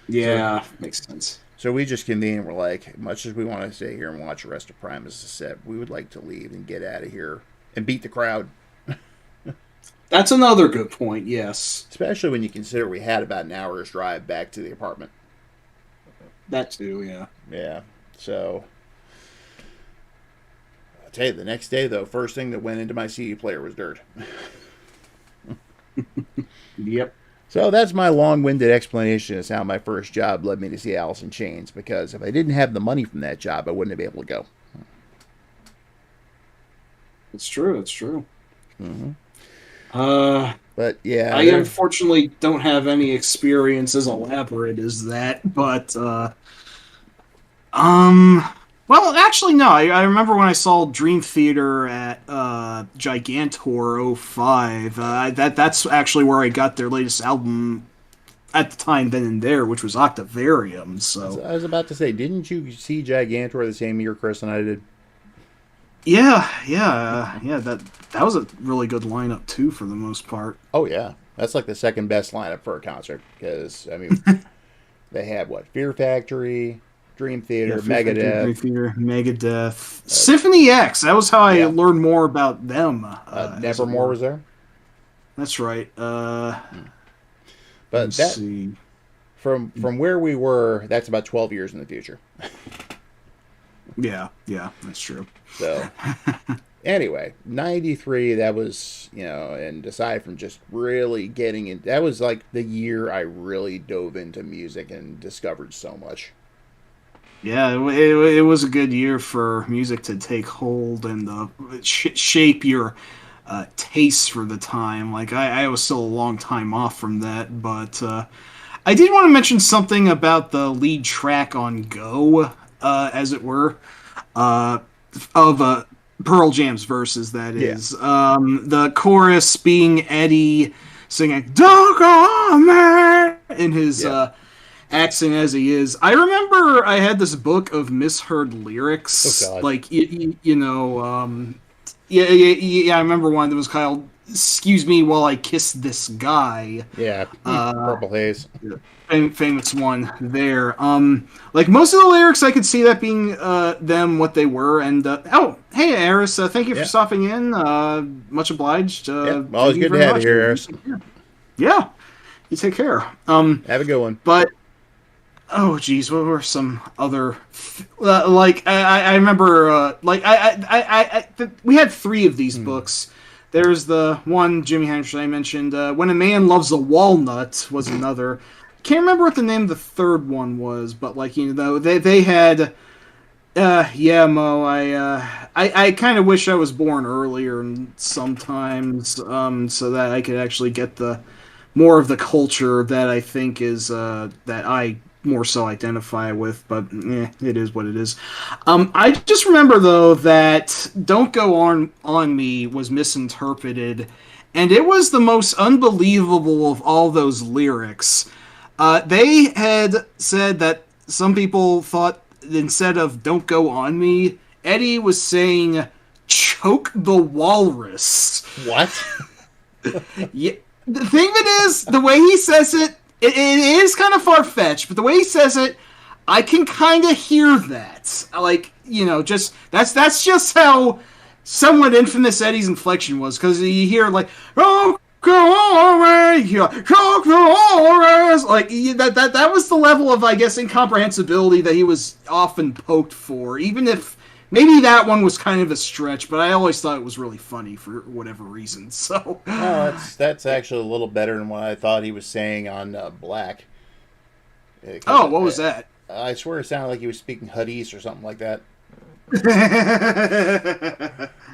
Speaker 2: Yeah, makes sense.
Speaker 1: So we just convened and we're like, much as we want to stay here and watch the rest of Primus' set, we would like to leave and get out of here and beat the crowd.
Speaker 2: That's another good point, yes.
Speaker 1: Especially when you consider we had about an hour's drive back to the apartment.
Speaker 2: That too, yeah.
Speaker 1: Yeah. So, I'll tell you, the next day, though, first thing that went into my CD player was dirt.
Speaker 2: Yep.
Speaker 1: So that's my long-winded explanation as how my first job led me to see Alice in Chains, because if I didn't have the money from that job, I wouldn't have been able to go.
Speaker 2: It's true, it's true.
Speaker 1: Mm-hmm.
Speaker 2: But
Speaker 1: yeah,
Speaker 2: I unfortunately don't have any experience as elaborate as that, but well, actually, no. I remember when I saw Dream Theater at Gigantor 05. That's actually where I got their latest album at the time, then and there, which was Octavarium. So
Speaker 1: I was about to say, didn't you see Gigantor the same year Chris and I did?
Speaker 2: Yeah. That was a really good lineup too, for the most part.
Speaker 1: Oh yeah, that's like the second best lineup for a concert, because I mean, they had what? Fear Factory, Dream Theater, Megadeth.
Speaker 2: Dream Theater, Megadeth. Symphony X. That was how I learned more about them.
Speaker 1: Nevermore was there.
Speaker 2: That's right.
Speaker 1: But from where we were, that's about 12 years in the future.
Speaker 2: Yeah, that's true.
Speaker 1: So, anyway, 93, that was, and aside from just really getting in, that was like the year I really dove into music and discovered so much.
Speaker 2: Yeah, it was a good year for music to take hold and shape your tastes for the time. Like, I was still a long time off from that, but I did want to mention something about the lead track on Go, as it were, of Pearl Jam's verses, that is. Yeah. The chorus being Eddie singing, "Don't go on, man," in his accent as he is. I remember I had this book of misheard lyrics.
Speaker 1: Oh, God.
Speaker 2: Like, I remember one that was called "Excuse Me While I Kiss This Guy."
Speaker 1: Yeah, Purple Haze.
Speaker 2: Famous one there. Like, most of the lyrics, I could see that being them, what they were. And hey, Eris, thank you for stopping in. Much obliged.
Speaker 1: Always good to have you here, Eris.
Speaker 2: Yeah, you take care.
Speaker 1: Have a good one.
Speaker 2: But oh, geez, what were some other like? I remember we had 3 of these books. There's the one Jimi Hendrix I mentioned. When a Man Loves a Walnut was another. Can't remember what the name of the third one was, but they had. Mo. I kind of wish I was born earlier sometimes, so that I could actually get the more of the culture that I think is that I more so identify with, but it is what it is. I just remember, though, that "Don't Go on Me" was misinterpreted, and it was the most unbelievable of all those lyrics. They had said that some people thought instead of "Don't Go on Me," Eddie was saying "Choke the Walrus."
Speaker 1: What?
Speaker 2: Yeah. The thing of it is, the way he says it, it is kind of far-fetched, but the way he says it, I can kind of hear that. Like, just that's just how somewhat infamous Eddie's inflection was, because you hear, like, "Oh, go away, choke the walrus." Like, that was the level of, I guess, incomprehensibility that he was often poked for, even if maybe that one was kind of a stretch, but I always thought it was really funny for whatever reason. So,
Speaker 1: that's actually a little better than what I thought he was saying on Black.
Speaker 2: What was that?
Speaker 1: I swear it sounded like he was speaking Hadith or something like that.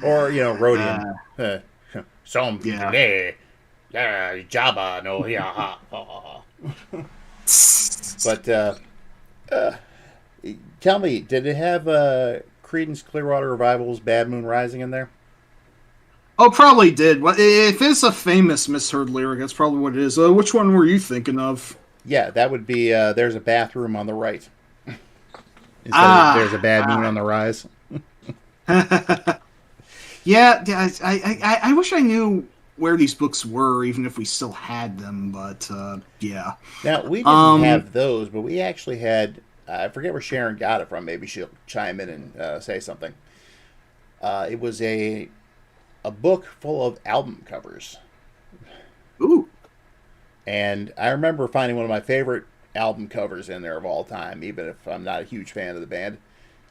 Speaker 1: Or, Rhodian. Some today. Yeah, Jabba, no, yeah. But, tell me, did it have Creedence Clearwater Revival's "Bad Moon Rising" in there?
Speaker 2: Oh, probably did. If it's a famous misheard lyric, that's probably what it is. Which one were you thinking of?
Speaker 1: Yeah, that would be "There's a Bathroom on the Right." Instead of "There's a Bad Moon on the Rise."
Speaker 2: Yeah, I wish I knew where these books were, even if we still had them, but yeah.
Speaker 1: Now, we didn't have those, but we actually had, I forget where Sharon got it from, maybe she'll chime in and say something. It was a book full of album covers.
Speaker 2: Ooh.
Speaker 1: And I remember finding one of my favorite album covers in there of all time, even if I'm not a huge fan of the band.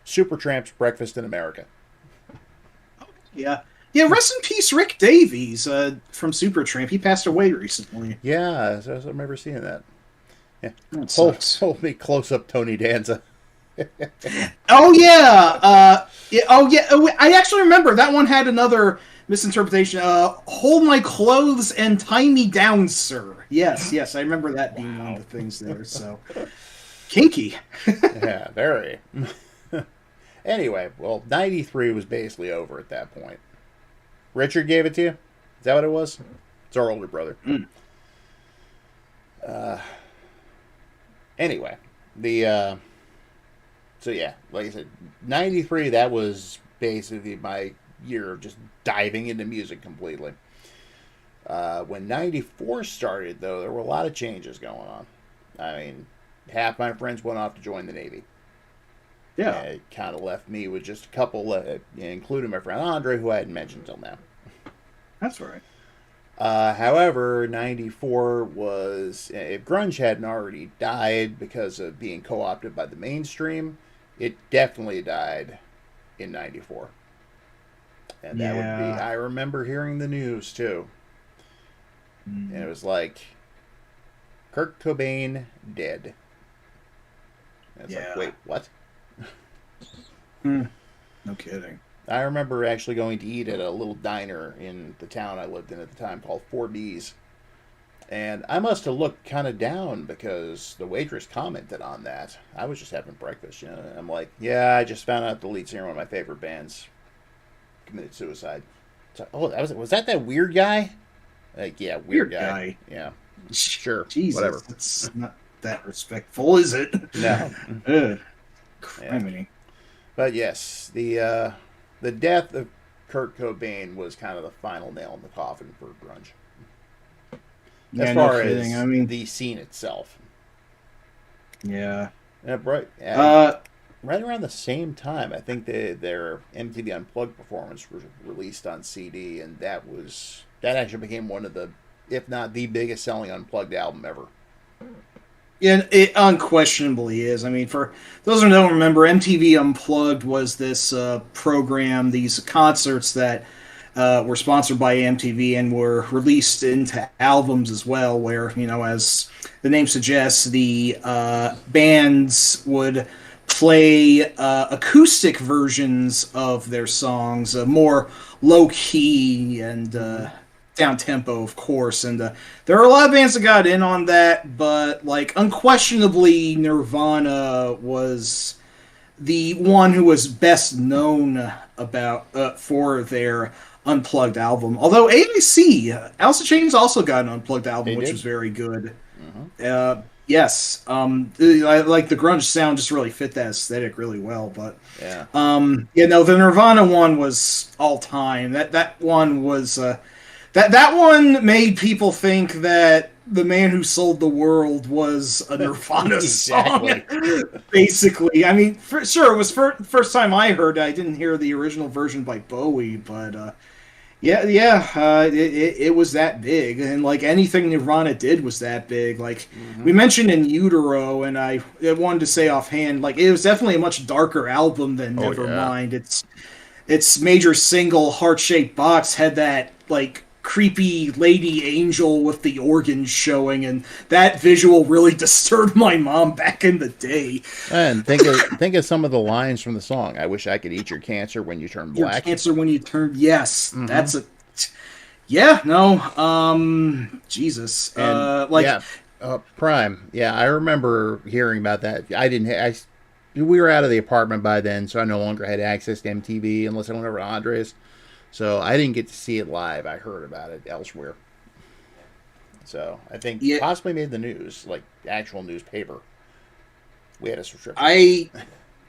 Speaker 1: Supertramp's Breakfast in America.
Speaker 2: Yeah. Yeah, rest in peace, Rick Davies from Supertramp. He passed away recently.
Speaker 1: Yeah, I remember seeing that. Yeah.
Speaker 2: That sucks.
Speaker 1: Hold me close up, Tony Danza.
Speaker 2: Oh, yeah. Oh, yeah. I actually remember that one had another misinterpretation. Hold my clothes and tie me down, sir. Yes. I remember that being one of the things there. So, kinky.
Speaker 1: Yeah, very. Anyway, well, 93 was basically over at that point. Richard gave it to you? Is that what it was? It's our older brother.
Speaker 2: Mm.
Speaker 1: Anyway, so yeah, like I said, 93, that was basically my year of just diving into music completely. When 94 started, though, there were a lot of changes going on. I mean, half my friends went off to join the Navy.
Speaker 2: Yeah.
Speaker 1: It kind of left me with just a couple, including my friend Andre, who I hadn't mentioned till now.
Speaker 2: That's right.
Speaker 1: However, 94 was, if grunge hadn't already died because of being co-opted by the mainstream, it definitely died in 94. And that would be, I remember hearing the news too. And it was like, Kurt Cobain dead. And it's like, wait, what?
Speaker 2: No kidding.
Speaker 1: I remember actually going to eat at a little diner in the town I lived in at the time called 4B's. And I must have looked kind of down because the waitress commented on that. I was just having breakfast, you know. I'm like, yeah, I just found out the lead singer of one of my favorite bands committed suicide. So, oh, was that weird guy? Like, yeah, weird guy. Yeah, sure,
Speaker 2: Jesus,
Speaker 1: whatever.
Speaker 2: It's not that respectful, is it?
Speaker 1: No.
Speaker 2: Criminy.
Speaker 1: Yeah. But yes, the death of Kurt Cobain was kind of the final nail in the coffin for grunge. As far as the scene itself.
Speaker 2: Yeah.
Speaker 1: Right around the same time, I think their MTV Unplugged performance was released on CD, and that actually became one of the, if not the biggest selling Unplugged album ever.
Speaker 2: Yeah, it unquestionably is. I mean, for those who don't remember, MTV Unplugged was this program, these concerts that were sponsored by MTV and were released into albums as well, where, you know, as the name suggests, the bands would play acoustic versions of their songs, more low-key and down-tempo, of course. And there are a lot of bands that got in on that, but, like, unquestionably, Nirvana was the one who was best known about for their Unplugged album. Although AIC, Alice in Chains also got an Unplugged album, which was very good. Mm-hmm. Yes, I like the grunge sound just really fit that aesthetic really well. But
Speaker 1: yeah,
Speaker 2: the Nirvana one was all time. That one was that one made people think that the man who sold the world was a Nirvana song. Basically, I mean, sure, it was first time I heard it. I didn't hear the original version by Bowie, but it was that big, and like anything Nirvana did was that big. Like we mentioned In Utero, and I wanted to say offhand, like it was definitely a much darker album than Nevermind. Its major single, Heart Shaped Box, had that like creepy lady angel with the organs showing, and that visual really disturbed my mom back in the day.
Speaker 1: And think of some of the lines from the song. I wish I could eat your cancer when you turn black.
Speaker 2: Your cancer when you turn, yes, that's a Jesus,
Speaker 1: Prime. Yeah, I remember hearing about that. We were out of the apartment by then, so I no longer had access to MTV unless I went over to Andres. So I didn't get to see it live. I heard about it elsewhere. So I think possibly made the news, like actual newspaper. We had a subscription.
Speaker 2: I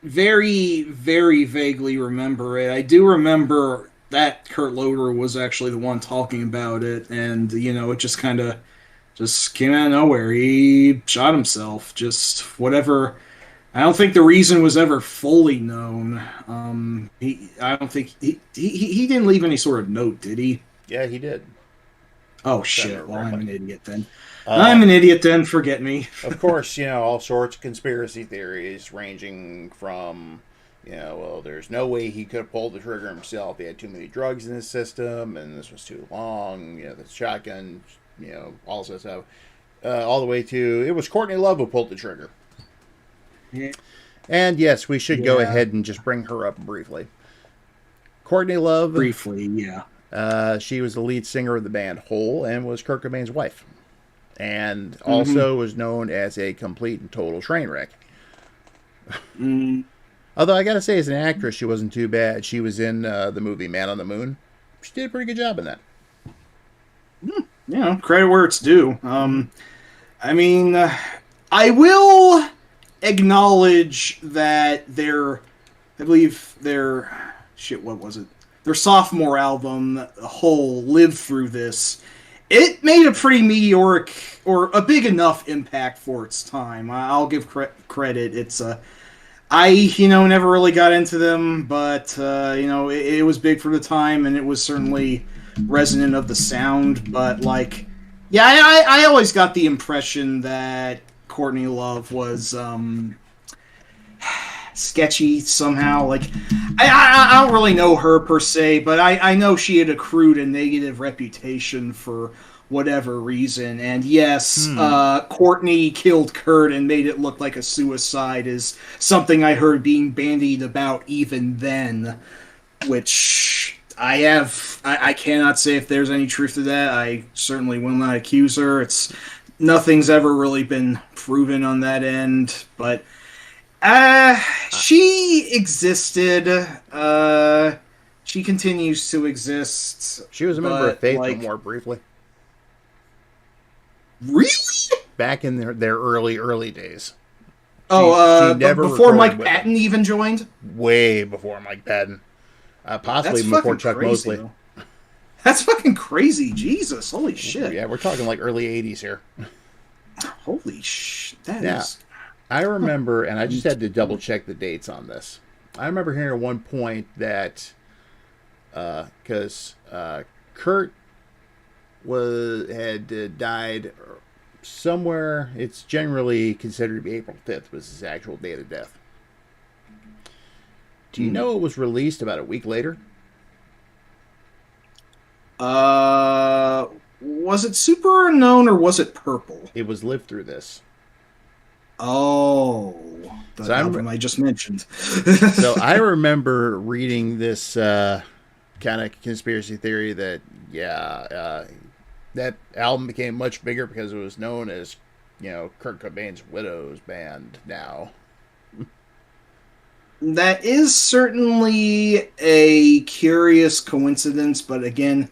Speaker 2: very, very vaguely remember it. I do remember that Kurt Loder was actually the one talking about it, and it just kind of just came out of nowhere. He shot himself. Just whatever. I don't think the reason was ever fully known. I don't think he didn't leave any sort of note, did he?
Speaker 1: Yeah, he did.
Speaker 2: Oh, shit. Well, I'm an idiot then. I'm an idiot then. Forget me.
Speaker 1: Of course, all sorts of conspiracy theories ranging from, well, there's no way he could have pulled the trigger himself. He had too many drugs in his system, and this was too long. The shotgun, all this stuff. All the way to, it was Courtney Love who pulled the trigger.
Speaker 2: Yeah.
Speaker 1: And yes, we should go ahead and just bring her up briefly. Courtney Love.
Speaker 2: Briefly, yeah.
Speaker 1: She was the lead singer of the band Hole and was Kurt Cobain's wife. And also was known as a complete and total train wreck. Although I gotta say, as an actress, she wasn't too bad. She was in the movie Man on the Moon. She did a pretty good job in that.
Speaker 2: Credit where it's due. I mean, I will acknowledge that I believe what was it? Their sophomore album, Hole, lived through this. It made a pretty meteoric, or a big enough impact for its time. I'll give credit. It's I never really got into them, but it was big for the time, and it was certainly resonant of the sound. But I always got the impression that Courtney Love was sketchy somehow. I don't really know her per se, but I know she had accrued a negative reputation for whatever reason. And yes, Courtney killed Kurt and made it look like a suicide is something I heard being bandied about even then, which I cannot say if there's any truth to that. I certainly will not accuse her. Nothing's ever really been proven on that end, but she existed. She continues to exist.
Speaker 1: She was a member of Faith No More briefly.
Speaker 2: Really?
Speaker 1: Back in their early days.
Speaker 2: She never before Mike Patton even joined?
Speaker 1: Way before Mike Patton. Possibly before Chuck Mosley.
Speaker 2: Though. That's fucking crazy. Jesus. Holy shit.
Speaker 1: Yeah, we're talking early 80s here.
Speaker 2: Holy shit. That is...
Speaker 1: I remember, and I just had to double check the dates on this. I remember hearing at one point that because Kurt had died somewhere. It's generally considered to be April 5th was his actual date of death. Do you know it was released about a week later?
Speaker 2: Was it Super Unknown or was it Purple?
Speaker 1: It was Live Through This.
Speaker 2: Oh, the album I just mentioned.
Speaker 1: So I remember reading this kind of conspiracy theory that, that album became much bigger because it was known as, Kurt Cobain's widow's band now.
Speaker 2: That is certainly a curious coincidence, but again,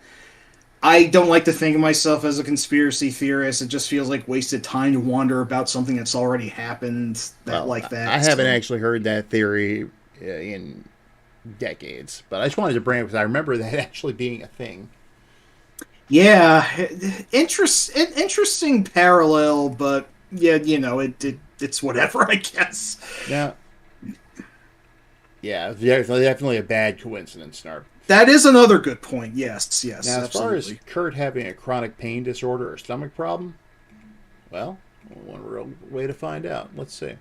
Speaker 2: I don't like to think of myself as a conspiracy theorist. It just feels like wasted time to wonder about something that's already happened like that.
Speaker 1: I haven't actually heard that theory in decades, but I just wanted to bring it because I remember that actually being a thing.
Speaker 2: Yeah, interesting parallel, but yeah, it's whatever, I guess.
Speaker 1: Yeah, definitely a bad coincidence, Snarp.
Speaker 2: That is another good point. Yes,
Speaker 1: now, as
Speaker 2: absolutely.
Speaker 1: far as Kurt having a chronic pain disorder or stomach problem, well, one real way to find out. Let's see.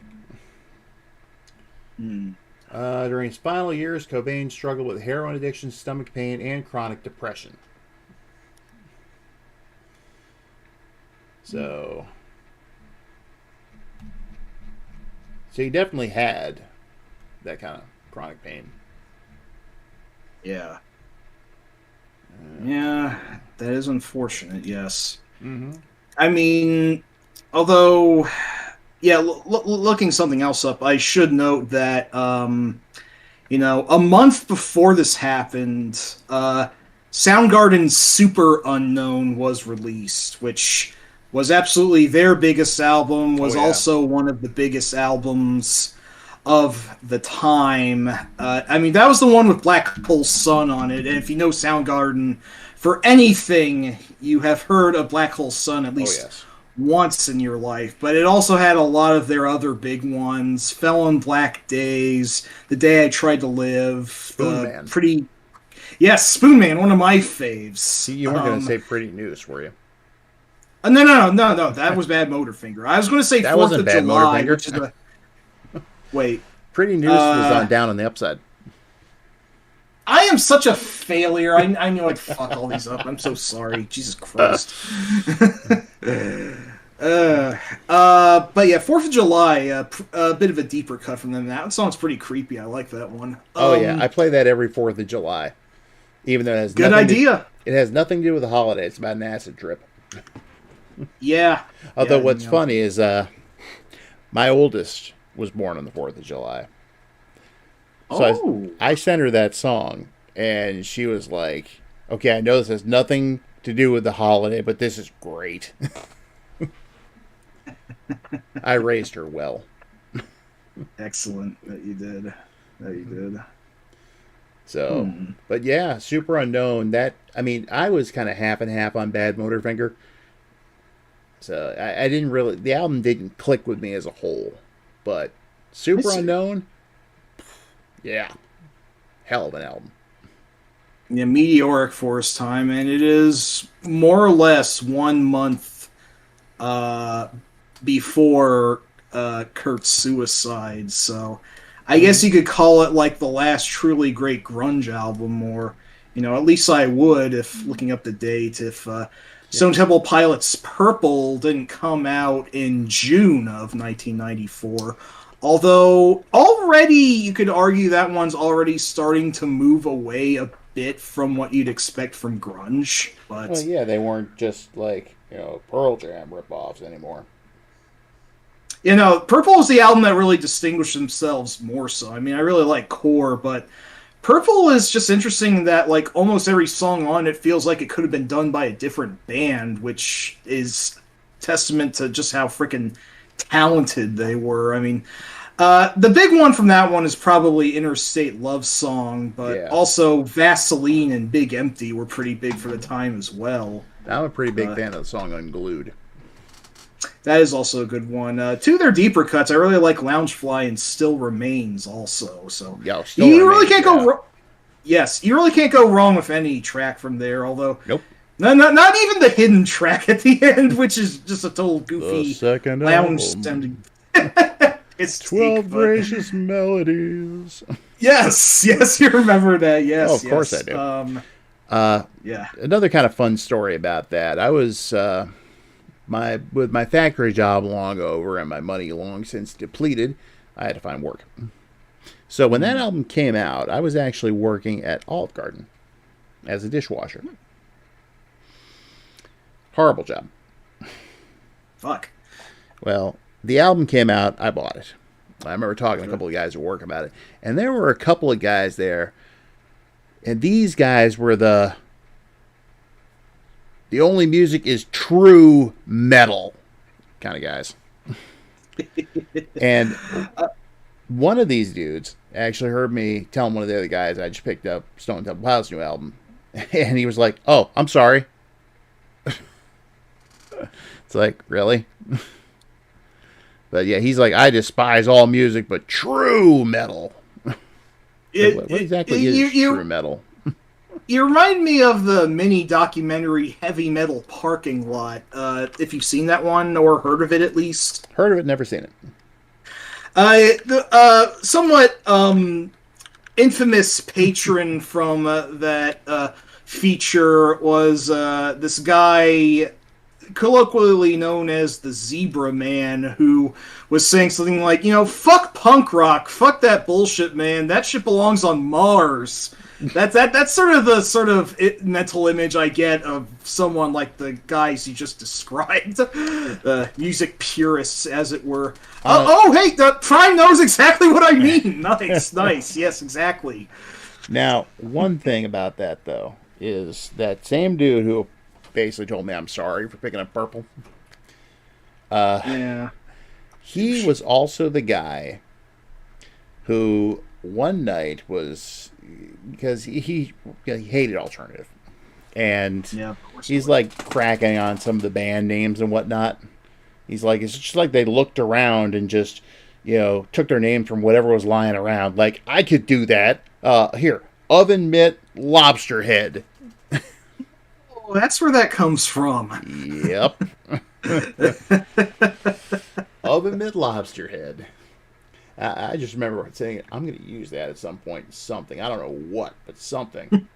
Speaker 1: During his final years, Cobain struggled with heroin addiction, stomach pain, and chronic depression. So he definitely had that kind of chronic pain.
Speaker 2: Yeah. Yeah, that is unfortunate, yes.
Speaker 1: Mm-hmm.
Speaker 2: I mean, although, looking something else up, I should note that, a month before this happened, Soundgarden's Super Unknown was released, which was absolutely their biggest album, was also one of the biggest albums of the time. That was the one with Black Hole Sun on it, and if you know Soundgarden, for anything, you have heard of Black Hole Sun at least once in your life, but it also had a lot of their other big ones, Fell on Black Days, The Day I Tried to Live,
Speaker 1: Spoonman.
Speaker 2: Spoonman, one of my faves.
Speaker 1: You weren't going to say Pretty News, were you?
Speaker 2: No. That was Bad Motorfinger. I was going to say
Speaker 1: that
Speaker 2: 4th of
Speaker 1: Bad
Speaker 2: July,
Speaker 1: Motorfinger.
Speaker 2: which is the... Wait.
Speaker 1: Pretty Noose was on Down on the Upside.
Speaker 2: I am such a failure. I knew I'd fuck all these up. I'm so sorry. Jesus Christ. But yeah, 4th of July, a bit of a deeper cut from them. That song's pretty creepy. I like that one.
Speaker 1: Oh yeah, I play that every 4th of July. Even though it has
Speaker 2: good idea.
Speaker 1: It has nothing to do with the holiday. It's about an acid trip.
Speaker 2: Yeah.
Speaker 1: Although what's funny is my oldest was born on the 4th of July. So I sent her that song, and she was like, okay, I know this has nothing to do with the holiday, but this is great. I raised her well.
Speaker 2: Excellent that you did.
Speaker 1: So, but yeah, Super Unknown, I was kind of half and half on Bad Motorfinger. So I didn't really, the album didn't click with me as a whole, but Super Unknown, yeah, hell of an album.
Speaker 2: Yeah, meteoric for its time, and it is more or less 1 month before Kurt's suicide. So I guess you could call it like the last truly great grunge album, or at least I would, if looking up the date, if Stone Temple Pilots' Purple didn't come out in June of 1994. Although already you could argue that one's already starting to move away a bit from what you'd expect from grunge. But
Speaker 1: well, yeah, they weren't just like Pearl Jam ripoffs anymore.
Speaker 2: Purple is the album that really distinguished themselves more so. I mean, I really like Core, but Purple is just interesting that like almost every song on it feels like it could have been done by a different band, which is testament to just how freaking talented they were. I mean, the big one from that one is probably Interstate Love Song, but also Vaseline and Big Empty were pretty big for the time as well.
Speaker 1: I'm a pretty big fan of the song Unglued.
Speaker 2: That is also a good one. Two of their deeper cuts, I really like Loungefly and Still Remains also. So you really can't go wrong. Yes, you really can't go wrong with any track from there. Although,
Speaker 1: nope,
Speaker 2: not even the hidden track at the end, which is just a total goofy lounge sounding. It's
Speaker 1: 12 gracious melodies.
Speaker 2: Yes, you remember that. Yes,
Speaker 1: of course I do. Yeah. Another kind of fun story about that. I was with my factory job long over and my money long since depleted. I had to find work. So when that album came out, I was actually working at Olive Garden as a dishwasher. Horrible job.
Speaker 2: Fuck.
Speaker 1: Well, the album came out, I bought it. I remember talking to a couple of guys at work about it. And there were a couple of guys there, and these guys were the only music is true metal kind of guys. And one of these dudes actually heard me telling one of the other guys I just picked up Stone Temple Pilots' new album. And he was like, "Oh, I'm sorry." It's like, really? But yeah, he's like, "I despise all music but true metal." What exactly is true metal?
Speaker 2: You remind me of the mini documentary Heavy Metal Parking Lot. If you've seen that one or heard of it at least.
Speaker 1: Heard of it, never seen it.
Speaker 2: The somewhat infamous patron from that feature was this guy, colloquially known as the Zebra Man, who was saying something like, fuck punk rock, fuck that bullshit, man, that shit belongs on Mars. That's sort of the mental image I get of someone like the guys you just described, music purists, as it were. Hey, Prime knows exactly what I mean. Nice, yes, exactly.
Speaker 1: Now, one thing about that though is that same dude who basically told me I'm sorry for picking up Purple. He was also the guy who one night was, because he hated alternative, and he's like cracking on some of the band names and whatnot. He's like, it's just like they looked around and just took their name from whatever was lying around. Like, I could do that. Here, Oven Mitt Lobster Head.
Speaker 2: that's where that comes from.
Speaker 1: Yep. Oven mitt lobster head. I just remember saying, I'm going to use that at some point. Something. I don't know what, but something.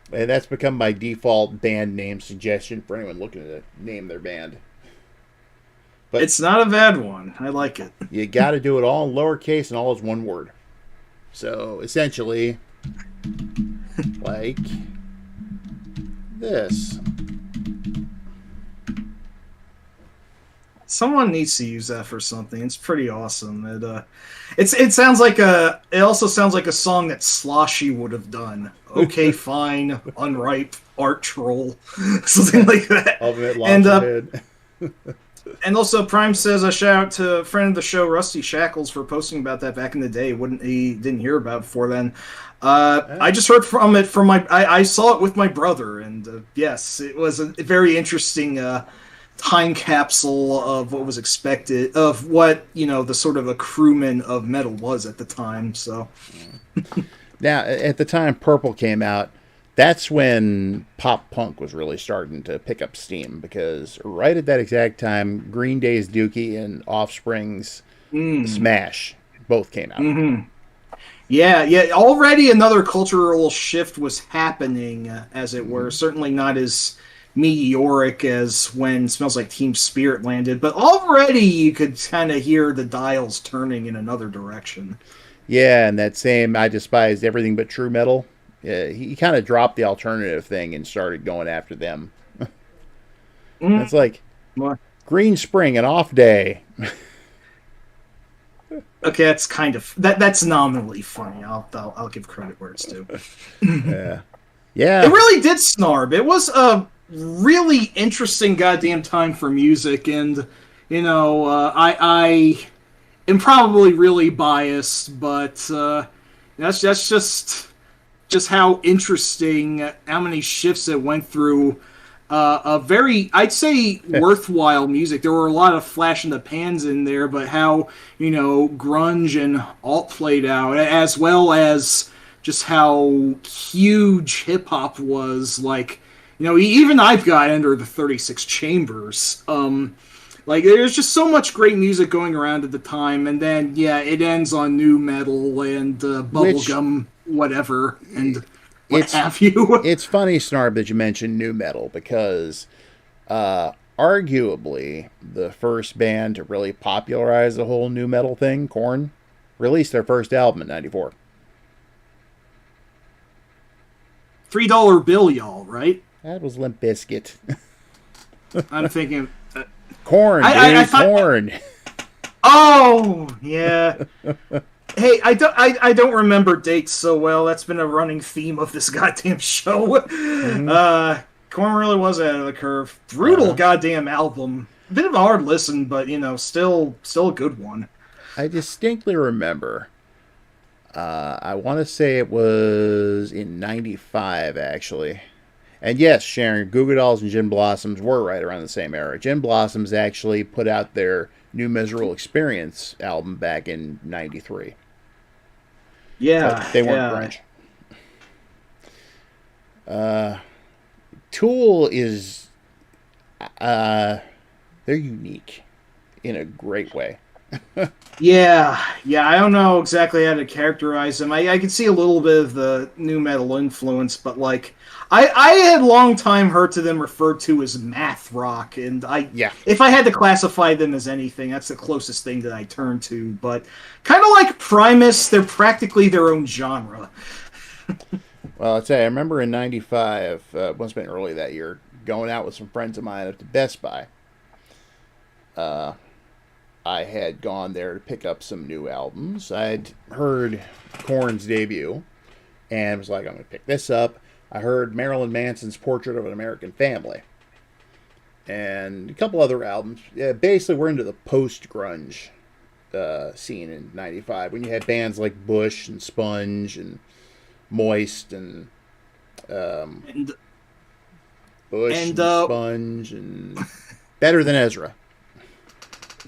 Speaker 1: And that's become my default band name suggestion for anyone looking to name their band.
Speaker 2: But it's not a bad one. I like it.
Speaker 1: You got to do it all in lowercase and all as one word. So essentially, like this.
Speaker 2: Someone needs to use that for something. It's pretty awesome. It sounds like it also sounds like a song that Sloshy would have done. Okay, fine, unripe, art troll, something like that. And also, Prime says a shout out to a friend of the show, Rusty Shackles, for posting about that back in the day. He didn't hear about it before then. I just heard from it from I saw it with my brother, and yes, it was a very interesting time capsule of what was expected of what the sort of a crewman of metal was at the time. So
Speaker 1: now, at the time Purple came out, that's when pop punk was really starting to pick up steam, because right at that exact time, Green Day's Dookie and Offspring's Smash both came out.
Speaker 2: Mm-hmm. Yeah. Already another cultural shift was happening, as it were. Certainly not as meteoric as when Smells Like Teen Spirit landed, but already you could kind of hear the dials turning in another direction.
Speaker 1: Yeah, and that same I Despised Everything But True Metal. Yeah, he kind of dropped the alternative thing and started going after them. It's like Green Spring, an off day.
Speaker 2: Okay, that's kind of that's nominally funny. I'll give credit where it's due.
Speaker 1: Yeah.
Speaker 2: It really did snarb. It was a really interesting goddamn time for music, and I am probably really biased, but that's just how interesting, how many shifts it went through. A very, I'd say, worthwhile music. There were a lot of flash in the pans in there, but how grunge and alt played out, as well as just how huge hip hop was. Like, even I've got Enter the 36 Chambers. Like, there's just so much great music going around at the time, and then it ends on new metal and bubblegum, whatever, and what have you.
Speaker 1: It's funny, Snarb, that you mentioned new metal, because arguably the first band to really popularize the whole new metal thing, Korn, released their first album in '94.
Speaker 2: $3 bill, y'all, right?
Speaker 1: That was Limp Bizkit.
Speaker 2: I'm thinking
Speaker 1: Korn, Korn.
Speaker 2: Oh, yeah. Hey, I don't remember dates so well. That's been a running theme of this goddamn show. Korn really was ahead of the curve. Brutal goddamn album. A bit of a hard listen, but still a good one.
Speaker 1: I distinctly remember. I want to say it was in '95, actually. And yes, Sharon, Goo Goo Dolls and Gin Blossoms were right around the same era. Gin Blossoms actually put out their New Miserable Experience album back in '93.
Speaker 2: Yeah.
Speaker 1: But they weren't grunge. Tool is... they're unique in a great way.
Speaker 2: Yeah, I don't know exactly how to characterize them. I can see a little bit of the new metal influence, but like I had long time heard to them referred to as math rock, and if I had to classify them as anything, that's the closest thing that I turn to. But kind of like Primus, they're practically their own genre.
Speaker 1: Well, I'll tell you, I remember in '95, must have been early that year, going out with some friends of mine up to Best Buy. I had gone there to pick up some new albums. I'd heard Korn's debut and was like, I'm going to pick this up. I heard Marilyn Manson's Portrait of an American Family and a couple other albums. Yeah, basically, we're into the post-grunge scene in '95 when you had bands like Bush and Sponge and Moist and Bush and Sponge and Better Than Ezra.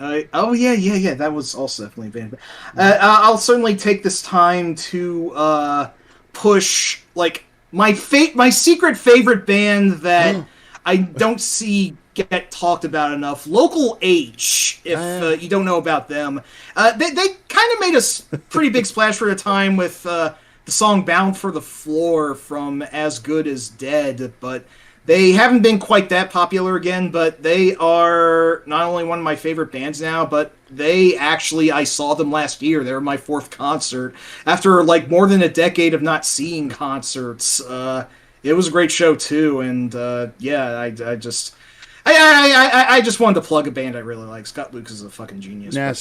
Speaker 2: Yeah. That was also definitely a band. I'll certainly take this time to push, like, my secret favorite band that I don't see get talked about enough. Local H, if you don't know about them, they kind of made a pretty big splash for a time with the song "Bound for the Floor" from As Good as Dead, but they haven't been quite that popular again. But they are not only one of my favorite bands now, but I saw them last year. They were my 4th concert after like more than a decade of not seeing concerts. It was a great show too, and I just wanted to plug a band I really like. Scott Lucas is a fucking genius.
Speaker 1: Now,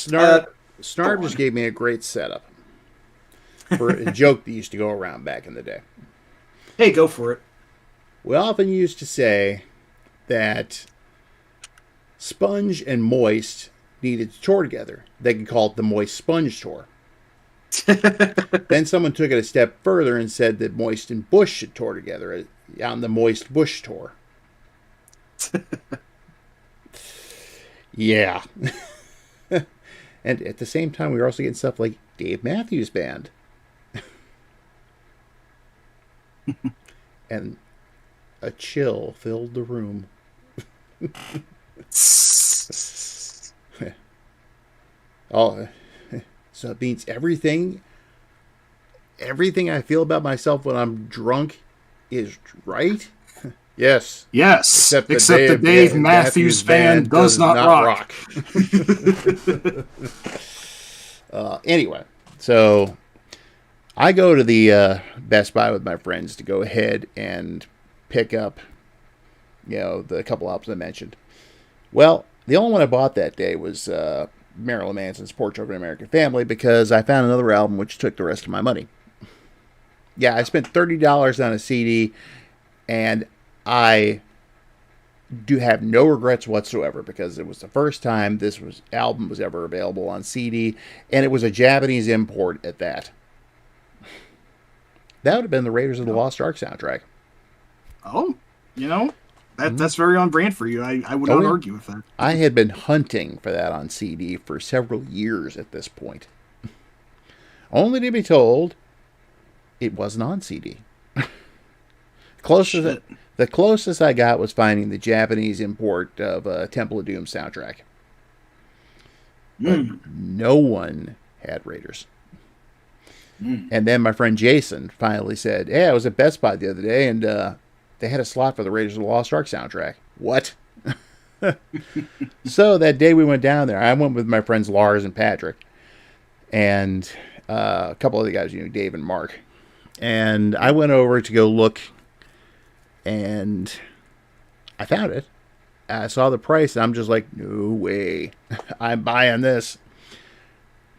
Speaker 1: Snarb just gave me a great setup for a joke that used to go around back in the day.
Speaker 2: Hey, go for it.
Speaker 1: We often used to say that Sponge and Moist needed to tour together. They could call it the Moist Sponge Tour. Then someone took it a step further and said that Moist and Bush should tour together on the Moist Bush Tour. Yeah. And at the same time, we were also getting stuff like Dave Matthews Band. And a chill filled the room. Oh, so it means everything I feel about myself when I'm drunk is right? Yes.
Speaker 2: Yes. Except the Dave Matthews Band does not rock.
Speaker 1: Anyway, so I go to the Best Buy with my friends to go ahead and pick up, the couple albums I mentioned. Well, the only one I bought that day was Marilyn Manson's Portrait of an American Family, because I found another album which took the rest of my money. Yeah, I spent $30 on a CD, and I do have no regrets whatsoever, because it was the first time this album was ever available on CD, and it was a Japanese import at that. That would have been the Raiders of the Lost Ark soundtrack.
Speaker 2: Oh, that's very on brand for you. I would not argue with that.
Speaker 1: I had been hunting for that on CD for several years at this point. Only to be told it wasn't on CD. The closest I got was finding the Japanese import of Temple of Doom soundtrack. But no one had Raiders. And then my friend Jason finally said, "Hey, I was at Best Buy the other day, and they had a slot for the Raiders of the Lost Ark soundtrack." What? So that day we went down there, I went with my friends Lars and Patrick, and a couple other guys, Dave and Mark. And I went over to go look, and I found it. I saw the price, and I'm just like, no way. I'm buying this.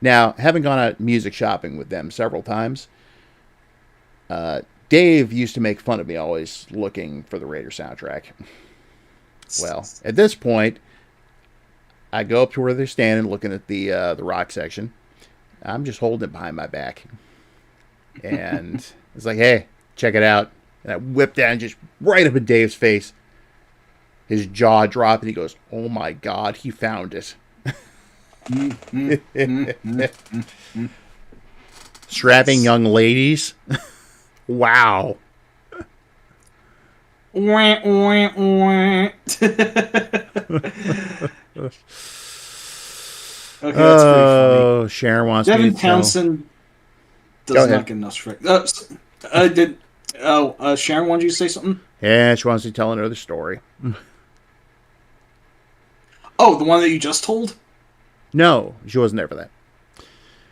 Speaker 1: Now, having gone out music shopping with them several times, Dave used to make fun of me always looking for the Raider soundtrack. Well, at this point, I go up to where they're standing looking at the rock section. I'm just holding it behind my back. And it's like, "Hey, check it out." And I whip down just right up in Dave's face. His jaw dropped, and he goes, "Oh my God, he found it." Strapping young ladies. Wow.
Speaker 2: Okay, that's pretty funny.
Speaker 1: Sharon wants
Speaker 2: Devin
Speaker 1: me to
Speaker 2: Townsend does not get enough strength. Sharon wanted you to say something?
Speaker 1: Yeah, she wants to tell another story.
Speaker 2: Oh, the one that you just told?
Speaker 1: No, she wasn't there for that.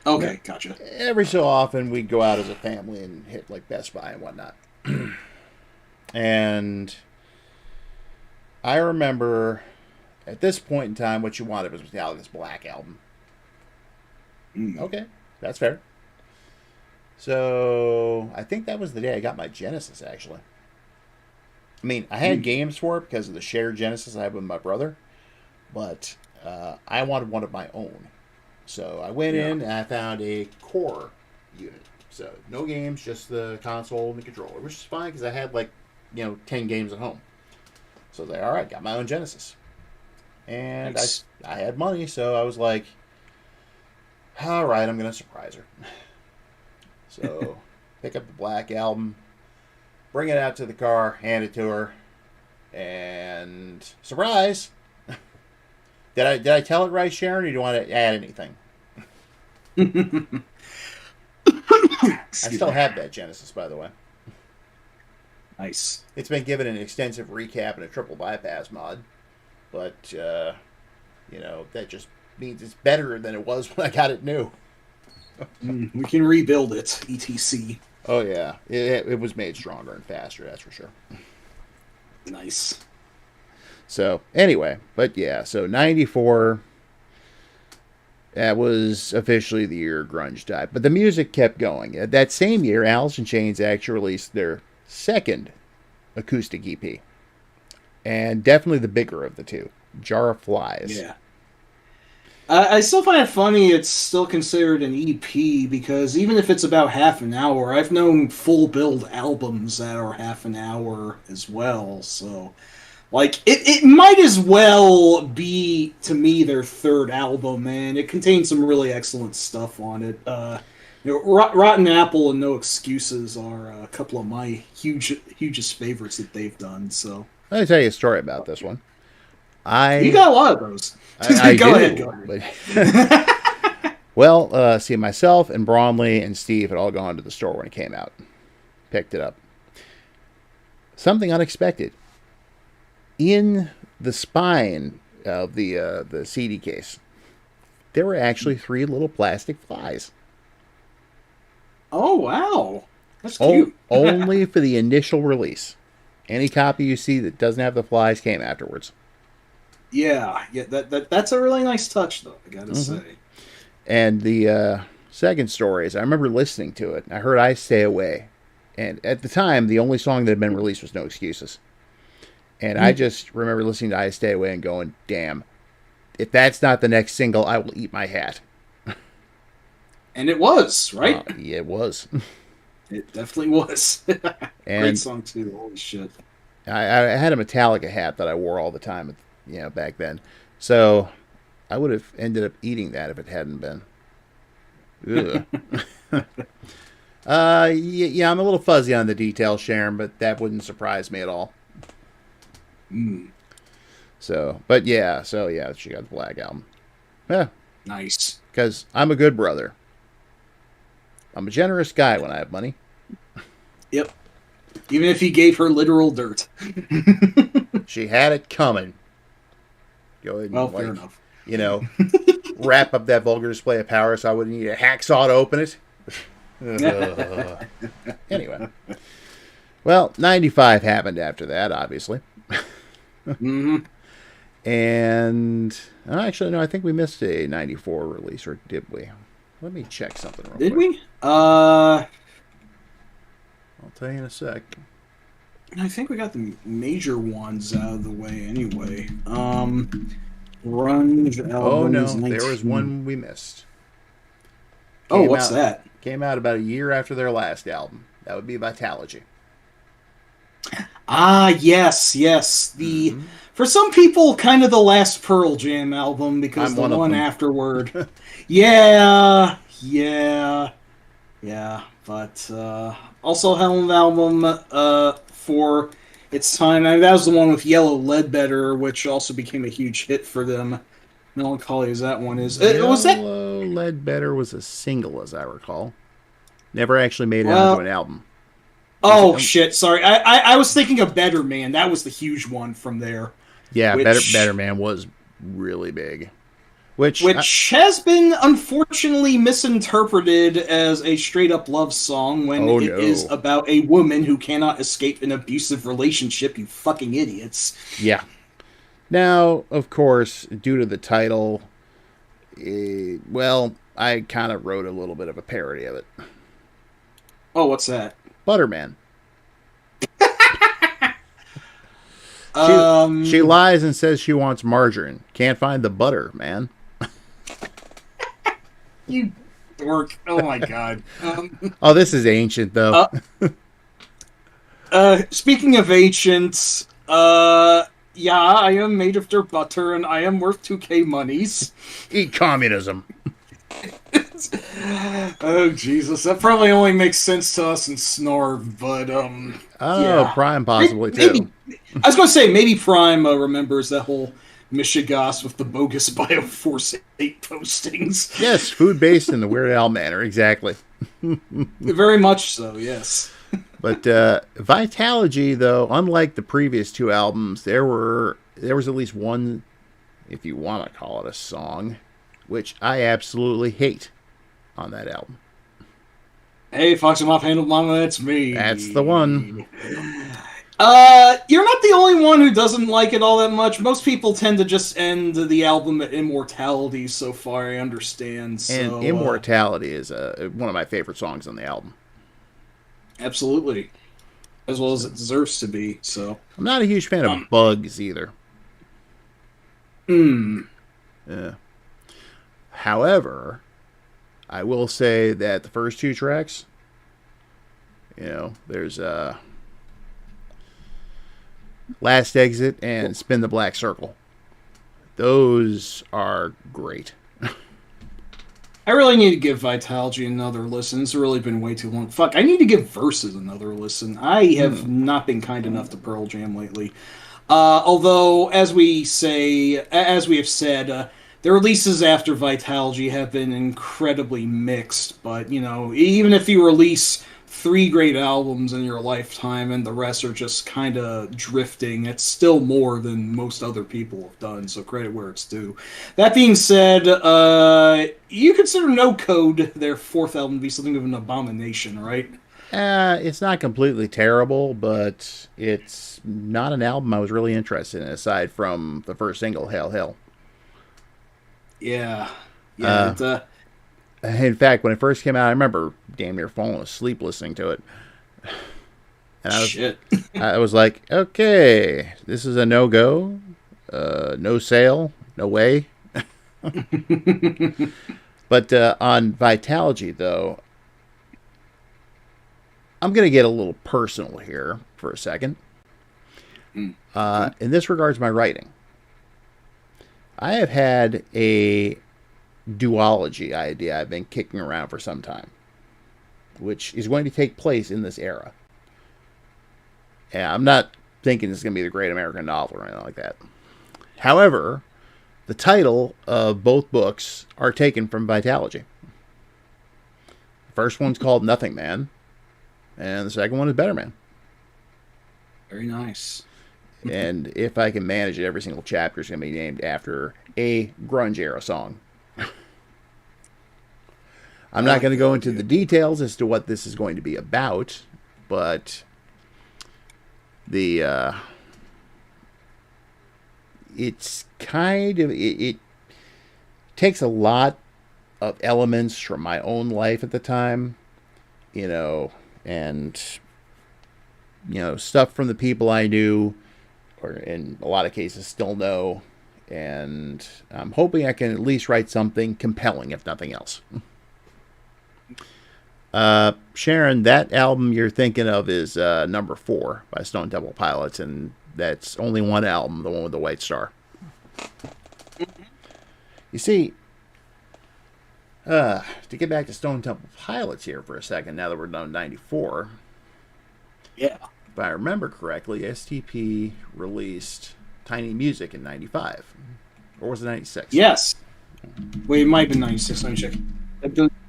Speaker 2: Okay, gotcha.
Speaker 1: Every so often, we'd go out as a family and hit like Best Buy and whatnot. And I remember at this point in time, what you wanted was Metallica's Black Album. Okay, that's fair. So I think that was the day I got my Genesis, actually. I mean, I had games for it because of the shared Genesis I had with my brother, but I wanted one of my own. So I went in and I found a core unit. So no games, just the console and the controller, which is fine because I had 10 games at home. So I was like, all right, got my own Genesis. And nice. I had money, so I was like, all right, I'm going to surprise her. So pick up the Black Album, bring it out to the car, hand it to her, and surprise! Did I tell it right, Sharon, or do you want to add anything? I still have that Genesis, by the way.
Speaker 2: Nice.
Speaker 1: It's been given an extensive recap and a triple bypass mod, but that just means it's better than it was when I got it new.
Speaker 2: We can rebuild it, etc.
Speaker 1: Oh yeah, it was made stronger and faster. That's for sure.
Speaker 2: Nice.
Speaker 1: So anyway, but yeah, so 94. That was officially the year grunge died, but the music kept going. That same year, Alice in Chains actually released their second acoustic EP, and definitely the bigger of the two, Jar of Flies.
Speaker 2: Yeah. I still find it funny it's still considered an EP, because even if it's about half an hour, I've known full build albums that are half an hour as well, so like it might as well be, to me, their third album, and it contains some really excellent stuff on it. Rotten Apple and No Excuses are a couple of my hugest favorites that they've done, so
Speaker 1: Let me tell you a story about this one.
Speaker 2: You got a lot of those. Go ahead.
Speaker 1: Well, see, myself and Bromley and Steve had all gone to the store when it came out. Picked it up. Something unexpected. In the spine of the CD case, there were actually 3 little plastic flies.
Speaker 2: Oh, wow. That's cute.
Speaker 1: Only for the initial release. Any copy you see that doesn't have the flies came afterwards.
Speaker 2: Yeah, that's a really nice touch, though, I gotta say.
Speaker 1: And the second story is, I remember listening to it, and I heard I Stay Away. And at the time, the only song that had been released was No Excuses. And I just remember listening to I Stay Away and going, damn, if that's not the next single, I will eat my hat.
Speaker 2: And it was, right?
Speaker 1: Yeah, it was.
Speaker 2: It definitely was. Great song, too. Holy shit.
Speaker 1: I had a Metallica hat that I wore all the time, back then. So I would have ended up eating that if it hadn't been. Ugh. Yeah, I'm a little fuzzy on the details, Sharon, but that wouldn't surprise me at all. So she got the Black Album. Yeah.
Speaker 2: Nice.
Speaker 1: Because I'm a good brother. I'm a generous guy when I have money.
Speaker 2: Yep. Even if he gave her literal dirt.
Speaker 1: She had it coming. Go ahead and,
Speaker 2: fair enough.
Speaker 1: Wrap up that vulgar display of power so I wouldn't need a hacksaw to open it. Anyway. Well, 95 happened after that, obviously. And actually, no, I think we missed a 94 release, or did we? Let me check something real quick.
Speaker 2: Did we?
Speaker 1: I'll tell you in a sec.
Speaker 2: I think we got the major ones out of the way anyway. Grunge albums.
Speaker 1: Oh no, there was one we missed.
Speaker 2: What's that?
Speaker 1: Came out about a year after their last album. That would be Vitalogy.
Speaker 2: Yes. For some people, kind of the last Pearl Jam album, because the one afterward. Yeah. But also Helen album for its time. That was the one with Yellow Ledbetter, which also became a huge hit for them. Melancholy as that one is.
Speaker 1: Yellow Ledbetter was a single, as I recall. Never actually made it onto an album.
Speaker 2: Oh, shit, sorry. I was thinking of Better Man. That was the huge one from there.
Speaker 1: Yeah, Better Man was really big. Which
Speaker 2: has been, unfortunately, misinterpreted as a straight-up love song when it is about a woman who cannot escape an abusive relationship, you fucking idiots.
Speaker 1: Yeah. Now, of course, due to the title, I kind of wrote a little bit of a parody of it.
Speaker 2: Oh, what's that?
Speaker 1: Butterman. She lies and says she wants margarine. Can't find the butter, man.
Speaker 2: You dork. Oh my god.
Speaker 1: This is ancient, though.
Speaker 2: Speaking of ancients, I am made of their butter and I am worth 2K monies.
Speaker 1: Eat communism.
Speaker 2: Oh Jesus, that probably only makes sense to us in Snarv, but yeah,
Speaker 1: Prime possibly
Speaker 2: maybe,
Speaker 1: too.
Speaker 2: I was gonna say maybe Prime remembers that whole Michigas with the bogus Bioforce 8 postings.
Speaker 1: Yes, food based in the Weird Al manner, exactly.
Speaker 2: Very much so, yes.
Speaker 1: But Vitalogy, though, unlike the previous two albums, there was at least one, if you want to call it a song, which I absolutely hate on that album.
Speaker 2: Hey, Fox and Mop handled Mama, that's me.
Speaker 1: That's the one.
Speaker 2: You're not the only one who doesn't like it all that much. Most people tend to just end the album at Immortality, so far I understand. So,
Speaker 1: and Immortality is one of my favorite songs on the album.
Speaker 2: Absolutely. As well as it deserves to be, so.
Speaker 1: I'm not a huge fan of Bugs either. Yeah. However, I will say that the first two tracks, there's Last Exit and Spin the Black Circle. Those are great.
Speaker 2: I really need to give Vitalogy another listen. It's really been way too long. Fuck, I need to give Versus another listen. I have not been kind enough to Pearl Jam lately. Although, as we have said, the releases after Vitalogy have been incredibly mixed. But, even if you release 3 great albums in your lifetime and the rest are just kind of drifting, it's still more than most other people have done, so credit where it's due. That being said, you consider No Code, their 4th album, to be something of an abomination, right?
Speaker 1: It's not completely terrible, but it's not an album I was really interested in, aside from the first single, Hail Hail.
Speaker 2: Yeah.
Speaker 1: In fact, when it first came out, I remember damn near falling asleep listening to it. And I was like, okay, this is a no-go, no sale, no way. But on Vitalogy, though, I'm going to get a little personal here for a second. In this regards, my writing. I have had a duology idea I've been kicking around for some time, which is going to take place in this era. And I'm not thinking it's going to be the Great American Novel or anything like that. However, the title of both books are taken from Vitalogy. The first one's called Nothing Man, and the second one is Better Man.
Speaker 2: Very nice.
Speaker 1: And if I can manage it, every single chapter is going to be named after a grunge era song. I'm not going to go into the details as to what this is going to be about, but it's kind of, it takes a lot of elements from my own life at the time, and stuff from the people I knew, or in a lot of cases still know, and I'm hoping I can at least write something compelling, if nothing else. Sharon, that album you're thinking of is number 4 by Stone Temple Pilots, and that's only one album, the one with the white star. You see, to get back to Stone Temple Pilots here for a second, now that we're done with 94.
Speaker 2: Yeah.
Speaker 1: If I remember correctly, STP released Tiny Music in 95. Or was it 96?
Speaker 2: Yes. Wait, it might have been 96. Let me check.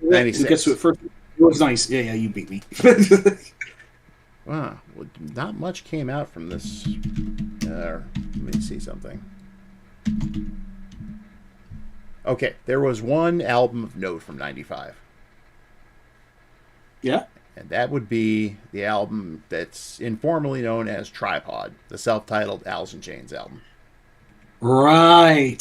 Speaker 1: 96.
Speaker 2: Guess what? First, it was nice. Yeah, you beat me.
Speaker 1: Wow. Well, not much came out from this. Let me see something. Okay, there was one album of note from 95.
Speaker 2: Yeah.
Speaker 1: And that would be the album that's informally known as Tripod, the self-titled Alice in Chains album.
Speaker 2: Right.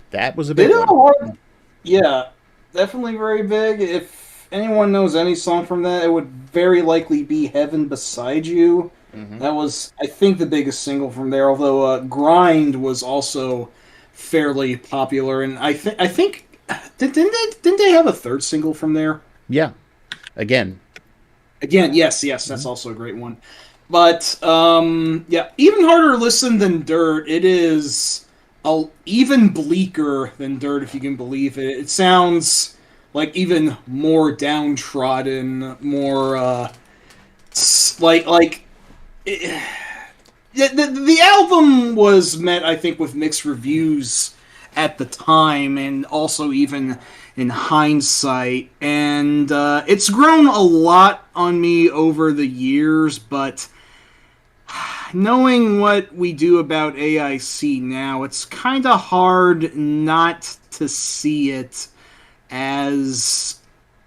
Speaker 1: That was a big one.
Speaker 2: Yeah, definitely very big. If anyone knows any song from that, it would very likely be Heaven Beside You. Mm-hmm. That was, I think, the biggest single from there, although Grind was also fairly popular, and I think didn't they have a third single from there?
Speaker 1: Yeah. Again,
Speaker 2: yes, that's also a great one. But, yeah, even harder to listen than Dirt, it is even bleaker than Dirt, if you can believe it. It sounds like even more downtrodden, more like it, the album was met, I think, with mixed reviews at the time, and also even in hindsight. And it's grown a lot on me over the years, but knowing what we do about AIC now, it's kind of hard not to see it as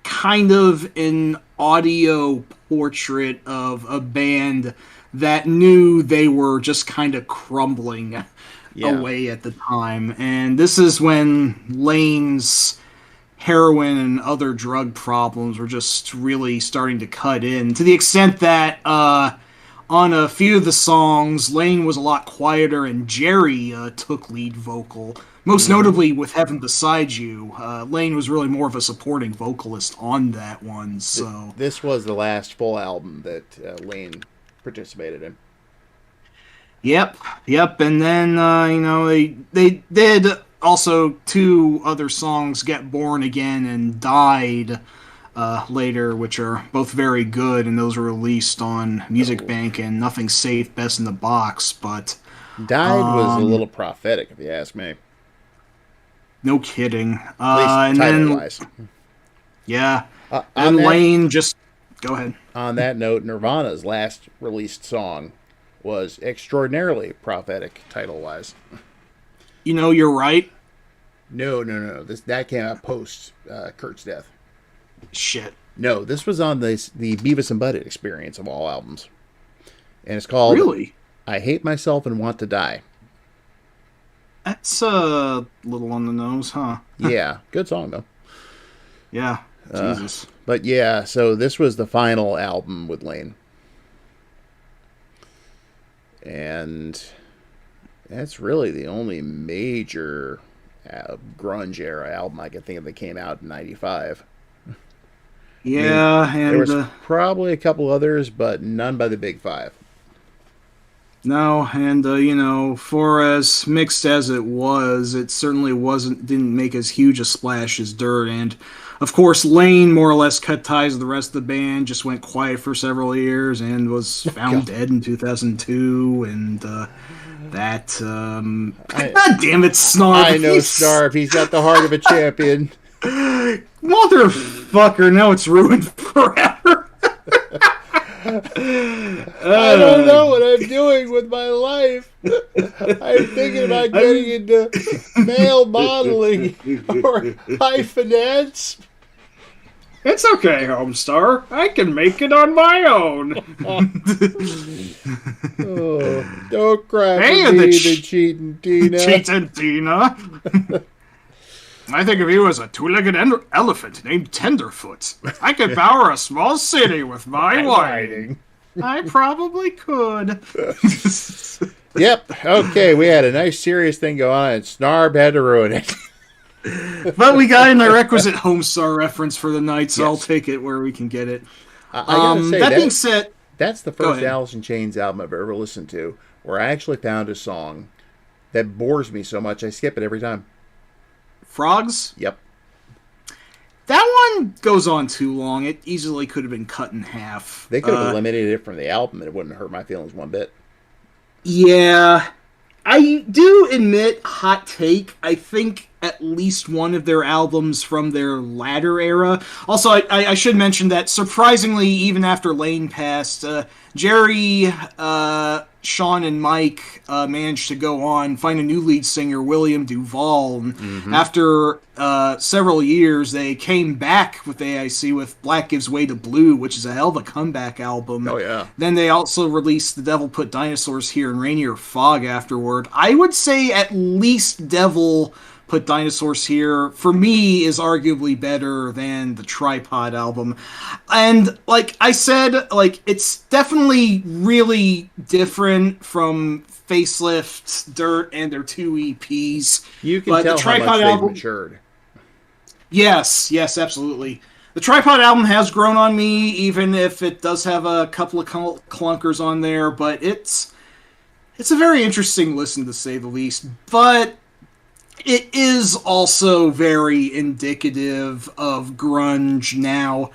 Speaker 2: kind of an audio portrait of a band that knew they were just kind of crumbling away at the time. And this is when Lane's heroin and other drug problems were just really starting to cut in, to the extent that on a few of the songs, Lane was a lot quieter and Jerry took lead vocal. Most notably with Heaven Beside You, Lane was really more of a supporting vocalist on that one. So
Speaker 1: this was the last full album that Lane participated in.
Speaker 2: Yep. And then they did also 2 other songs, Get Born Again and Died, later, which are both very good, and those were released on Music Bank and Nothing Safe, Best in the Box. But
Speaker 1: Died was a little prophetic, if you ask me.
Speaker 2: No kidding.
Speaker 1: At least title-wise.
Speaker 2: Yeah. And Lane just... Go ahead.
Speaker 1: On that note, Nirvana's last released song was extraordinarily prophetic, title-wise.
Speaker 2: You're right.
Speaker 1: No. That came out post Kurt's death.
Speaker 2: Shit.
Speaker 1: No, this was on the Beavis and Butthead Experience of all albums. And it's called...
Speaker 2: Really?
Speaker 1: I Hate Myself and Want to Die.
Speaker 2: That's a little on the nose, huh?
Speaker 1: Yeah, good song, though.
Speaker 2: Yeah, Jesus.
Speaker 1: But yeah, so this was the final album with Lane. And that's really the only major grunge era album I can think of that came out in 95.
Speaker 2: Yeah,
Speaker 1: there was probably a couple others, but none by the Big Five.
Speaker 2: No, and for as mixed as it was, it certainly didn't make as huge a splash as Dirt. And of course, Lane more or less cut ties with the rest of the band, just went quiet for several years, and was found dead in 2002. And God damn it, Snarf!
Speaker 1: I know Snarf. He's got the heart of a champion.
Speaker 2: Motherfucker! Now it's ruined forever.
Speaker 1: I don't know what I'm doing with my life. I'm thinking about getting into male modeling or high finance.
Speaker 2: It's okay, Homestar. I can make it on my own.
Speaker 1: Oh, don't cry for me, the cheating Tina.
Speaker 2: Cheating Tina. I think of you as a 2-legged elephant named Tenderfoot. I could power a small city with my whining. I probably could.
Speaker 1: Yep. Okay, we had a nice serious thing going on, and Snarb had to ruin it.
Speaker 2: But we got in the requisite Homestar reference for the night, so yes. I'll take it where we can get it.
Speaker 1: I gotta say,
Speaker 2: that being said...
Speaker 1: That's the first Alice in Chains album I've ever listened to where I actually found a song that bores me so much I skip it every time.
Speaker 2: Frogs?
Speaker 1: Yep.
Speaker 2: That one goes on too long. It easily could have been cut in half.
Speaker 1: They could have eliminated it from the album and it wouldn't hurt my feelings one bit.
Speaker 2: Yeah. I do admit, hot take, I think at least one of their albums from their latter era. Also, I should mention that, surprisingly, even after Lane passed, Jerry, Sean, and Mike managed to go on, find a new lead singer, William Duvall. And after several years, they came back with AIC with Black Gives Way to Blue, which is a hell of a comeback album.
Speaker 1: Oh, yeah.
Speaker 2: Then they also released The Devil Put Dinosaurs Here and Rainier Fog afterward. I would say at least Devil Put Dinosaurs Here, for me, is arguably better than the Tripod album. And, like I said, it's definitely really different from Facelift, Dirt, and their 2 EPs.
Speaker 1: You can tell how much they've matured.
Speaker 2: Yes, absolutely. The Tripod album has grown on me, even if it does have a couple of clunkers on there, but it's a very interesting listen, to say the least. But it is also very indicative of grunge now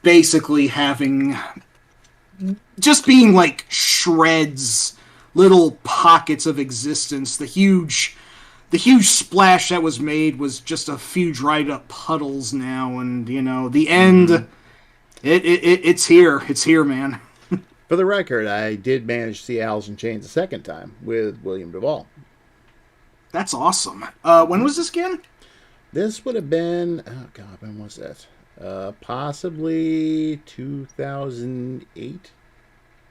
Speaker 2: basically having just being like shreds, little pockets of existence. The huge splash that was made was just a few dried up puddles now, and the end.
Speaker 1: Mm-hmm.
Speaker 2: It's here. It's here, man.
Speaker 1: For the record, I did manage to see Alice in Chains a second time with William Duvall.
Speaker 2: That's awesome. When was this again?
Speaker 1: This would have been, oh God, when was that? Possibly 2008,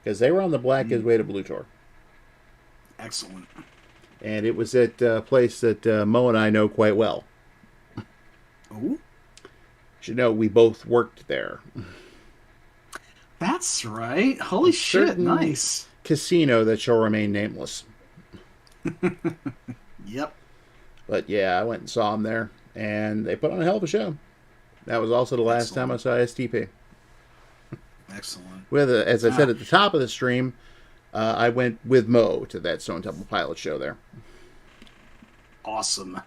Speaker 1: because they were on the Black Is Way to Blue tour.
Speaker 2: Excellent.
Speaker 1: And it was at a place that Mo and I know quite well.
Speaker 2: Oh,
Speaker 1: You should know we both worked there.
Speaker 2: that's right. Holy shit! Nice.
Speaker 1: Casino that shall remain nameless.
Speaker 2: Yep.
Speaker 1: But yeah, I went and saw them there, and they put on a hell of a show. That was also the last time I saw STP.
Speaker 2: Excellent.
Speaker 1: With, as I said at the top of the stream, I went with Mo to that Stone Temple Pilots show there.
Speaker 2: Awesome.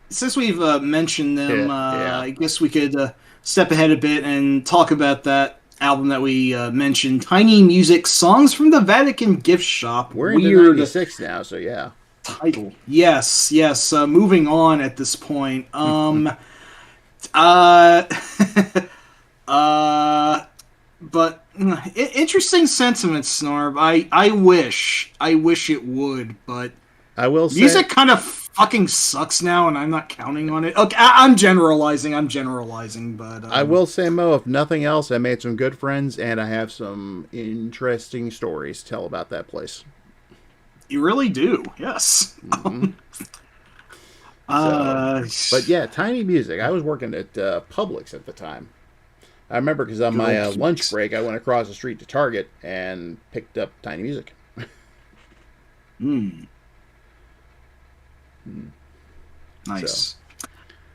Speaker 2: Since we've mentioned them,
Speaker 1: Yeah.
Speaker 2: I guess we could step ahead a bit and talk about that album that we mentioned, Tiny Music, Songs from the Vatican Gift Shop.
Speaker 1: We're in 96 now, so yeah.
Speaker 2: Title. Yes. Moving on at this point. But interesting sentiments, Snarb. I wish it would, but
Speaker 1: I will say
Speaker 2: music kind of fucking sucks now, and I'm not counting on it. Okay, I'm generalizing, but
Speaker 1: I will say, Mo, if nothing else, I made some good friends, and I have some interesting stories to tell about that place.
Speaker 2: You really do, yes.
Speaker 1: Mm-hmm. But yeah, Tiny Music. I was working at Publix at the time. I remember because on my lunch break, I went across the street to Target and picked up Tiny Music.
Speaker 2: Nice.
Speaker 1: So.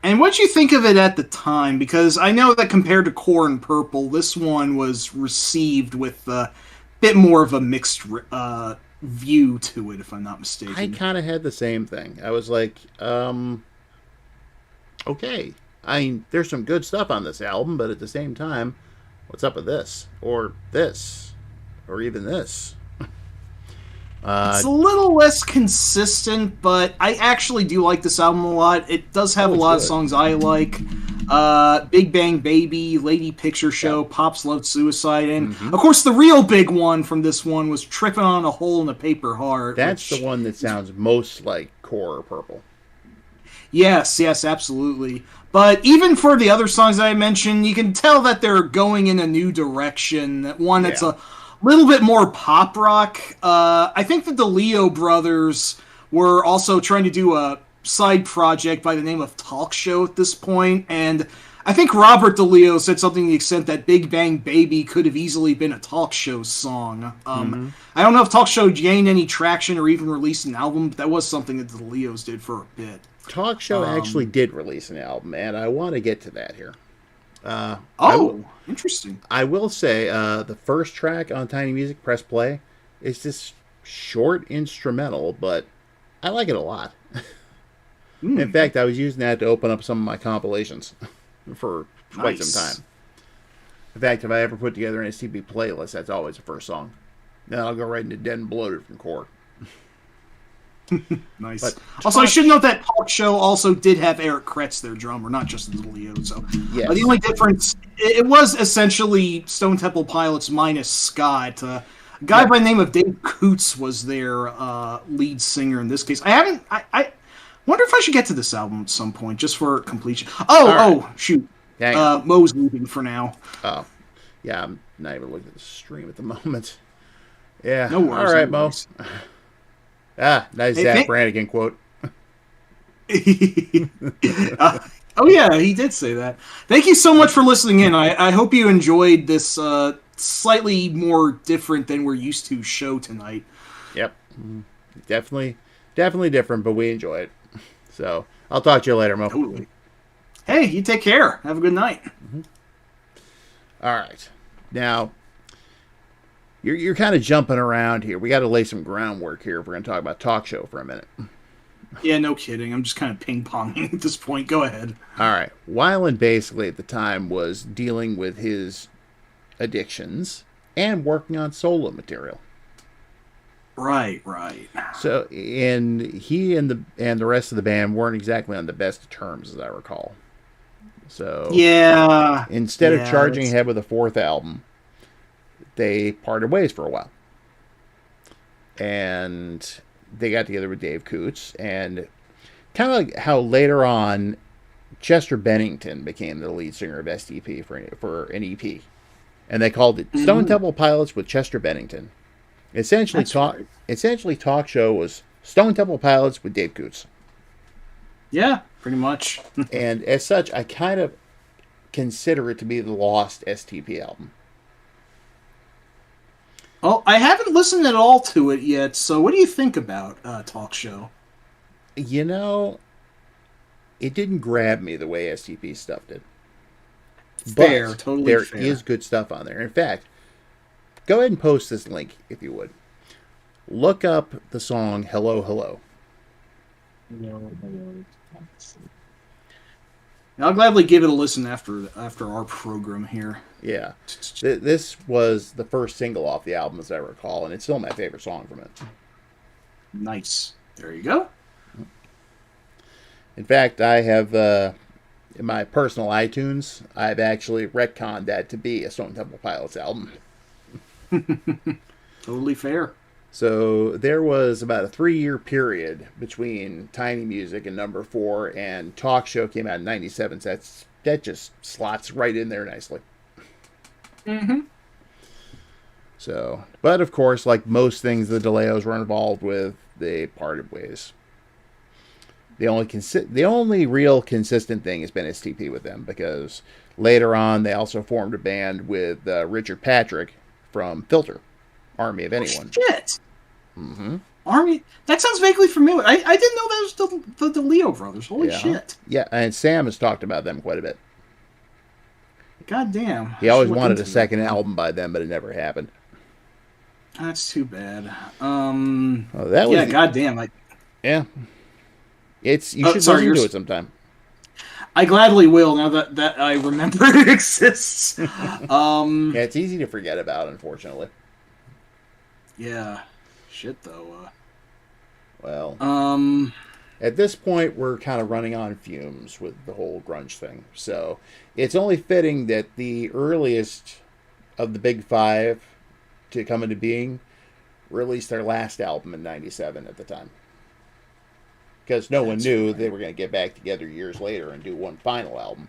Speaker 2: And what'd you think of it at the time? Because I know that compared to Core and Purple, this one was received with a bit more of a mixed view to it, if I'm not mistaken.
Speaker 1: I kind of had the same thing. I was like, okay. I mean, there's some good stuff on this album, but at the same time, what's up with this? Or this? Or even this?
Speaker 2: It's a little less consistent, but I actually do like this album a lot. It does have a lot of songs I like. Big Bang Baby, Lady Picture Show, Pops Loved Suicide, and of course the real big one from this one was Tripping on a Hole in a Paper Heart.
Speaker 1: That's the one that sounds most like Core or Purple.
Speaker 2: Yes, absolutely. But even for the other songs that I mentioned, you can tell that they're going in a new direction. One that's a little bit more pop rock. I think that the Leo brothers were also trying to do a side project by the name of Talk Show at this point, and I think Robert DeLeo said something to the extent that Big Bang Baby could have easily been a Talk Show song. I don't know if Talk Show gained any traction or even released an album, but that was something that the DeLeos did for a bit.
Speaker 1: Talk Show actually did release an album, and I want to get to that here.
Speaker 2: Interesting.
Speaker 1: I will say the first track on Tiny Music, Press Play, is this short instrumental, but I like it a lot. In fact, I was using that to open up some of my compilations for quite some time. In fact, if I ever put together an STP playlist, that's always the first song. Then I'll go right into Dead and Bloated from Core.
Speaker 2: Nice. But also, I should note that Talk Show also did have Eric Kretz, their drummer, not just the Leo. So the only difference, it was essentially Stone Temple Pilots minus Scott. A guy by the name of Dave Coots was their lead singer in this case. I wonder if I should get to this album at some point, just for completion. Shoot. Mo's leaving for now.
Speaker 1: Oh. Yeah, I'm not even looking at the stream at the moment. Yeah.
Speaker 2: No worries.
Speaker 1: All right, Mo. Nice Zach Brannigan quote.
Speaker 2: He did say that. Thank you so much for listening in. I hope you enjoyed this slightly more different than we're used to show tonight.
Speaker 1: Yep. Definitely different, but we enjoy it. So, I'll talk to you later, Mo.
Speaker 2: Totally. Hey, you take care. Have a good night.
Speaker 1: All right. Now, you're kind of jumping around here. We got to lay some groundwork here if we're going to talk about Talk Show for a minute.
Speaker 2: Yeah, no kidding. I'm just kind of ping-ponging at this point. Go ahead.
Speaker 1: All right. Weiland basically at the time was dealing with his addictions and working on solo material.
Speaker 2: Right, right.
Speaker 1: So, and he and the rest of the band weren't exactly on the best of terms, as I recall. So,
Speaker 2: Yeah,
Speaker 1: instead of charging ahead with a fourth album, they parted ways for a while. And they got together with Dave Coots, and kind of like how later on Chester Bennington became the lead singer of STP for an EP, and they called it Stone Temple Pilots with Chester Bennington. Essentially, talk show was Stone Temple Pilots with Dave Coots.
Speaker 2: Yeah, pretty much.
Speaker 1: And as such, I kind of consider it to be the lost STP album.
Speaker 2: Oh, I haven't listened at all to it yet, so what do you think about Talk Show?
Speaker 1: You know, it didn't grab me the way STP stuff did.
Speaker 2: Fair,
Speaker 1: but
Speaker 2: totally
Speaker 1: there
Speaker 2: fair.
Speaker 1: is good stuff on there. In fact, go ahead and post this link, if you would. Look up the song Hello, Hello.
Speaker 2: I'll gladly give it a listen after our program here.
Speaker 1: Yeah. This was the first single off the album, as I recall, and it's still my favorite song from it.
Speaker 2: Nice. There you go.
Speaker 1: In fact, I have, in my personal iTunes, I've actually retconned that to be a Stone Temple Pilots album.
Speaker 2: Totally fair.
Speaker 1: So there was about a 3-year period between Tiny Music and Number 4, and Talk Show came out in 97, so that just slots right in there nicely.
Speaker 2: Mm-hmm.
Speaker 1: So, but of course, like most things the DeLeos were involved with, they parted ways. The only real consistent thing has been STP with them, because later on they also formed a band with Richard Patrick from Filter, Army of Anyone.
Speaker 2: Shit.
Speaker 1: Mm-hmm.
Speaker 2: Army. That sounds vaguely familiar. I didn't know that was the Leo brothers. Holy shit.
Speaker 1: Yeah, and Sam has talked about them quite a bit.
Speaker 2: God damn.
Speaker 1: He always wanted a second album by them, but it never happened.
Speaker 2: That's too bad. Goddamn.
Speaker 1: Yeah. You should listen to it sometime.
Speaker 2: I gladly will, now that I remember it exists.
Speaker 1: Yeah, it's easy to forget about, unfortunately.
Speaker 2: Yeah. Shit, though.
Speaker 1: Well, at this point, we're kind of running on fumes with the whole grunge thing. So it's only fitting that the earliest of the big five to come into being released their last album in 97 at the time. Because no one knew they were going to get back together years later and do one final album.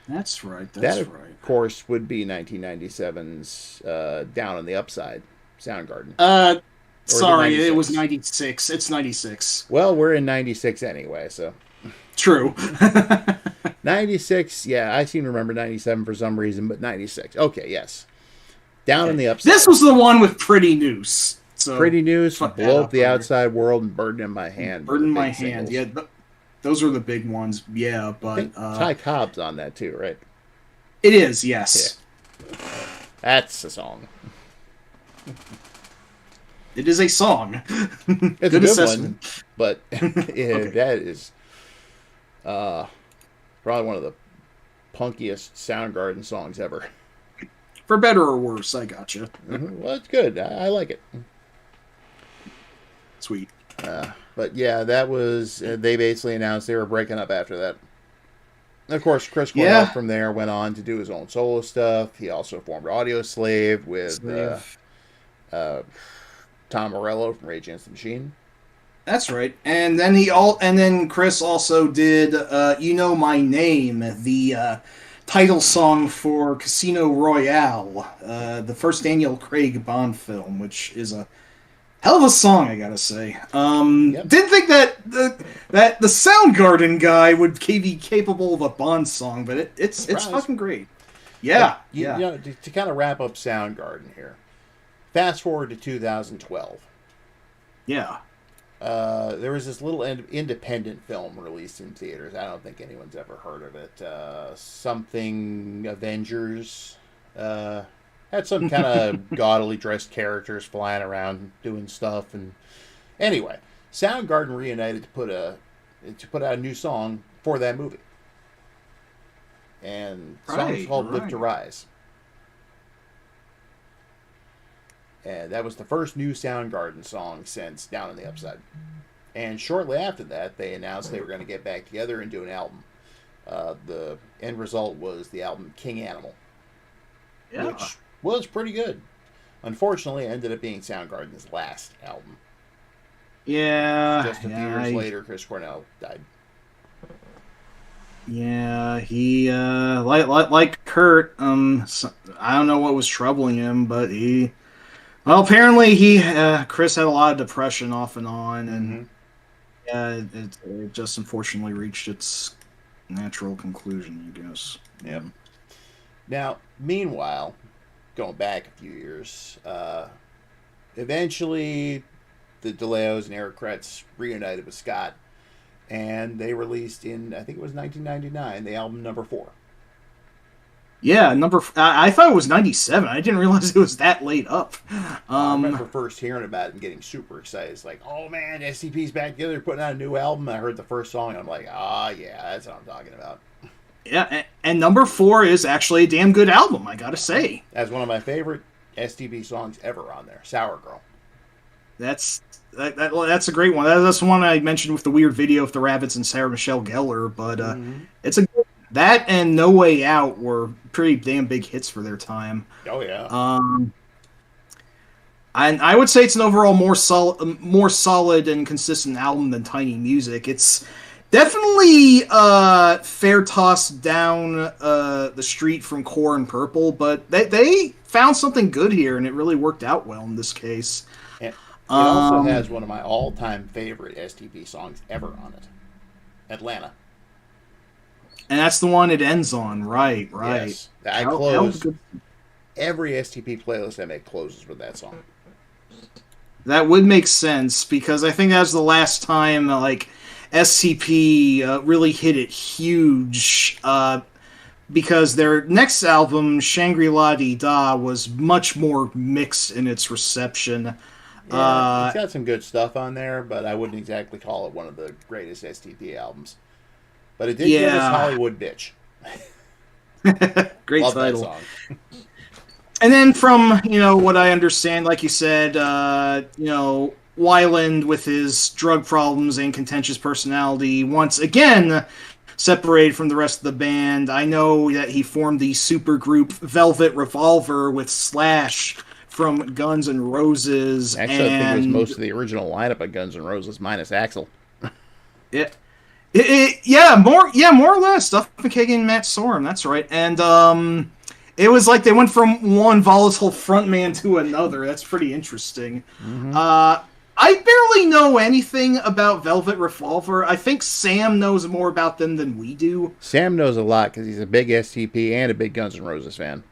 Speaker 2: That's right.
Speaker 1: That, of course, would be 1997's Down on the Upside, Soundgarden.
Speaker 2: Sorry, it was 96. It's 96.
Speaker 1: Well, we're in 96 anyway, so.
Speaker 2: True.
Speaker 1: 96, yeah, I seem to remember 97 for some reason, but 96. Okay, yes. Down on the Upside.
Speaker 2: This was the one with Pretty Noose. So
Speaker 1: Pretty Noose, Blow Up the Outside World, and Burden in My Hand.
Speaker 2: Burden in My Hand, yeah. Those are the big ones, yeah, but... I think
Speaker 1: Ty Cobb's on that too, right?
Speaker 2: It is, yes.
Speaker 1: Yeah. That's a song.
Speaker 2: It is a song.
Speaker 1: It's a good assessment. One, but okay. That is probably one of the punkiest Soundgarden songs ever.
Speaker 2: For better or worse, I gotcha.
Speaker 1: Mm-hmm. Well, it's good. I like it.
Speaker 2: Sweet.
Speaker 1: But yeah, that was... they basically announced they were breaking up after that. And of course, Chris Cornell from there went on to do his own solo stuff. He also formed Audio Slave with Tom Morello from Rage Against the Machine.
Speaker 2: That's right. And then Chris also did You Know My Name, the title song for Casino Royale, the first Daniel Craig Bond film, which is a hell of a song, I gotta say. Didn't think that the Soundgarden guy would be capable of a Bond song, but it's fucking great. Yeah,
Speaker 1: You know, to kind of wrap up Soundgarden here, fast forward to 2012.
Speaker 2: Yeah.
Speaker 1: There was this little independent film released in theaters. I don't think anyone's ever heard of it. Something Avengers. Had some kind of gaudily dressed characters flying around doing stuff. And anyway, Soundgarden reunited to put out a new song for that movie, and the song's called "Live to Rise." And that was the first new Soundgarden song since Down on the Upside. And shortly after that, they announced they were going to get back together and do an album. The end result was the album King Animal, which was pretty good. Unfortunately, it ended up being Soundgarden's last album.
Speaker 2: Yeah.
Speaker 1: Just a few years later, Chris Cornell died.
Speaker 2: Yeah, he like Kurt. I don't know what was troubling him, but apparently Chris had a lot of depression off and on, and it just unfortunately reached its natural conclusion, I guess.
Speaker 1: Yep. Now, meanwhile, going back a few years, eventually the DeLeos and Eric Kretz reunited with Scott, and they released in, I think it was 1999, the album Number 4.
Speaker 2: Yeah, I thought it was 97. I didn't realize it was that late up.
Speaker 1: I remember first hearing about it and getting super excited. It's like, oh man, SCP's back together, they're putting out a new album. I heard the first song, and I'm like, yeah, that's what I'm talking about.
Speaker 2: Yeah, and Number 4 is actually a damn good album, I gotta say.
Speaker 1: That's one of my favorite STP songs ever on there, Sour Girl.
Speaker 2: That's a great one. That's the one I mentioned with the weird video of the rabbits and Sarah Michelle Gellar, but it's a good. That and No Way Out were pretty damn big hits for their time.
Speaker 1: Oh yeah.
Speaker 2: And I would say it's an overall more solid and consistent album than Tiny Music. It's definitely fair toss down the street from Core and Purple, but they found something good here, and it really worked out well in this case.
Speaker 1: And it also has one of my all-time favorite STP songs ever on it, Atlanta.
Speaker 2: And that's the one it ends on, right?
Speaker 1: Yes. I close every STP playlist I make closes with that song.
Speaker 2: That would make sense, because I think that was the last time like SCP really hit it huge, because their next album, Shangri-La-Dee-Da, was much more mixed in its reception.
Speaker 1: Yeah, it's got some good stuff on there, but I wouldn't exactly call it one of the greatest STP albums. But it did give us Hollywood Bitch.
Speaker 2: Great
Speaker 1: Love
Speaker 2: title.
Speaker 1: That song.
Speaker 2: And then from, what I understand, like you said, Weiland with his drug problems and contentious personality once again separated from the rest of the band. I know that he formed the supergroup Velvet Revolver with Slash from Guns N' Roses.
Speaker 1: Actually, I think it was most of the original lineup of Guns N' Roses minus Axl.
Speaker 2: More or less. Duffy Kagan and Matt Sorum, that's right. And it was like they went from one volatile frontman to another. That's pretty interesting. Mm-hmm. I barely know anything about Velvet Revolver. I think Sam knows more about them than we do.
Speaker 1: Sam knows a lot because he's a big STP and a big Guns N' Roses fan.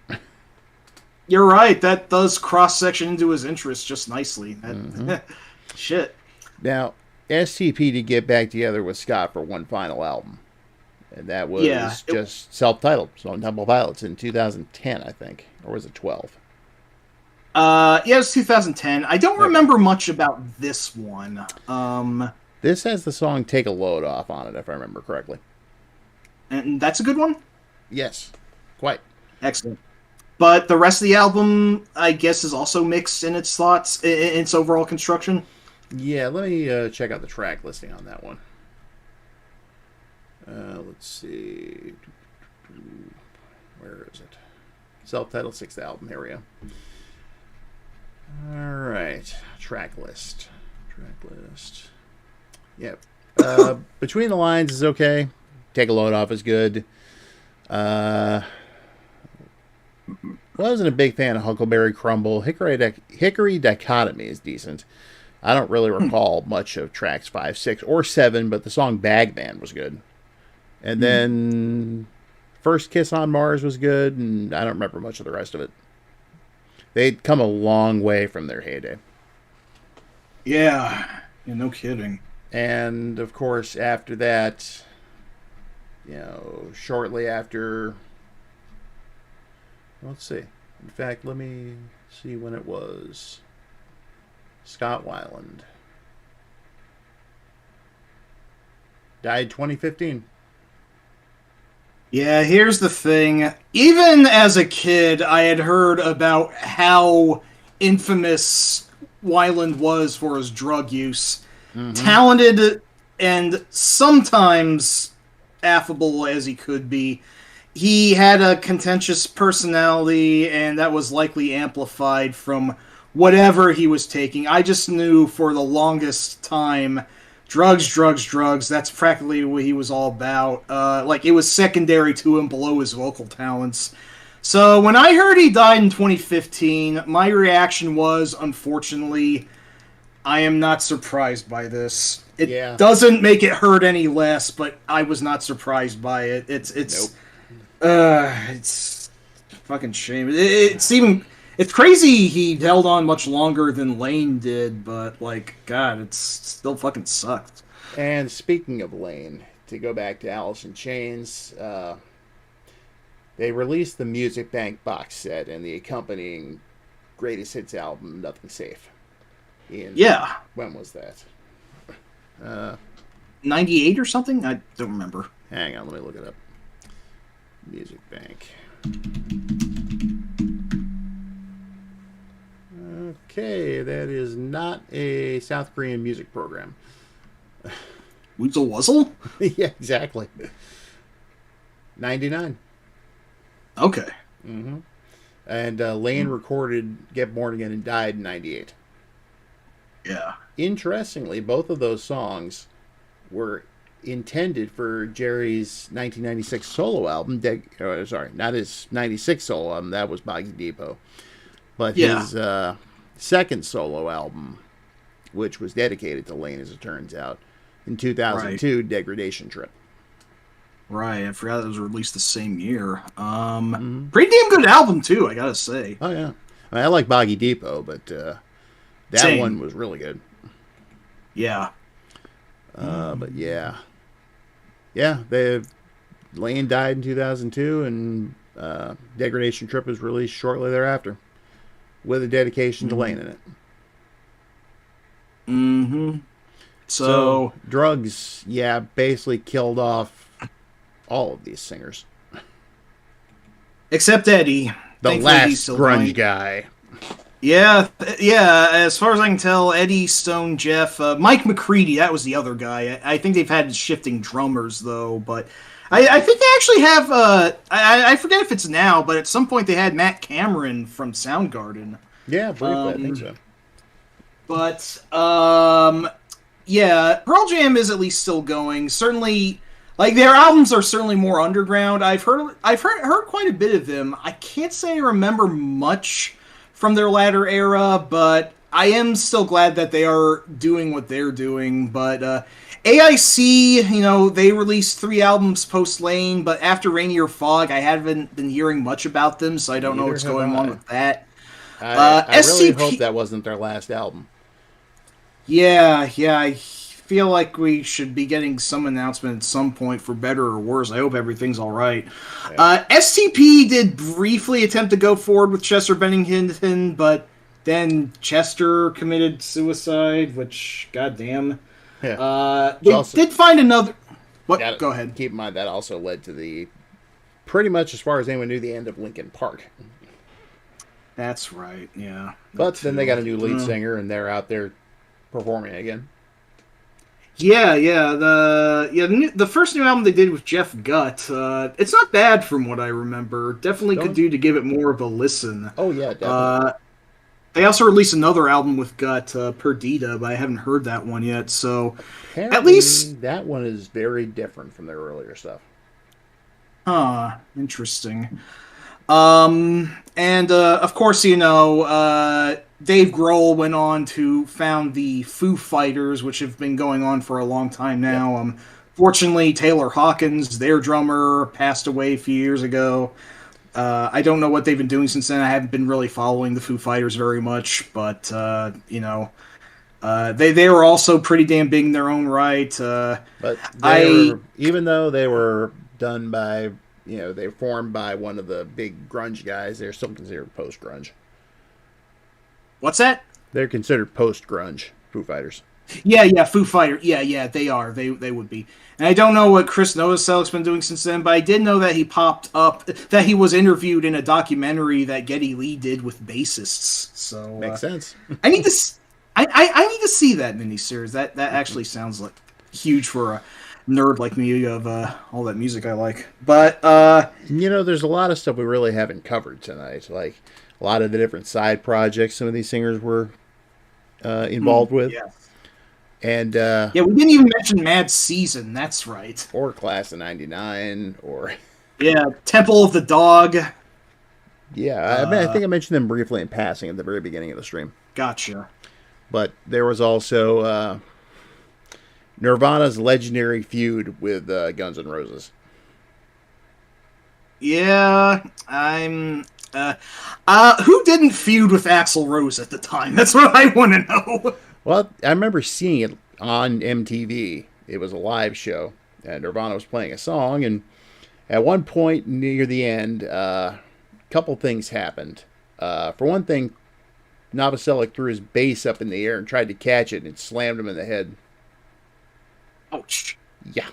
Speaker 2: You're right. That does cross-section into his interests just nicely. Shit.
Speaker 1: Now, STP to get back together with Scott for one final album. And that was just self-titled, Stone Temple Pilots in 2010, I think. Or was it 12?
Speaker 2: It was 2010. I don't remember much about this one.
Speaker 1: This has the song Take a Load Off on it, if I remember correctly.
Speaker 2: And that's a good one?
Speaker 1: Yes, quite.
Speaker 2: Excellent. But the rest of the album, I guess, is also mixed in its thoughts, in its overall construction.
Speaker 1: Yeah, let me check out the track listing on that one. Let's see. Where is it? Self-titled 6th album. Here we go. All right. Track list. Yep. Between the Lines is okay. Take a Load Off is good. Wasn't a big fan of Huckleberry Crumble. Hickory Dichotomy is decent. I don't really recall much of tracks 5, 6, or 7, but the song Bagman was good. And then First Kiss on Mars was good, and I don't remember much of the rest of it. They'd come a long way from their heyday.
Speaker 2: Yeah, no kidding.
Speaker 1: And, of course, after that, shortly after... Let's see. In fact, let me see when it was. Scott Weiland. Died 2015.
Speaker 2: Yeah, here's the thing. Even as a kid, I had heard about how infamous Weiland was for his drug use. Talented and sometimes affable as he could be, he had a contentious personality, and that was likely amplified from whatever he was taking. I just knew for the longest time, drugs, drugs, drugs. That's practically what he was all about. Like, it was secondary to him below his vocal talents. So when I heard he died in 2015, my reaction was, unfortunately, I am not surprised by this. It doesn't make it hurt any less, but I was not surprised by it. It's fucking shame. It's crazy he held on much longer than Lane did, but like, God, it's still fucking sucked.
Speaker 1: And speaking of Lane, to go back to Alice in Chains, they released the Music Bank box set and the accompanying greatest hits album, Nothing Safe. When was that?
Speaker 2: 98 or something? I don't remember.
Speaker 1: Hang on, let me look it up. Music Bank. Okay, that is not a South Korean music program.
Speaker 2: Weasel Wuzzle?
Speaker 1: Yeah, exactly. 99.
Speaker 2: Okay.
Speaker 1: Mm-hmm. And Lane recorded Get Born Again and died in 98.
Speaker 2: Yeah.
Speaker 1: Interestingly, both of those songs were intended for Jerry's 1996 solo album. Not his 96 solo album. That was Boggy Depot. But his second solo album, which was dedicated to Lane, as it turns out, in 2002, Degradation Trip.
Speaker 2: Right, I forgot it was released the same year. Pretty damn good album, too, I gotta say.
Speaker 1: Oh, yeah. I like Boggy Depot, but that one was really good.
Speaker 2: Yeah.
Speaker 1: But yeah. Yeah, Lane died in 2002, and Degradation Trip was released shortly thereafter, with a dedication to Lane in it.
Speaker 2: Mm-hmm. So
Speaker 1: drugs, basically killed off all of these singers.
Speaker 2: Except Eddie.
Speaker 1: The last grunge guy.
Speaker 2: Yeah, as far as I can tell, Eddie, Stone, Jeff, Mike McCready, that was the other guy. I think they've had shifting drummers, though, but I think they actually have, I forget if it's now, but at some point they had Matt Cameron from Soundgarden.
Speaker 1: Yeah, briefly, I think so.
Speaker 2: But, yeah, Pearl Jam is at least still going. Certainly, like, their albums are certainly more underground. I've heard quite a bit of them. I can't say I remember much from their latter era, but I am still glad that they are doing what they're doing. But AIC, they released 3 albums post-Lane, but after Rainier Fog, I haven't been hearing much about them, so I don't know what's going on with that.
Speaker 1: I really hope that wasn't their last album.
Speaker 2: Yeah, I feel like we should be getting some announcement at some point, for better or worse. I hope everything's all right. Yeah. STP did briefly attempt to go forward with Chester Bennington, but then Chester committed suicide, which, goddamn. Yeah. They did find another... What? Go ahead.
Speaker 1: Keep in mind, that also led to the, pretty much as far as anyone knew, the end of Linkin Park.
Speaker 2: That's right, yeah.
Speaker 1: But then they got a new lead singer, and they're out there performing again.
Speaker 2: Yeah. The first new album they did with Jeff Gutt, it's not bad from what I remember. Definitely could do to give it more of a listen.
Speaker 1: Oh yeah, definitely.
Speaker 2: They also released another album with Gutt, Perdita, but I haven't heard that one yet. So
Speaker 1: apparently,
Speaker 2: at least
Speaker 1: that one is very different from their earlier stuff.
Speaker 2: Interesting. And of course, Dave Grohl went on to found the Foo Fighters, which have been going on for a long time now. Yep. Fortunately, Taylor Hawkins, their drummer, passed away a few years ago. I don't know what they've been doing since then. I haven't been really following the Foo Fighters very much, but they were also pretty damn big in their own right.
Speaker 1: But even though they were done by, they were formed by one of the big grunge guys, they're still considered post-grunge.
Speaker 2: What's that?
Speaker 1: They're considered post-grunge, Foo Fighters.
Speaker 2: Yeah, Foo Fighter. Yeah, they are. They would be. And I don't know what Chris Novosel's been doing since then, but I did know that he popped up, that he was interviewed in a documentary that Geddy Lee did with bassists. So
Speaker 1: Makes sense.
Speaker 2: I need to, I need to see that miniseries. That actually sounds like huge for a nerd like me of all that music I like. But
Speaker 1: there's a lot of stuff we really haven't covered tonight, like a lot of the different side projects some of these singers were involved with.
Speaker 2: Yes.
Speaker 1: And
Speaker 2: yeah, we didn't even mention Mad Season. That's right.
Speaker 1: Or Class of '99, or
Speaker 2: yeah, Temple of the Dog.
Speaker 1: Yeah, I think I mentioned them briefly in passing at the very beginning of the stream.
Speaker 2: Gotcha.
Speaker 1: But there was also Nirvana's legendary feud with Guns N' Roses.
Speaker 2: Yeah, I'm. Who didn't feud with Axl Rose at the time? That's what I want to know.
Speaker 1: Well, I remember seeing it on MTV. It was a live show, and Nirvana was playing a song, and at one point near the end, a couple things happened. For one thing, Novoselic threw his bass up in the air and tried to catch it, and it slammed him in the head.
Speaker 2: Ouch.
Speaker 1: Yeah.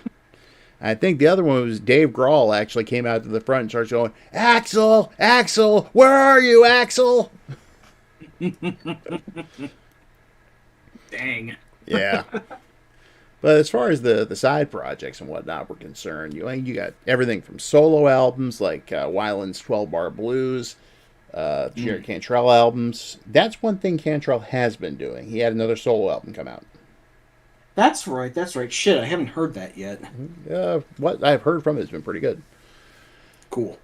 Speaker 1: I think the other one was Dave Grohl actually came out to the front and started going, Axl, where are you, Axl?
Speaker 2: Dang.
Speaker 1: Yeah. But as far as the side projects and whatnot were concerned, you got everything from solo albums like Weiland's 12 Bar Blues, Jerry Cantrell albums. That's one thing Cantrell has been doing. He had another solo album come out.
Speaker 2: That's right. Shit, I haven't heard that yet.
Speaker 1: What I've heard from it has been pretty good.
Speaker 2: Cool.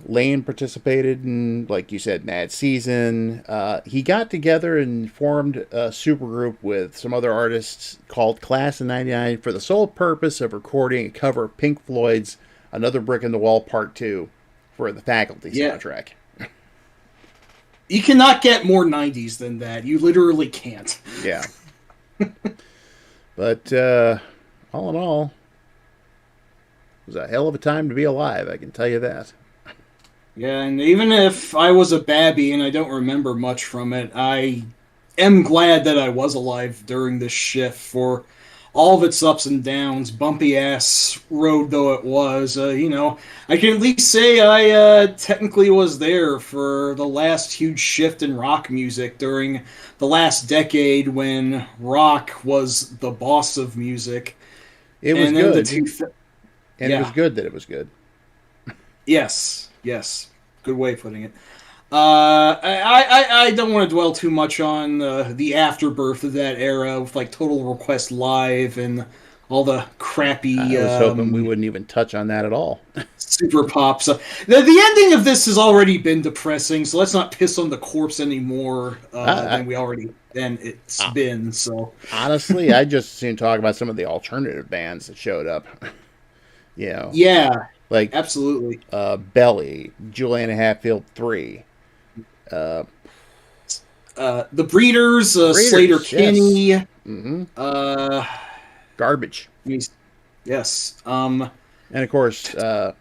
Speaker 1: Lane participated in, like you said, Mad Season. He got together and formed a supergroup with some other artists called Class of '99 for the sole purpose of recording a cover of Pink Floyd's Another Brick in the Wall Part 2 for the Faculty soundtrack.
Speaker 2: You cannot get more 90s than that. You literally can't.
Speaker 1: Yeah. But all in all, it was a hell of a time to be alive, I can tell you that.
Speaker 2: Yeah, and even if I was a babby and I don't remember much from it, I am glad that I was alive during this shift for all of its ups and downs, bumpy-ass road though it was. I can at least say I technically was there for the last huge shift in rock music during the last decade when rock was the boss of music.
Speaker 1: It was good. And it was good that it was good.
Speaker 2: Yes. Good way of putting it. I don't want to dwell too much on the afterbirth of that era with like Total Request Live and all the crappy.
Speaker 1: I was hoping we wouldn't even touch on that at all.
Speaker 2: Super pop. So the ending of this has already been depressing, so let's not piss on the corpse anymore than it's been. So
Speaker 1: honestly, I just soon talk about some of the alternative bands that showed up.
Speaker 2: Yeah. Like absolutely.
Speaker 1: Belly, Juliana Hatfield 3. The
Speaker 2: Breeders, Slater Kinney.
Speaker 1: Yes. Garbage.
Speaker 2: Yes.
Speaker 1: And of course,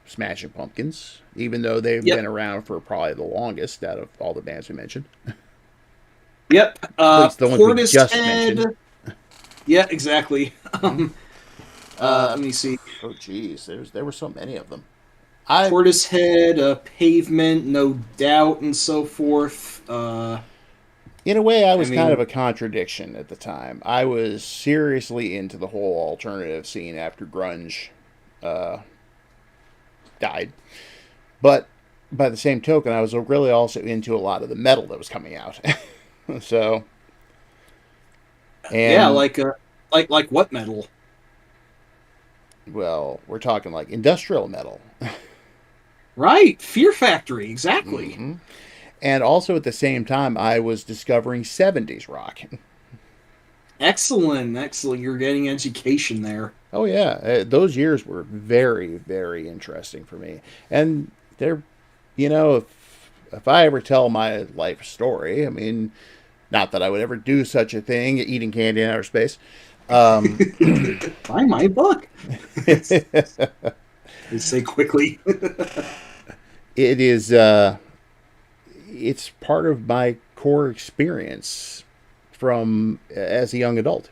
Speaker 1: Smashing Pumpkins, even though they've been around for probably the longest out of all the bands we mentioned.
Speaker 2: Yep.
Speaker 1: The ones we just mentioned.
Speaker 2: Yeah, exactly. Let me see.
Speaker 1: Oh, geez. There were so many of them.
Speaker 2: Portishead, Pavement, No Doubt, and so forth.
Speaker 1: In a way, I was kind of a contradiction at the time. I was seriously into the whole alternative scene after grunge died. But by the same token, I was really also into a lot of the metal that was coming out. So...
Speaker 2: yeah, like what metal?
Speaker 1: Well, we're talking like industrial metal.
Speaker 2: Right. Fear Factory, exactly.
Speaker 1: Mm-hmm. And also at the same time, I was discovering 70s rock.
Speaker 2: Excellent. You're getting education there.
Speaker 1: Oh, yeah. Those years were very, very interesting for me. And they're, if I ever tell my life story, I mean, not that I would ever do such a thing, eating candy in outer space.
Speaker 2: Buy my book. They say quickly.
Speaker 1: It is. It's part of my core experience from as a young adult.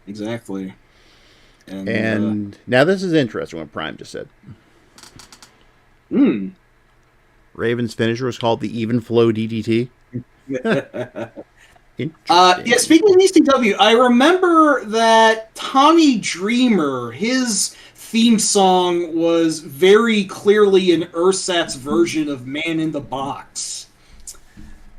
Speaker 2: Exactly.
Speaker 1: And now this is interesting what Prime just said.
Speaker 2: Hmm.
Speaker 1: Raven's finisher was called the Even Flow DDT.
Speaker 2: Yeah, speaking of ECW, I remember that Tommy Dreamer, his theme song was very clearly an Ursat's version of Man in the Box.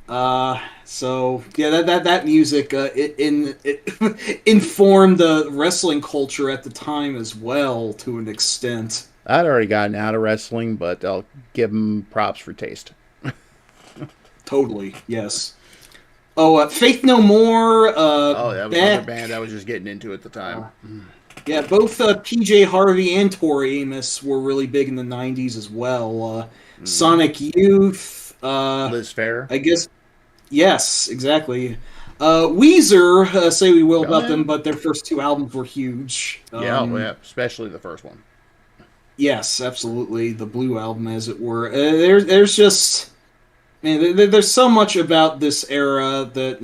Speaker 2: So yeah, that music it informed the wrestling culture at the time as well to an extent.
Speaker 1: I'd already gotten out of wrestling, but I'll give them props for taste.
Speaker 2: Totally, yes. Oh, Faith No More.
Speaker 1: Oh, that was another band I was just getting into at the time.
Speaker 2: Yeah, both PJ Harvey and Tori Amos were really big in the '90s as well. Sonic Youth.
Speaker 1: Liz Phair.
Speaker 2: I guess. Yes, exactly. Weezer. Say we will about them, but their first two albums were huge.
Speaker 1: Yeah, especially the first one.
Speaker 2: Yes, absolutely. The Blue Album, as it were. There's just. Man, there's so much about this era that,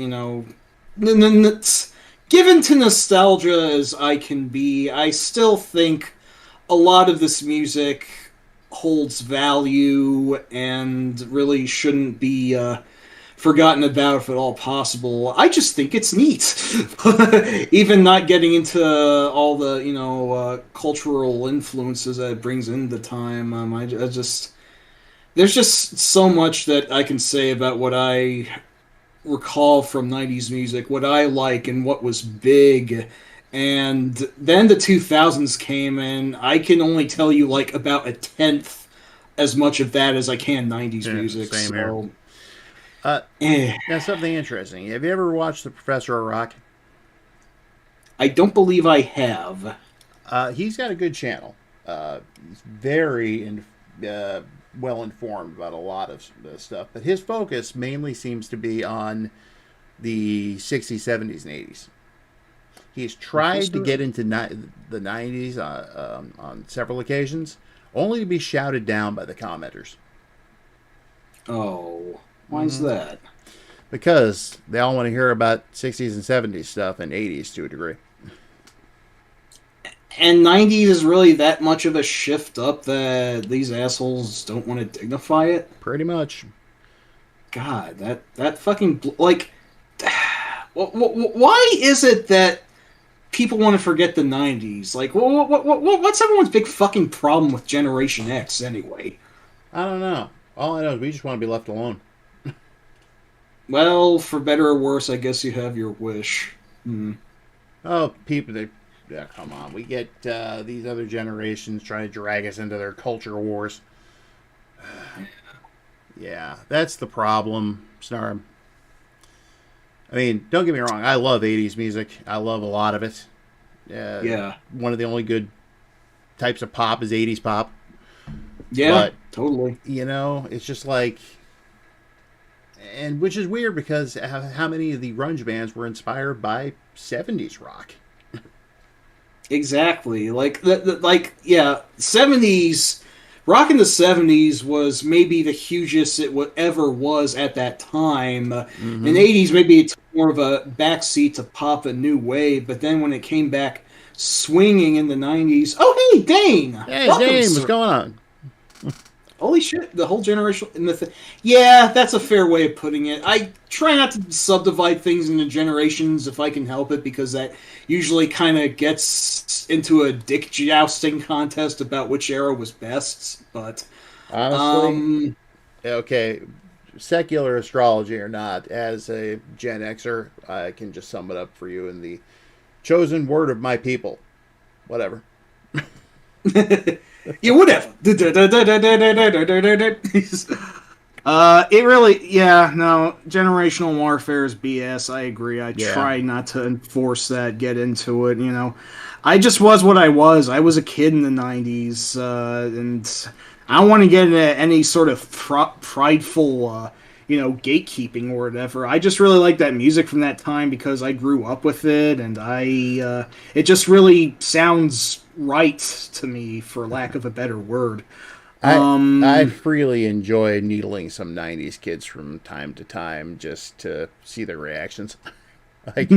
Speaker 2: given to nostalgia as I can be, I still think a lot of this music holds value and really shouldn't be forgotten about if at all possible. I just think it's neat. Even not getting into all the, cultural influences that it brings into time. I just... There's just so much that I can say about what I recall from 90s music, what I like and what was big. And then the 2000s came and I can only tell you like about a tenth as much of that as I can 90s music.
Speaker 1: Same here. Now, something interesting. Have you ever watched The Professor of Rock?
Speaker 2: I don't believe I have.
Speaker 1: He's got a good channel. He's very well informed about a lot of stuff, but his focus mainly seems to be on the 60s, 70s, and 80s. He's tried to get into the 90s on several occasions, only to be shouted down by the commenters.
Speaker 2: Oh, why is that?
Speaker 1: Because they all want to hear about 60s and 70s stuff and 80s to a degree.
Speaker 2: And 90s is really that much of a shift up that these assholes don't want to dignify it?
Speaker 1: Pretty much.
Speaker 2: God, that fucking... Like, why is it that people want to forget the 90s? Like, what's everyone's big fucking problem with Generation X, anyway?
Speaker 1: I don't know. All I know is we just want to be left alone.
Speaker 2: Well, for better or worse, I guess you have your wish.
Speaker 1: Oh, people... Yeah, come on. We get these other generations trying to drag us into their culture wars. Yeah, that's the problem, Snarm. I mean, don't get me wrong. I love 80s music. I love a lot of it.
Speaker 2: Yeah.
Speaker 1: One of the only good types of pop is 80s pop.
Speaker 2: Yeah,
Speaker 1: but,
Speaker 2: totally.
Speaker 1: It's just like... And which is weird because how many of the grunge bands were inspired by 70s rock?
Speaker 2: Exactly. Yeah, 70s, rock in the 70s was maybe the hugest it ever was at that time. In the 80s, maybe it's more of a backseat to pop a new wave, but then when it came back swinging in the 90s, oh, hey, Dane!
Speaker 1: Hey, Dane, what's going on?
Speaker 2: Holy shit, the whole generation... Yeah, that's a fair way of putting it. I try not to subdivide things into generations if I can help it, because that usually kind of gets into a dick jousting contest about which era was best, but...
Speaker 1: Honestly, okay, secular astrology or not, as a Gen Xer, I can just sum it up for you in the chosen word of my people. Whatever.
Speaker 2: Yeah, whatever. It really, no, generational warfare is BS. I agree. I try not to enforce that, get into it, I just was what I was. I was a kid in the 90s, and I don't want to get into any sort of prideful, gatekeeping or whatever. I just really like that music from that time because I grew up with it, and it just really sounds right to me, for lack of a better word.
Speaker 1: I freely enjoy needling some 90s kids from time to time just to see their reactions. Like,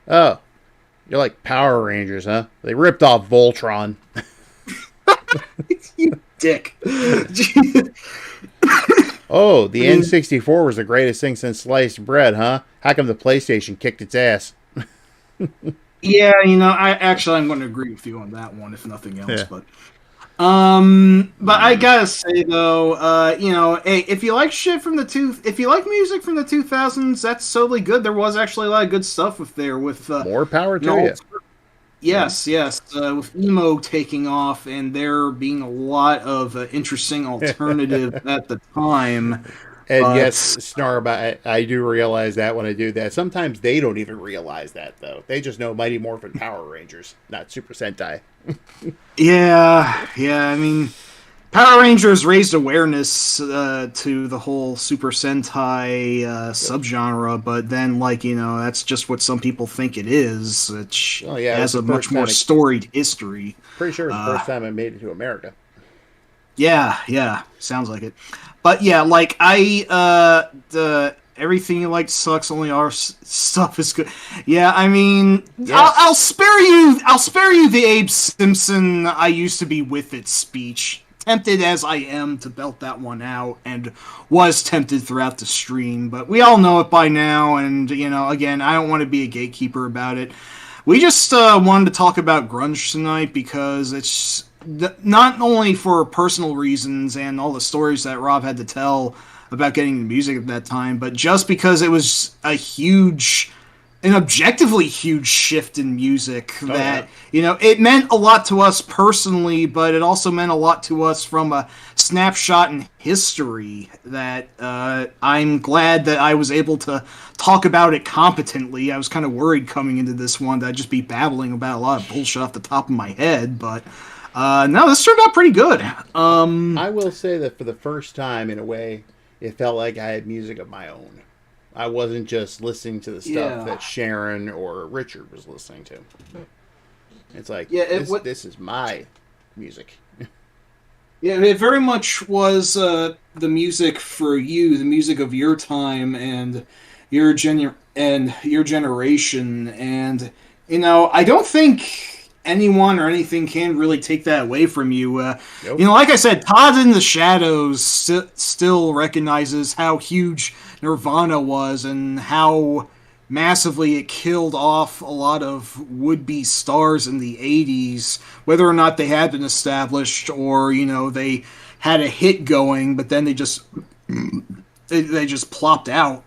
Speaker 1: oh, You're like Power Rangers, huh? They ripped off Voltron.
Speaker 2: You dick.
Speaker 1: Oh, the N64 was the greatest thing since sliced bread, huh? How come the PlayStation kicked its ass?
Speaker 2: Yeah, I'm going to agree with you on that one, if nothing else.
Speaker 1: Yeah.
Speaker 2: But I gotta say though, hey, if you like if you like music from the 2000s, that's totally good. There was actually a lot of good stuff with
Speaker 1: more power to you.
Speaker 2: Yes, with emo taking off and there being a lot of interesting alternatives at the time.
Speaker 1: And yes, Snarb, I do realize that when I do that. Sometimes they don't even realize that, though. They just know Mighty Morphin Power Rangers, not Super Sentai.
Speaker 2: Yeah. I mean, Power Rangers raised awareness to the whole Super Sentai subgenre, but then, that's just what some people think it is, which has a much more storied history.
Speaker 1: Pretty sure it's the first time I made it to America.
Speaker 2: Yeah, sounds like it. But yeah, everything you like sucks. Only our stuff is good. Yeah, I mean, yes. I'll spare you the Abe Simpson "I used to be with it" speech. Tempted as I am to belt that one out, and was tempted throughout the stream, but we all know it by now. And again, I don't want to be a gatekeeper about it. We just wanted to talk about grunge tonight because it's not only for personal reasons and all the stories that Rob had to tell about getting the music at that time, but just because it was an objectively huge shift in music that, it meant a lot to us personally, but it also meant a lot to us from a snapshot in history that I'm glad that I was able to talk about it competently. I was kind of worried coming into this one that I'd just be babbling about a lot of bullshit off the top of my head, but no, this turned out pretty good.
Speaker 1: I will say that for the first time, in a way, it felt like I had music of my own. I wasn't just listening to the stuff that Sharon or Richard was listening to. It's like, this is my music.
Speaker 2: Yeah, it very much was the music for you, the music of your time and your generation. And, I don't think anyone or anything can really take that away from you. Nope. Like I said, Todd in the Shadows still recognizes how huge Nirvana was and how massively it killed off a lot of would-be stars in the 80s, whether or not they had been established or, they had a hit going, but then they just plopped out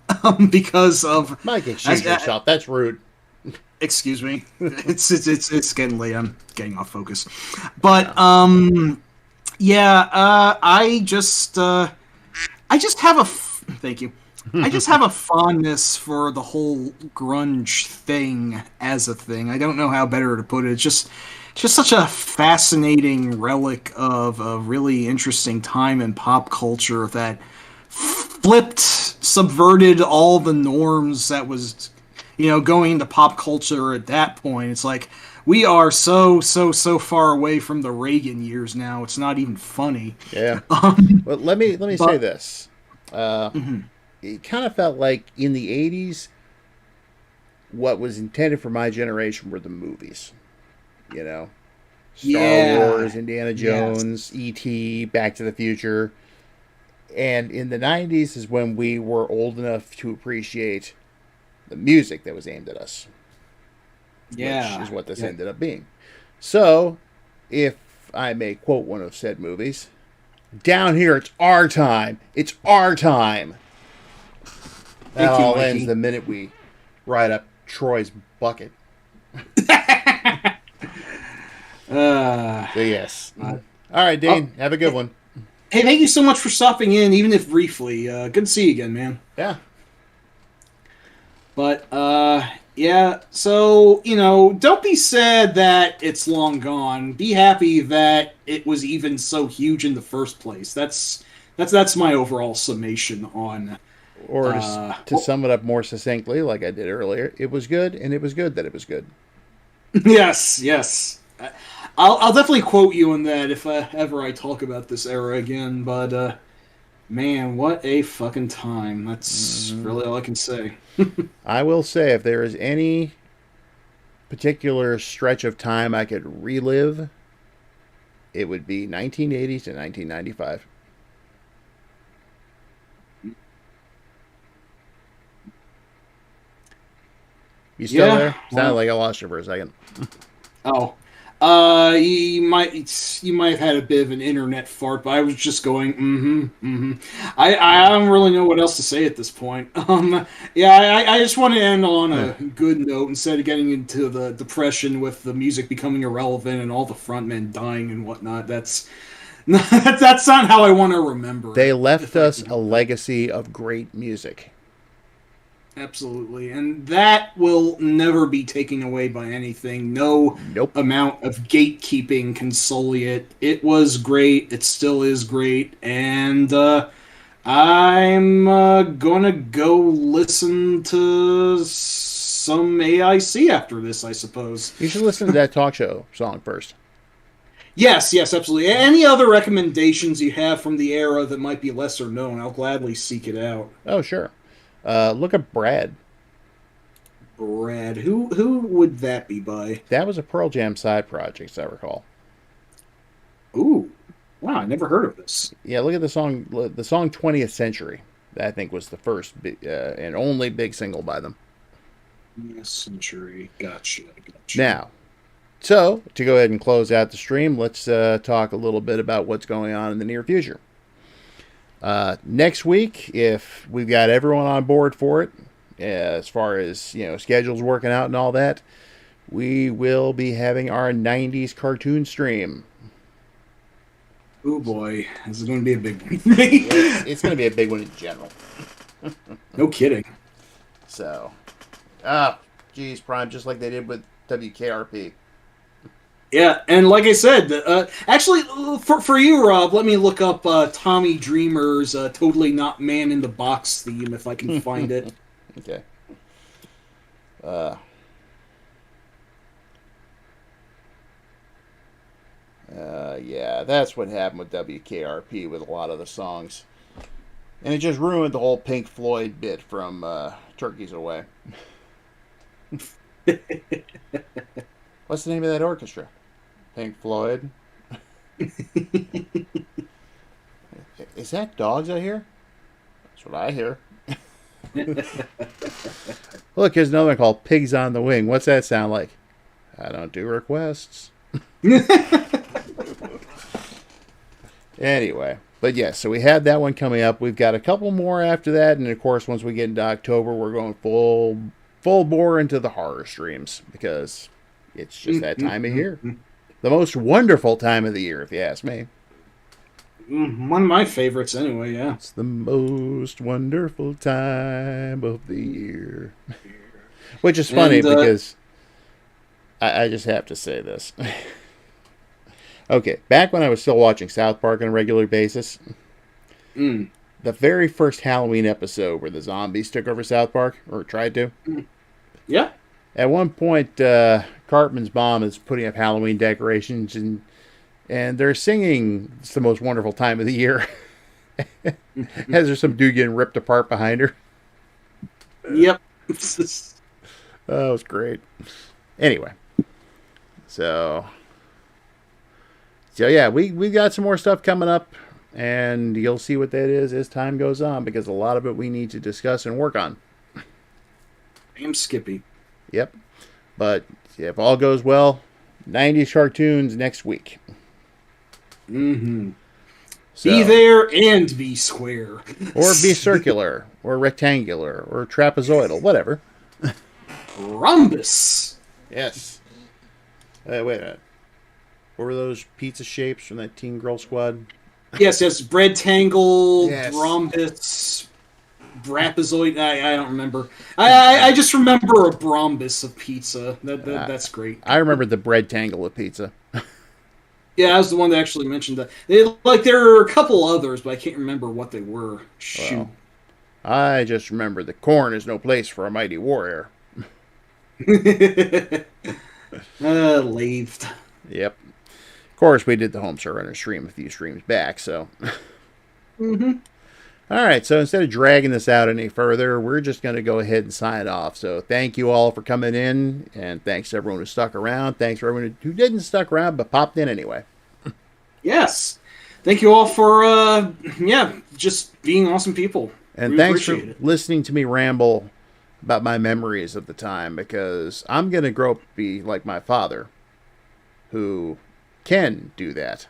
Speaker 2: because of...
Speaker 1: Mike, excuse yourself. That's rude.
Speaker 2: Excuse me. It's getting late. I'm getting off focus. But I just have thank you. I just have a fondness for the whole grunge thing as a thing. I don't know how better to put it. It's just such a fascinating relic of a really interesting time in pop culture that subverted all the norms that was going into pop culture at that point. It's like we are so far away from the Reagan years now. It's not even funny.
Speaker 1: Yeah. Well, let me say this. It kind of felt like in the 80s, what was intended for my generation were the movies. Star Wars, Indiana Jones, E.T., Back to the Future. And in the 90s is when we were old enough to appreciate the music that was aimed at us.
Speaker 2: Yeah.
Speaker 1: Which is what this ended up being. So, if I may quote one of said movies, down here it's our time. It's our time. That all ends the minute we ride up Troy's bucket. So yes. All right, Dane. Have a good one.
Speaker 2: Hey, thank you so much for stopping in, even if briefly. Good to see you again, man.
Speaker 1: Yeah.
Speaker 2: But, so, don't be sad that it's long gone. Be happy that it was even so huge in the first place. That's my overall summation on...
Speaker 1: Or to sum it up more succinctly, like I did earlier, it was good, and it was good that it was good.
Speaker 2: Yes. I'll definitely quote you on that if ever I talk about this era again, but, man, what a fucking time. That's really all I can say.
Speaker 1: I will say, if there is any particular stretch of time I could relive, it would be 1980 to 1995. You still there? Sounded like I lost you for a second.
Speaker 2: Oh, you might have had a bit of an internet fart, but I was just going, I don't really know what else to say at this point. Yeah, I just want to end on a good note instead of getting into the depression with the music becoming irrelevant and all the frontmen dying and whatnot. That's not how I want to remember.
Speaker 1: They left us a legacy of great music.
Speaker 2: Absolutely, and that will never be taken away by anything. No amount of gatekeeping can sully it. It was great. It still is great, and I'm gonna go listen to some AIC after this, I suppose.
Speaker 1: You should listen to that talk show song first.
Speaker 2: Yes, absolutely. Any other recommendations you have from the era that might be lesser known, I'll gladly seek it out.
Speaker 1: Oh, sure. Look at Brad.
Speaker 2: Brad. Who would that be by?
Speaker 1: That was a Pearl Jam side project, as I recall.
Speaker 2: Ooh. Wow, I never heard of this.
Speaker 1: Yeah, look at the song 20th Century. That, I think, was the first and only big single by them.
Speaker 2: 20th Century. Gotcha.
Speaker 1: Now, so, to go ahead and close out the stream, let's talk a little bit about what's going on in the near future. Next week, if we've got everyone on board for it, as far as schedules working out and all that, we will be having our 90s cartoon stream.
Speaker 2: Oh boy, this is going to be a big one for me.
Speaker 1: It's going to be a big one in general.
Speaker 2: No kidding.
Speaker 1: So, geez, Prime, just like they did with WKRP.
Speaker 2: Yeah, and like I said, actually, for you, Rob, let me look up Tommy Dreamer's Totally Not Man in the Box theme, if I can find it.
Speaker 1: Okay. Yeah, that's what happened with WKRP with a lot of the songs. And it just ruined the whole Pink Floyd bit from Turkeys Away. What's the name of that orchestra? Pink Floyd. Is that dogs I hear? That's what I hear. Look, here's another one called Pigs on the Wing. What's that sound like? I don't do requests. Anyway, but yes, so we had that one coming up. We've got a couple more after that, and of course, once we get into October, we're going full bore into the horror streams because it's just that time of year. The most wonderful time of the year, if you ask me.
Speaker 2: One of my favorites, anyway, yeah.
Speaker 1: It's the most wonderful time of the year. Which is funny because I just have to say this. Okay, back when I was still watching South Park on a regular basis, the very first Halloween episode where the zombies took over South Park, or tried to.
Speaker 2: Yeah.
Speaker 1: At one point, Cartman's mom is putting up Halloween decorations, and they're singing "It's the most wonderful time of the year." As there's some dude getting ripped apart behind her.
Speaker 2: Yep.
Speaker 1: That was great. Anyway, so yeah, we got some more stuff coming up, and you'll see what that is as time goes on, because a lot of it we need to discuss and work on.
Speaker 2: I'm Skippy.
Speaker 1: Yep. But if all goes well, 90s cartoons next week.
Speaker 2: Mm-hmm. So, be there and be square.
Speaker 1: Or be circular, or rectangular, or trapezoidal, whatever.
Speaker 2: Rhombus.
Speaker 1: Yes. Wait a minute. What were those pizza shapes from that Teen Girl Squad?
Speaker 2: Yes, rectangle, yes. Rhombus, brapezoid. I don't remember. I just remember a rhombus of pizza. That's great.
Speaker 1: I remember the breadtangle of pizza.
Speaker 2: Yeah, I was the one that actually mentioned that. There were a couple others, but I can't remember what they were. Shoot.
Speaker 1: Well, I just remember the corn is no place for a mighty warrior.
Speaker 2: Lathed.
Speaker 1: Yep. Of course, we did the Home Runner stream a few streams back, so.
Speaker 2: Mm-hmm.
Speaker 1: All right, so instead of dragging this out any further, we're just going to go ahead and sign off. So thank you all for coming in, and thanks to everyone who stuck around. Thanks for everyone who didn't stuck around but popped in anyway.
Speaker 2: Yes. Thank you all for, just being awesome people.
Speaker 1: And we thanks for listening to me ramble about my memories of the time, because I'm going to grow up to be like my father, who can do that.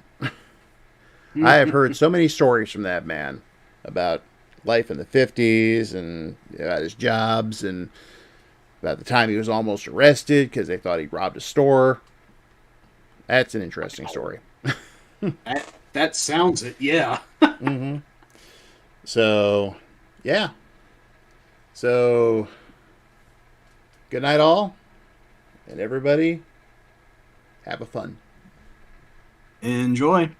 Speaker 1: I have heard so many stories from that man about life in the 50s and about his jobs and about the time he was almost arrested because they thought he robbed a store. That's an interesting story.
Speaker 2: That sounds it, yeah.
Speaker 1: Mm-hmm. So, yeah. So, good night all. And everybody, have a fun.
Speaker 2: Enjoy.